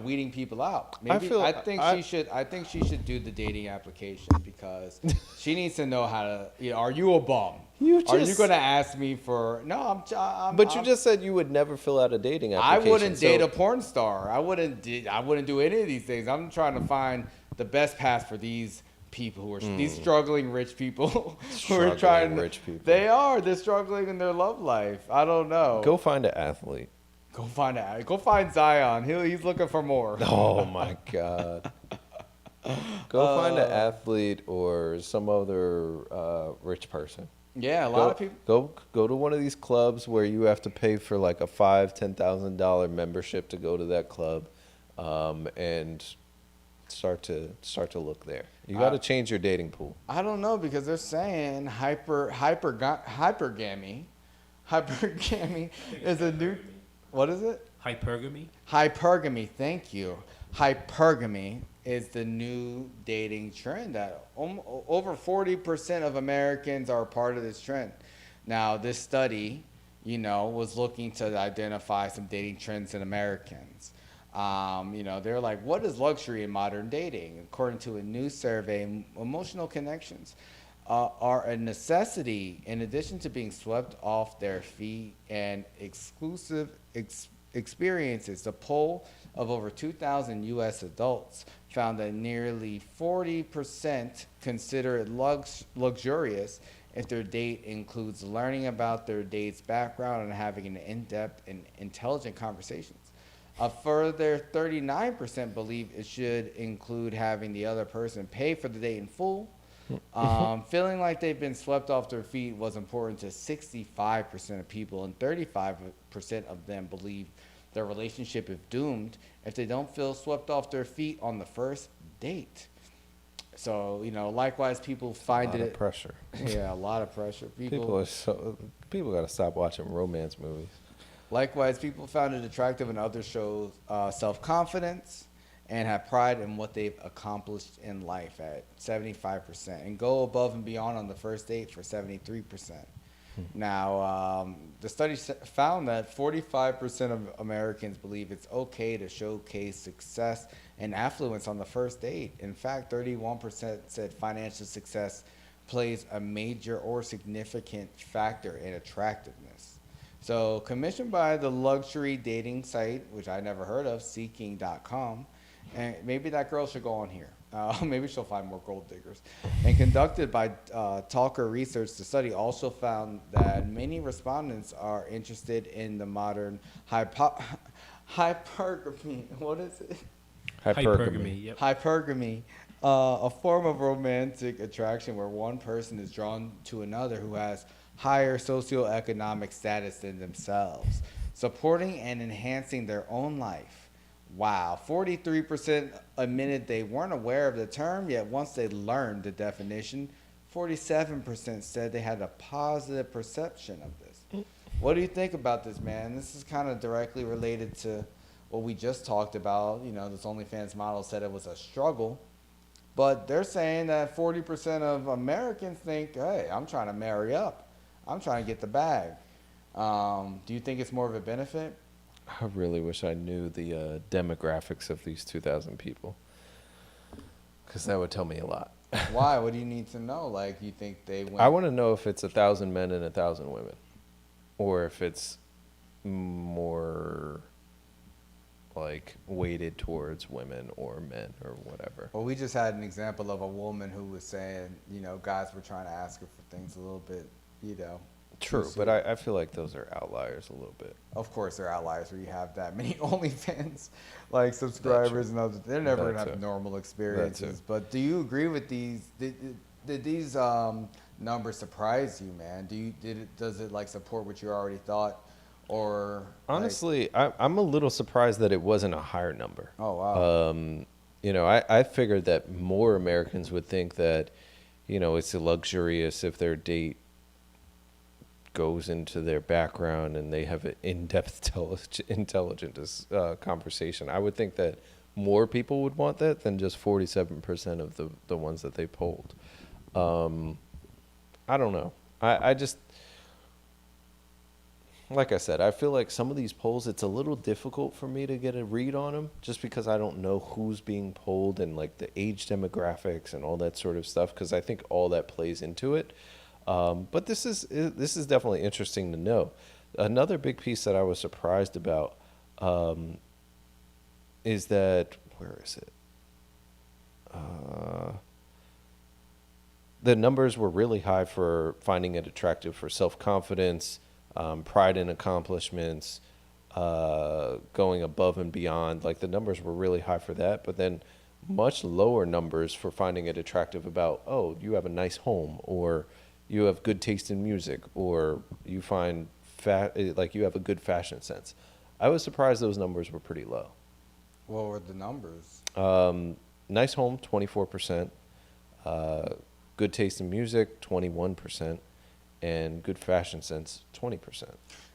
weeding people out. Maybe I think she should do the dating application because she needs to know how to. Are you a bum? Are you going to ask me for? No, But you just said you would never fill out a dating application. I wouldn't date a porn star. I wouldn't do any of these things. I'm trying to find the best path for these people who are these struggling rich people who are trying. Rich people. They're struggling in their love life. I don't know. Go find an athlete. Go find Zion. He's looking for more. Oh my God. Go find an athlete or some other rich person. Yeah, a lot of people. Go to one of these clubs where you have to pay for like a $5,000-$10,000 membership to go to that club, and start to look there. You got to change your dating pool. I don't know because they're saying hypergamy. Hypergamy is a new. What is it? Hypergamy. Hypergamy. Thank you. Hypergamy is the new dating trend that over 40% of Americans are part of this trend. Now, this study, was looking to identify some dating trends in Americans. They're like, what is luxury in modern dating? According to a new survey, emotional connections are a necessity in addition to being swept off their feet and exclusive experiences. The poll of over 2,000 U.S. adults found that nearly 40% consider it luxurious if their date includes learning about their date's background and having an in-depth and intelligent conversations. A further 39% believe it should include having the other person pay for the date in full. Feeling like they've been swept off their feet was important to 65% of people, and 35% of them believe their relationship is doomed if they don't feel swept off their feet on the first date. So, likewise, people find it. A lot of pressure. Yeah, a lot of pressure. People got to stop watching romance movies. Likewise, people found it attractive when others show self-confidence and have pride in what they've accomplished in life at 75%, and go above and beyond on the first date for 73%. Now, the study found that 45% of Americans believe it's okay to showcase success and affluence on the first date. In fact, 31% said financial success plays a major or significant factor in attractiveness. So, commissioned by the luxury dating site, which I never heard of, Seeking.com, and maybe that girl should go on here. Maybe she'll find more gold diggers. And conducted by Talker Research, the study also found that many respondents are interested in the modern hypergamy. What is it? Hypergamy. Yep. Hypergamy, a form of romantic attraction where one person is drawn to another who has higher socioeconomic status than themselves, supporting and enhancing their own life. Wow, 43% admitted they weren't aware of the term, yet once they learned the definition, 47% said they had a positive perception of this. What do you think about this, man? This is kind of directly related to what we just talked about. This OnlyFans model said it was a struggle, but they're saying that 40% of Americans think, hey, I'm trying to marry up. I'm trying to get the bag. Do you think it's more of a benefit? I really wish I knew the demographics of these 2,000 people, because that would tell me a lot. Why? What do you need to know? Like, you think they went? I want to know if it's 1,000 men and 1,000 women, or if it's more like weighted towards women or men or whatever. Well, we just had an example of a woman who was saying, guys were trying to ask her for things a little bit, True, but I feel like those are outliers a little bit. Of course, they're outliers where you have that many OnlyFans subscribers and others. They're never going to have normal experiences. But do you agree with these? did these numbers surprise you, man? Does it like support what you already thought, or Honestly, I'm a little surprised that it wasn't a higher number. Oh wow. You know, I figured that more Americans would think that, you know, it's luxurious if their date goes into their background and they have an in-depth intelligent conversation. I would think that more people would want that than just 47% of the ones that they polled. I don't know. I just, like I said, I feel like some of these polls, it's a little difficult for me to get a read on them just because I don't know who's being polled and like the age demographics and all that sort of stuff, because I think all that plays into it. But this is definitely interesting to know. Another big piece that I was surprised about is that, where is it? The numbers were really high for finding it attractive for self-confidence, pride in accomplishments, going above and beyond. Like the numbers were really high for that, but then much lower numbers for finding it attractive about, oh, you have a nice home, or you have good taste in music, or you find like you have a good fashion sense. I was surprised those numbers were pretty low. What were the numbers? Nice home, 24%. Good taste in music, 21%. And good fashion sense, 20%.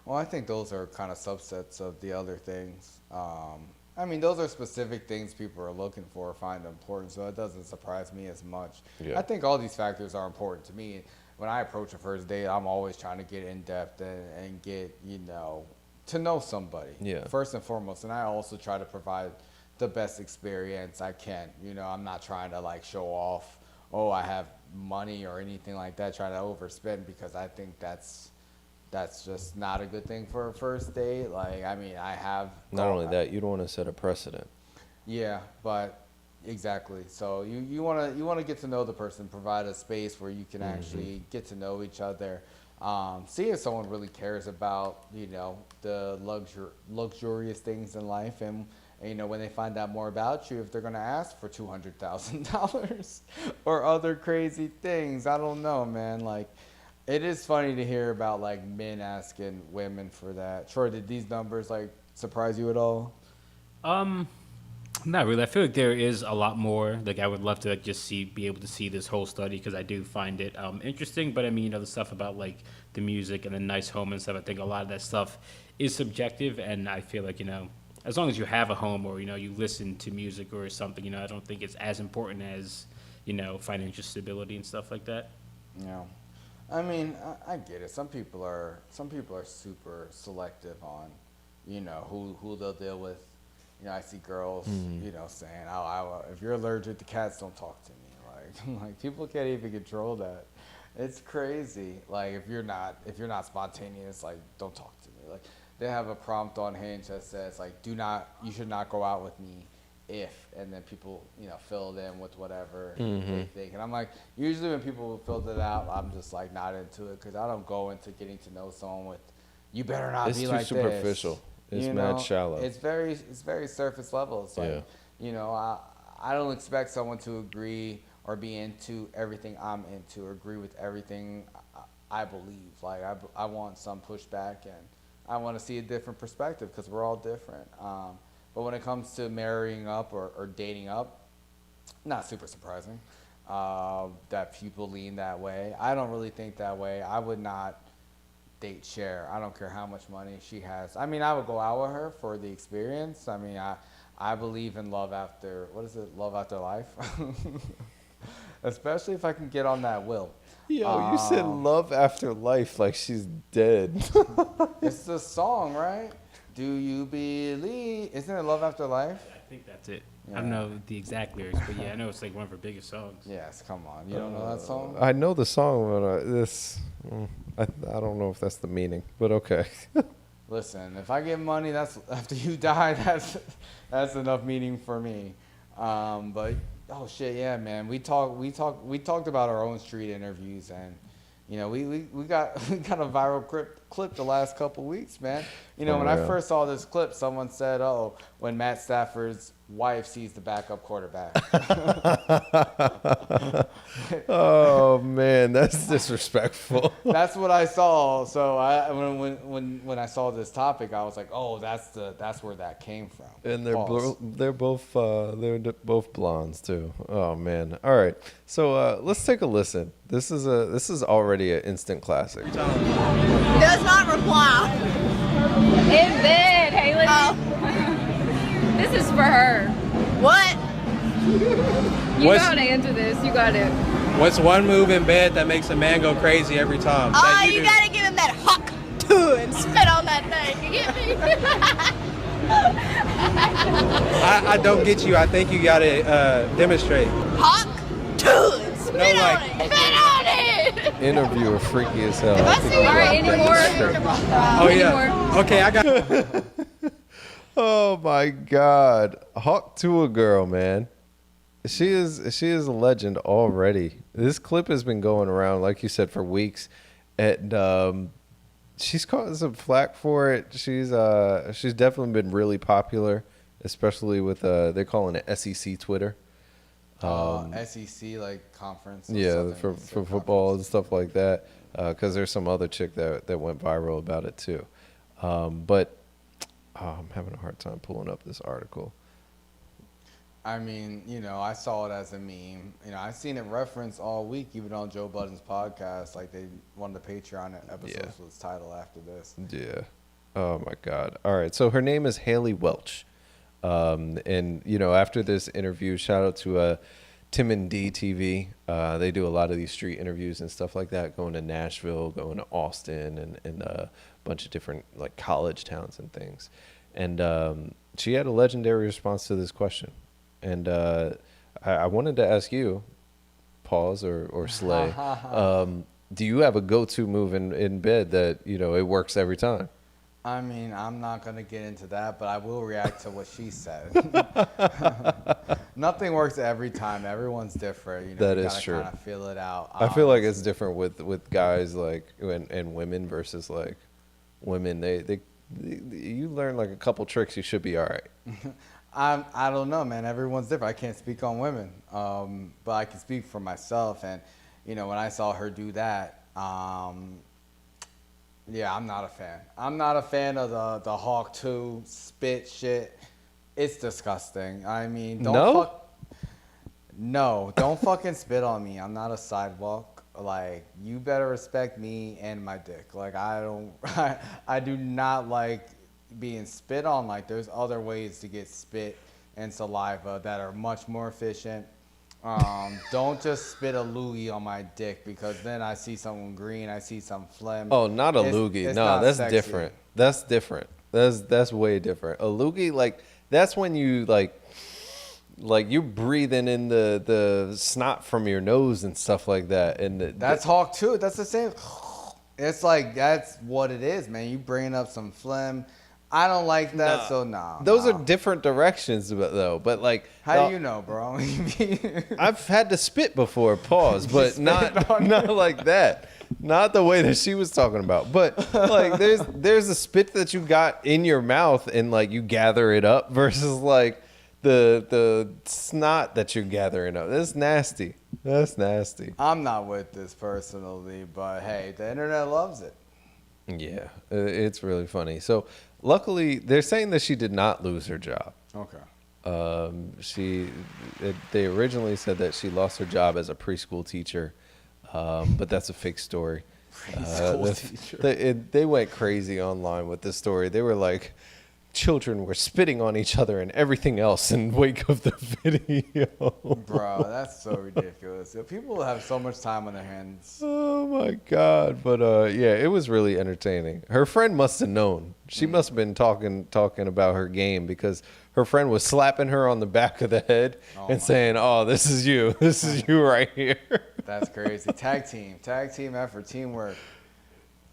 Well, I think those are kind of subsets of the other things. I mean, those are specific things people are looking for or find important, so it doesn't surprise me as much. Yeah. I think all these factors are important to me. When I approach a first date, I'm always trying to get in depth and get, to know somebody. Yeah. First and foremost, and I also try to provide the best experience I can. I'm not trying to like show off, oh, I have money or anything like that, try to overspend, because I think that's just not a good thing for a first date. Like, I mean, I have Not only that, you don't want to set a precedent. Yeah, but exactly. So you want to get to know the person, provide a space where you can actually get to know each other. See if someone really cares about the luxurious things in life, and when they find out more about you, if they're gonna ask for $200,000 or other crazy things. I don't know, man. Like, it is funny to hear about like men asking women for that. Troy, did these numbers like surprise you at all? Not really. I feel like there is a lot more. Like, I would love to like just be able to see this whole study, because I do find it interesting. But I mean, the stuff about like the music and the nice home and stuff, I think a lot of that stuff is subjective, and I feel like as long as you have a home or you listen to music or something, I don't think it's as important as financial stability and stuff like that. Yeah, I mean, I get it. Some people are super selective on who they'll deal with. I see girls, saying, "Oh, if you're allergic to cats, don't talk to me." Like people can't even control that. It's crazy. Like if you're not spontaneous, like don't talk to me. Like they have a prompt on Hinge that says like, you should not go out with me if, and then people fill it in with whatever they think. And I'm like, usually when people fill it out, I'm just like not into it, because I don't go into getting to know someone with, you better not be like this. It's too superficial. It's mad shallow. It's very surface level. It's like, I don't expect someone to agree or be into everything I'm into or agree with everything I believe. Like I want some pushback, and I want to see a different perspective, because we're all different. But when it comes to marrying up or dating up, not super surprising that people lean that way. I don't really think that way. I would not date Cher. I don't care how much money she has. I mean, I would go out with her for the experience. I mean, I believe in love after life. Especially if I can get on that wheel. Yo, you said love after life like she's dead. It's the song, right? Do you believe? Isn't it Love After Life? I think that's it. Yeah. I don't know the exact lyrics, but yeah, I know it's like one of her biggest songs. Yes, come on. You don't know that song? I know the song, but I don't know if that's the meaning, but okay. Listen, if I get money, that's after you die. That's enough meaning for me. But oh shit, yeah, man. We talked about our own street interviews, and we got a viral clip the last couple weeks, man. When I first saw this clip, someone said, "Oh, when Matt Stafford's wife sees the backup quarterback. Oh man, that's disrespectful. That's what I saw. So when I saw this topic, I was like, oh, that's where that came from. And Pause. they're both blondes too. Oh man. All right. So let's take a listen. This is already an instant classic. Does not reply. In bed, Haley. Oh, This is for her. what? You know how to answer this. You got it. What's one move in bed that makes a man go crazy every time? Oh, That you do? gotta give him that hawk too and spit on that thing. You get me? I don't get you. I think you gotta demonstrate. Hawk too and spit No, on like- it. Spit on it. Interviewer freaky as hell. If I see you All right, gotta anymore? take it straight. Oh yeah. Okay, I got. Oh my God, Hawk Tuah girl, man. She is a legend already. This clip has been going around, like you said, for weeks, and she's caught some flack for it. She's definitely been really popular, especially with they're calling it SEC Twitter. SEC like conference. or Yeah, something. for It's a football and conference. stuff like that. Because there's some other chick that went viral about it too. But I'm having a hard time pulling up this article. I mean, I saw it as a meme. I've seen it referenced all week, even on Joe Budden's podcast. Like one of the Patreon episodes was titled after this. Yeah. Oh my God. All right. So her name is Haley Welch. And after this interview, shout out to Tim and D TV. They do a lot of these street interviews and stuff like that, going to Nashville, going to Austin, and a bunch of different like college towns and things. And she had a legendary response to this question. And I wanted to ask you, Pause or Slay, do you have a go-to move in bed that it works every time? I mean, I'm not going to get into that, but I will react to what she said. Nothing works every time. Everyone's different. That you is gotta true. kind of feel it out. I feel like it's different with guys like and women versus like women. They you learn like a couple tricks, you should be all right. I don't know, man. Everyone's different. I can't speak on women, but I can speak for myself. And when I saw her do that, yeah, I'm not a fan. I'm not a fan of the Hawk 2 spit shit. It's disgusting. I mean, don't fucking spit on me. I'm not a sidewalk. Like, you better respect me and my dick. Like, I do not like being spit on. Like, there's other ways to get spit and saliva that are much more efficient. Don't just spit a loogie on my dick, because then I see something green, I see some phlegm. Oh, not a loogie. It's No, not that's sexy. different. That's different. That's way different. A loogie, like, that's when you like you're breathing in the snot from your nose and stuff like that. And That's Hawk 2. That's the same. It's like, that's what it is, man. You bringing up some phlegm. I don't like that, so no. Those are different directions, though. But like, How do you know, bro? I've had to spit before, pause, but not like that. Not the way that she was talking about. But like, there's a spit that you got in your mouth and like you gather it up versus like the snot that you're gathering up. That's nasty. That's nasty. I'm not with this personally, but hey, the internet loves it. Yeah, it's really funny. So luckily, they're saying that she did not lose her job. Okay. They originally said that she lost her job as a preschool teacher, but that's a fake story. They went crazy online with this story. They were like, children were spitting on each other and everything else in wake of the video. Bro, that's so ridiculous. People have so much time on their hands. Oh my God. But yeah, it was really entertaining. Her friend must have known. She must have been talking about her game, because her friend was slapping her on the back of the head and saying, "Oh, this is you. This is you right here." That's crazy. Tag team effort, teamwork.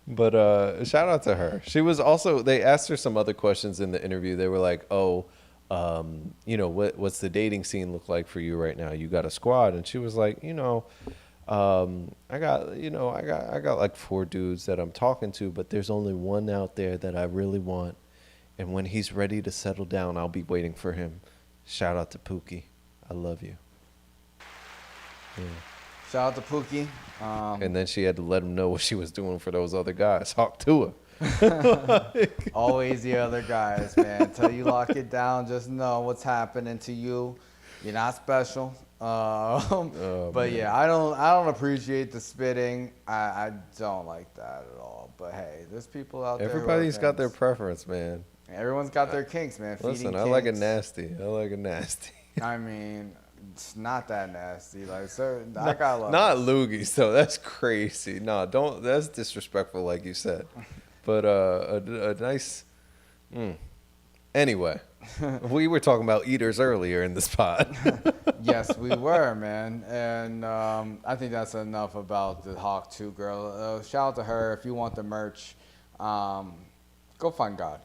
But shout out to her. She was also, they asked her some other questions in the interview. They were like, "Oh, what's the dating scene look like for you right now? You got a squad?" And she was like, I got like 4 dudes that I'm talking to, but there's only one out there that I really want. And when he's ready to settle down, I'll be waiting for him. Shout out to Pookie. I love you. Yeah. Shout out to Pookie. And then she had to let him know what she was doing for those other guys. Hawk Tuah. Always the other guys, man. Until you lock it down, just know what's happening to you. You're not special. But yeah, I don't appreciate the spitting. I don't like that at all. But hey, there's people out there. Everybody's got their preference, man. Everyone's got their kinks, man. Listen, Feeding I like it kinks. nasty. I like it nasty. I mean, it's not that nasty. Like, sir, I got love. Not loogies though. That's crazy. No, don't. That's disrespectful, like you said. But a nice. Anyway, we were talking about eaters earlier in this pod. Yes, we were, man. And I think that's enough about the Hawk 2 girl. Shout out to her. If you want the merch, go find God.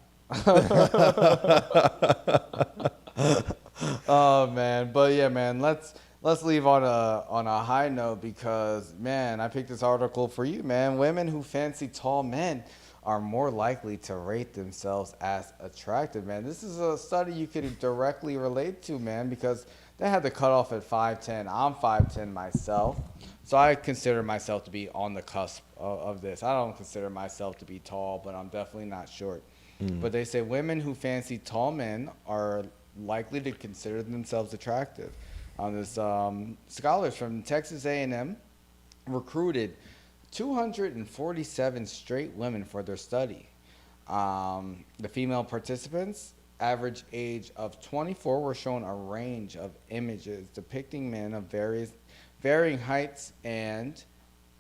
Oh, man. But yeah, man, let's leave on a high note because, man, I picked this article for you, man. Women who fancy tall men are more likely to rate themselves as attractive, man. This is a study you could directly relate to, man, because they had the cutoff at 5'10". I'm 5'10" myself, so I consider myself to be on the cusp of this. I don't consider myself to be tall, but I'm definitely not short. But they say women who fancy tall men are likely to consider themselves attractive. This scholars from Texas A&M recruited 247 straight women for their study. The female participants, average age of 24, were shown a range of images depicting men of varying heights and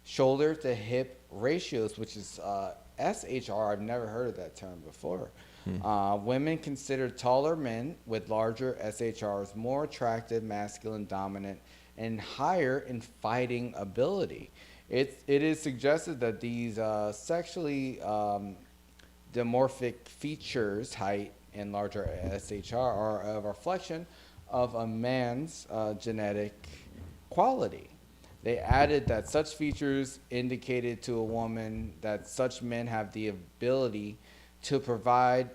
shoulder to hip ratios, which is SHR. I've never heard of that term before. Women consider taller men with larger SHRs more attractive, masculine, dominant, and higher in fighting ability. It is suggested that these sexually dimorphic features, height and larger SHR, are a reflection of a man's genetic quality. They added that such features indicated to a woman that such men have the ability to provide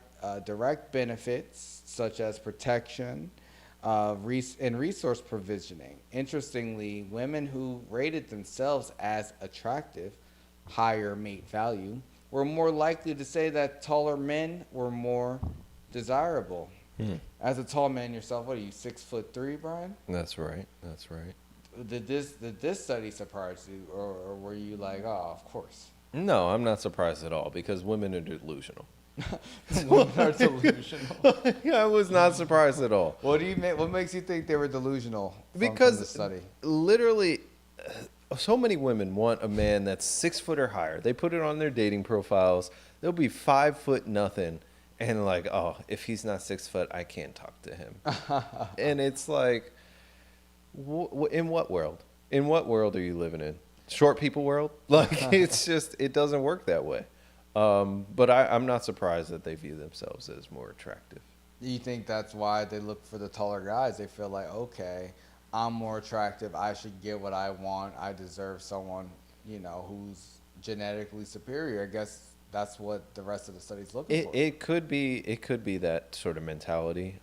direct benefits such as protection and resource provisioning. Interestingly, women who rated themselves as attractive, higher mate value, were more likely to say that taller men were more desirable. As a tall man yourself, what are you, 6'3", Brian? That's right. That's right. Did this study surprise you, or were you like, oh, of course? No, I'm not surprised at all because women are delusional. Women are delusional. I was not surprised at all. What makes you think they were delusional Because from the study? Literally, so many women want a man that's 6 foot or higher. They put it on their dating profiles. They'll be 5 foot nothing, and like, oh, if he's not 6 foot, I can't talk to him. And it's like, in what world? In what world are you living in? Short people world? Like, it's just, it doesn't work that way. But I'm not surprised that they view themselves as more attractive. You think that's why they look for the taller guys? They feel like, okay, I'm more attractive. I should get what I want. I deserve someone, who's genetically superior. I guess that's what the rest of the study's looking for. It could be that sort of mentality.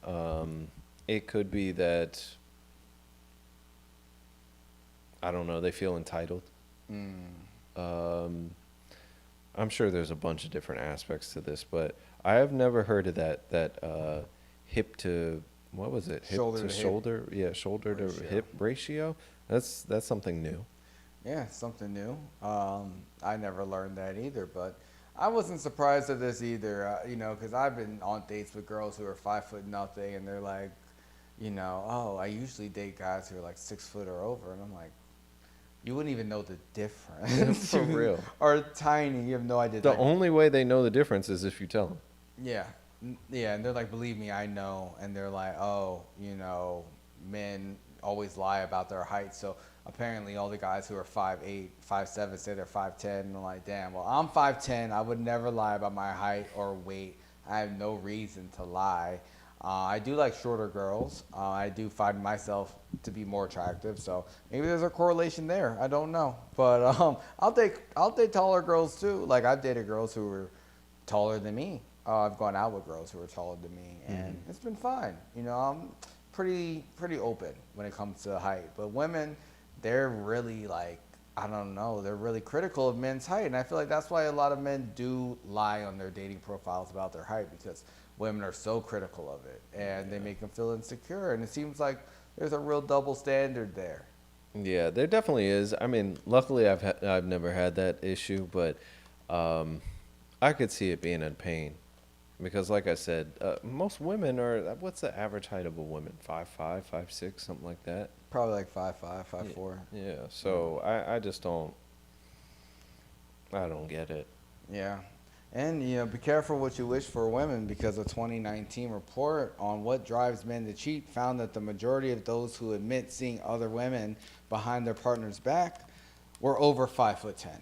It could be that, I don't know, they feel entitled. I'm sure there's a bunch of different aspects to this, but I have never heard of that hip to, what was it? Hip Shoulder to to shoulder, yeah, shoulder to hip ratio. That's something new. Yeah, something new. I never learned that either, but I wasn't surprised at this either. Because I've been on dates with girls who are 5 foot nothing, and they're like, oh, I usually date guys who are like 6 foot or over, and I'm like, you wouldn't even know the difference. For real. Or tiny, you have no idea. The only way they know the difference is if you tell them. Yeah. Yeah, and they're like, believe me, I know. And they're like, oh, men always lie about their height. So apparently all the guys who are 5'8", 5'7", say they're 5'10". And I'm like, damn, well, I'm 5'10". I would never lie about my height or weight. I have no reason to lie. I do like shorter girls. I do find myself to be more attractive, so maybe there's a correlation there. I don't know, but I'll date taller girls too. Like, I've dated girls who were taller than me. I've gone out with girls who were taller than me, and it's been fine. pretty open when it comes to height. But women, they're really like, I don't know, they're really critical of men's height. And I feel like that's why a lot of men do lie on their dating profiles about their height, because women are so critical of it and they make them feel insecure. And it seems like there's a real double standard there. Yeah, there definitely is. I mean, luckily I've never had that issue, but I could see it being a pain. Because like I said, most women are, what's the average height of a woman? 5'5", 5'6", something like that? Probably like 5'5", 5'4". Yeah, so I just don't get it. Yeah. And, be careful what you wish for women, because a 2019 report on what drives men to cheat found that the majority of those who admit seeing other women behind their partner's back were over 5'10".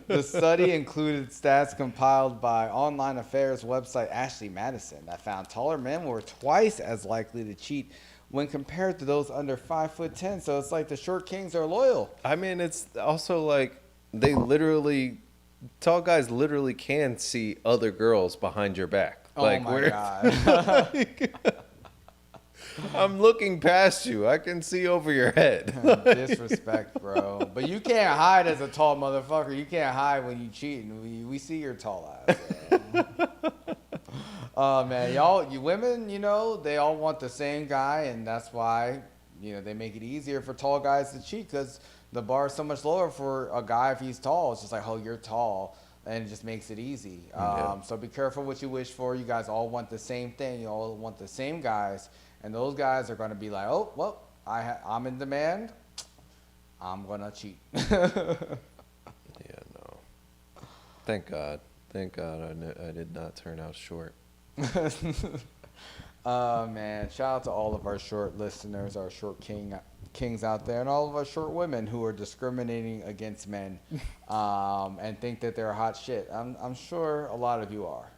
The study included stats compiled by online affairs website Ashley Madison that found taller men were twice as likely to cheat when compared to those under 5'10". So it's like the short kings are loyal. I mean, it's also like tall guys literally can see other girls behind your back. Oh my God. I'm looking past you. I can see over your head. Disrespect, bro. But you can't hide as a tall motherfucker. You can't hide when you cheating. We see your tall ass. Oh, man. You women, they all want the same guy, and that's why, they make it easier for tall guys to cheat, because the bar is so much lower for a guy if he's tall. It's just like, oh, you're tall, and it just makes it easy. So be careful what you wish for. You guys all want the same thing. You all want the same guys. And those guys are going to be like, oh, well, I'm in demand. I'm going to cheat. Yeah, no. Thank God. Thank God I did not turn out short. Man. Shout out to all of our short listeners, our short kings out there, and all of our short women who are discriminating against men and think that they're hot shit. I'm sure a lot of you are.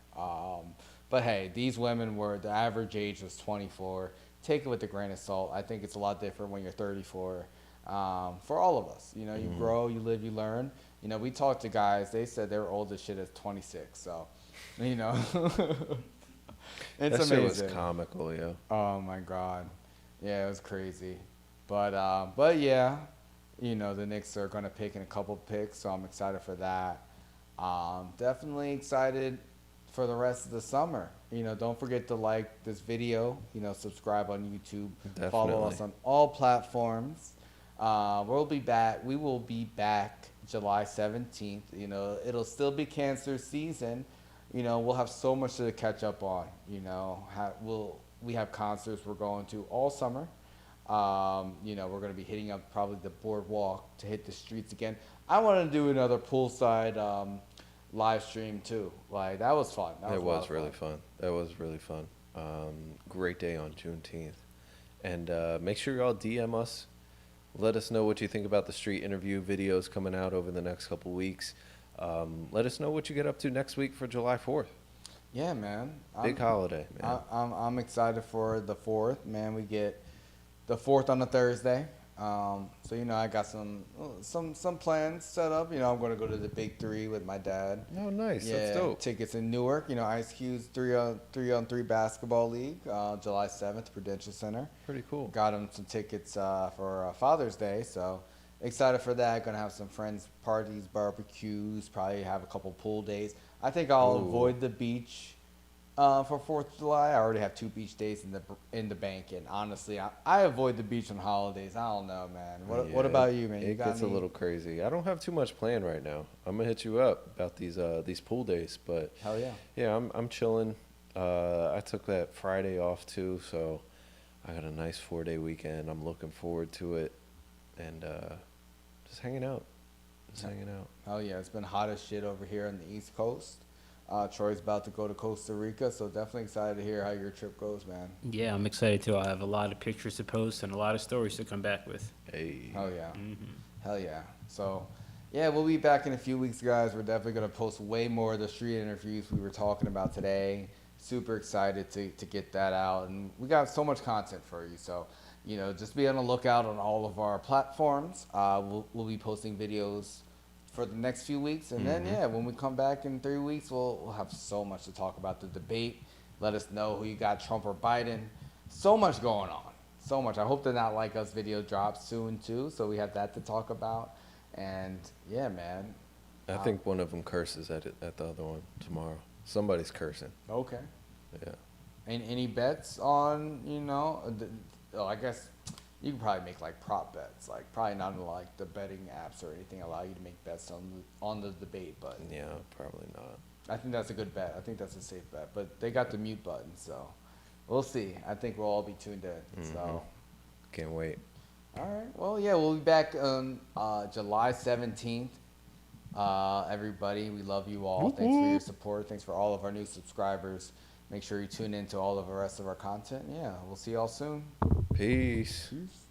But hey, these women the average age was 24. Take it with a grain of salt. I think it's a lot different when you're 34. For all of us, you grow, you live, you learn. We talked to guys, they said they were old as shit at 26. So, it's that amazing. shit was comical, yeah. Oh my God. Yeah, it was crazy. But yeah, the Knicks are going to pick in a couple picks, so I'm excited for that. Definitely excited for the rest of the summer. Don't forget to like this video, subscribe on YouTube, Definitely. Follow us on all platforms. We will be back July 17th. It'll still be cancer season. We'll have so much to catch up on. We have concerts we're going to all summer. We're going to be hitting up probably the boardwalk to hit the streets again. I want to do another poolside live stream too. Like, that was fun. That was really fun. That was really fun. Great day on Juneteenth. And make sure y'all DM us. Let us know what you think about the street interview videos coming out over the next couple weeks. Let us know what you get up to next week for July 4th. Yeah, man. Big holiday, man. I'm excited for the 4th, man. We get the 4th on a Thursday. So I got some plans set up. I'm going to go to the Big 3 with my dad. Oh, nice. Yeah, That's dope. Tickets in Newark. Ice Cube's 3-on-3 basketball league, July 7th, Prudential Center. Pretty cool. Got him some tickets for Father's Day. So excited for that. Going to have some friends parties, barbecues. Probably have a couple pool days. I think I'll avoid the beach for 4th of July. I already have 2 beach days in the bank, and honestly, I avoid the beach on holidays. I don't know, man. What about you, man? It gets a little crazy. I don't have too much planned right now. I'm gonna hit you up about these pool days, but hell yeah. Yeah, I'm chilling. I took that Friday off too, so I got a nice 4-day weekend. I'm looking forward to it, and just hanging out. Hell yeah, it's been hot as shit over here on the East Coast. Troy's about to go to Costa Rica, so definitely excited to hear how your trip goes, man. Yeah, I'm excited too. I have a lot of pictures to post and a lot of stories to come back with. Hey. Hell yeah. Hell yeah. So, yeah, we'll be back in a few weeks, guys. We're definitely going to post way more of the street interviews we were talking about today. Super excited to get that out. And we got so much content for you. So, just be on the lookout on all of our platforms. We'll be posting videos for the next few weeks, and then when we come back in 3 weeks, we'll have so much to talk about. The debate. Let us know who you got, Trump or Biden. so much going on. So much. I hope the Not Like Us video drops soon too, so we have that to talk about. And yeah, man. I think one of them curses at the other one tomorrow. Somebody's cursing. Okay. Yeah. Any bets on, I guess you can probably make like prop bets, like probably not on like the betting apps or anything allow you to make bets on the debate button. Yeah, probably not. I think that's a good bet. I think that's a safe bet. But they got the mute button, so we'll see. I think we'll all be tuned in. So Can't wait. all right. Well, yeah, we'll be back on July 17th. Everybody, we love you all. Thanks for your support. Thanks for all of our new subscribers. Make sure you tune in to all of the rest of our content. Yeah, we'll see y'all soon. Peace. Peace.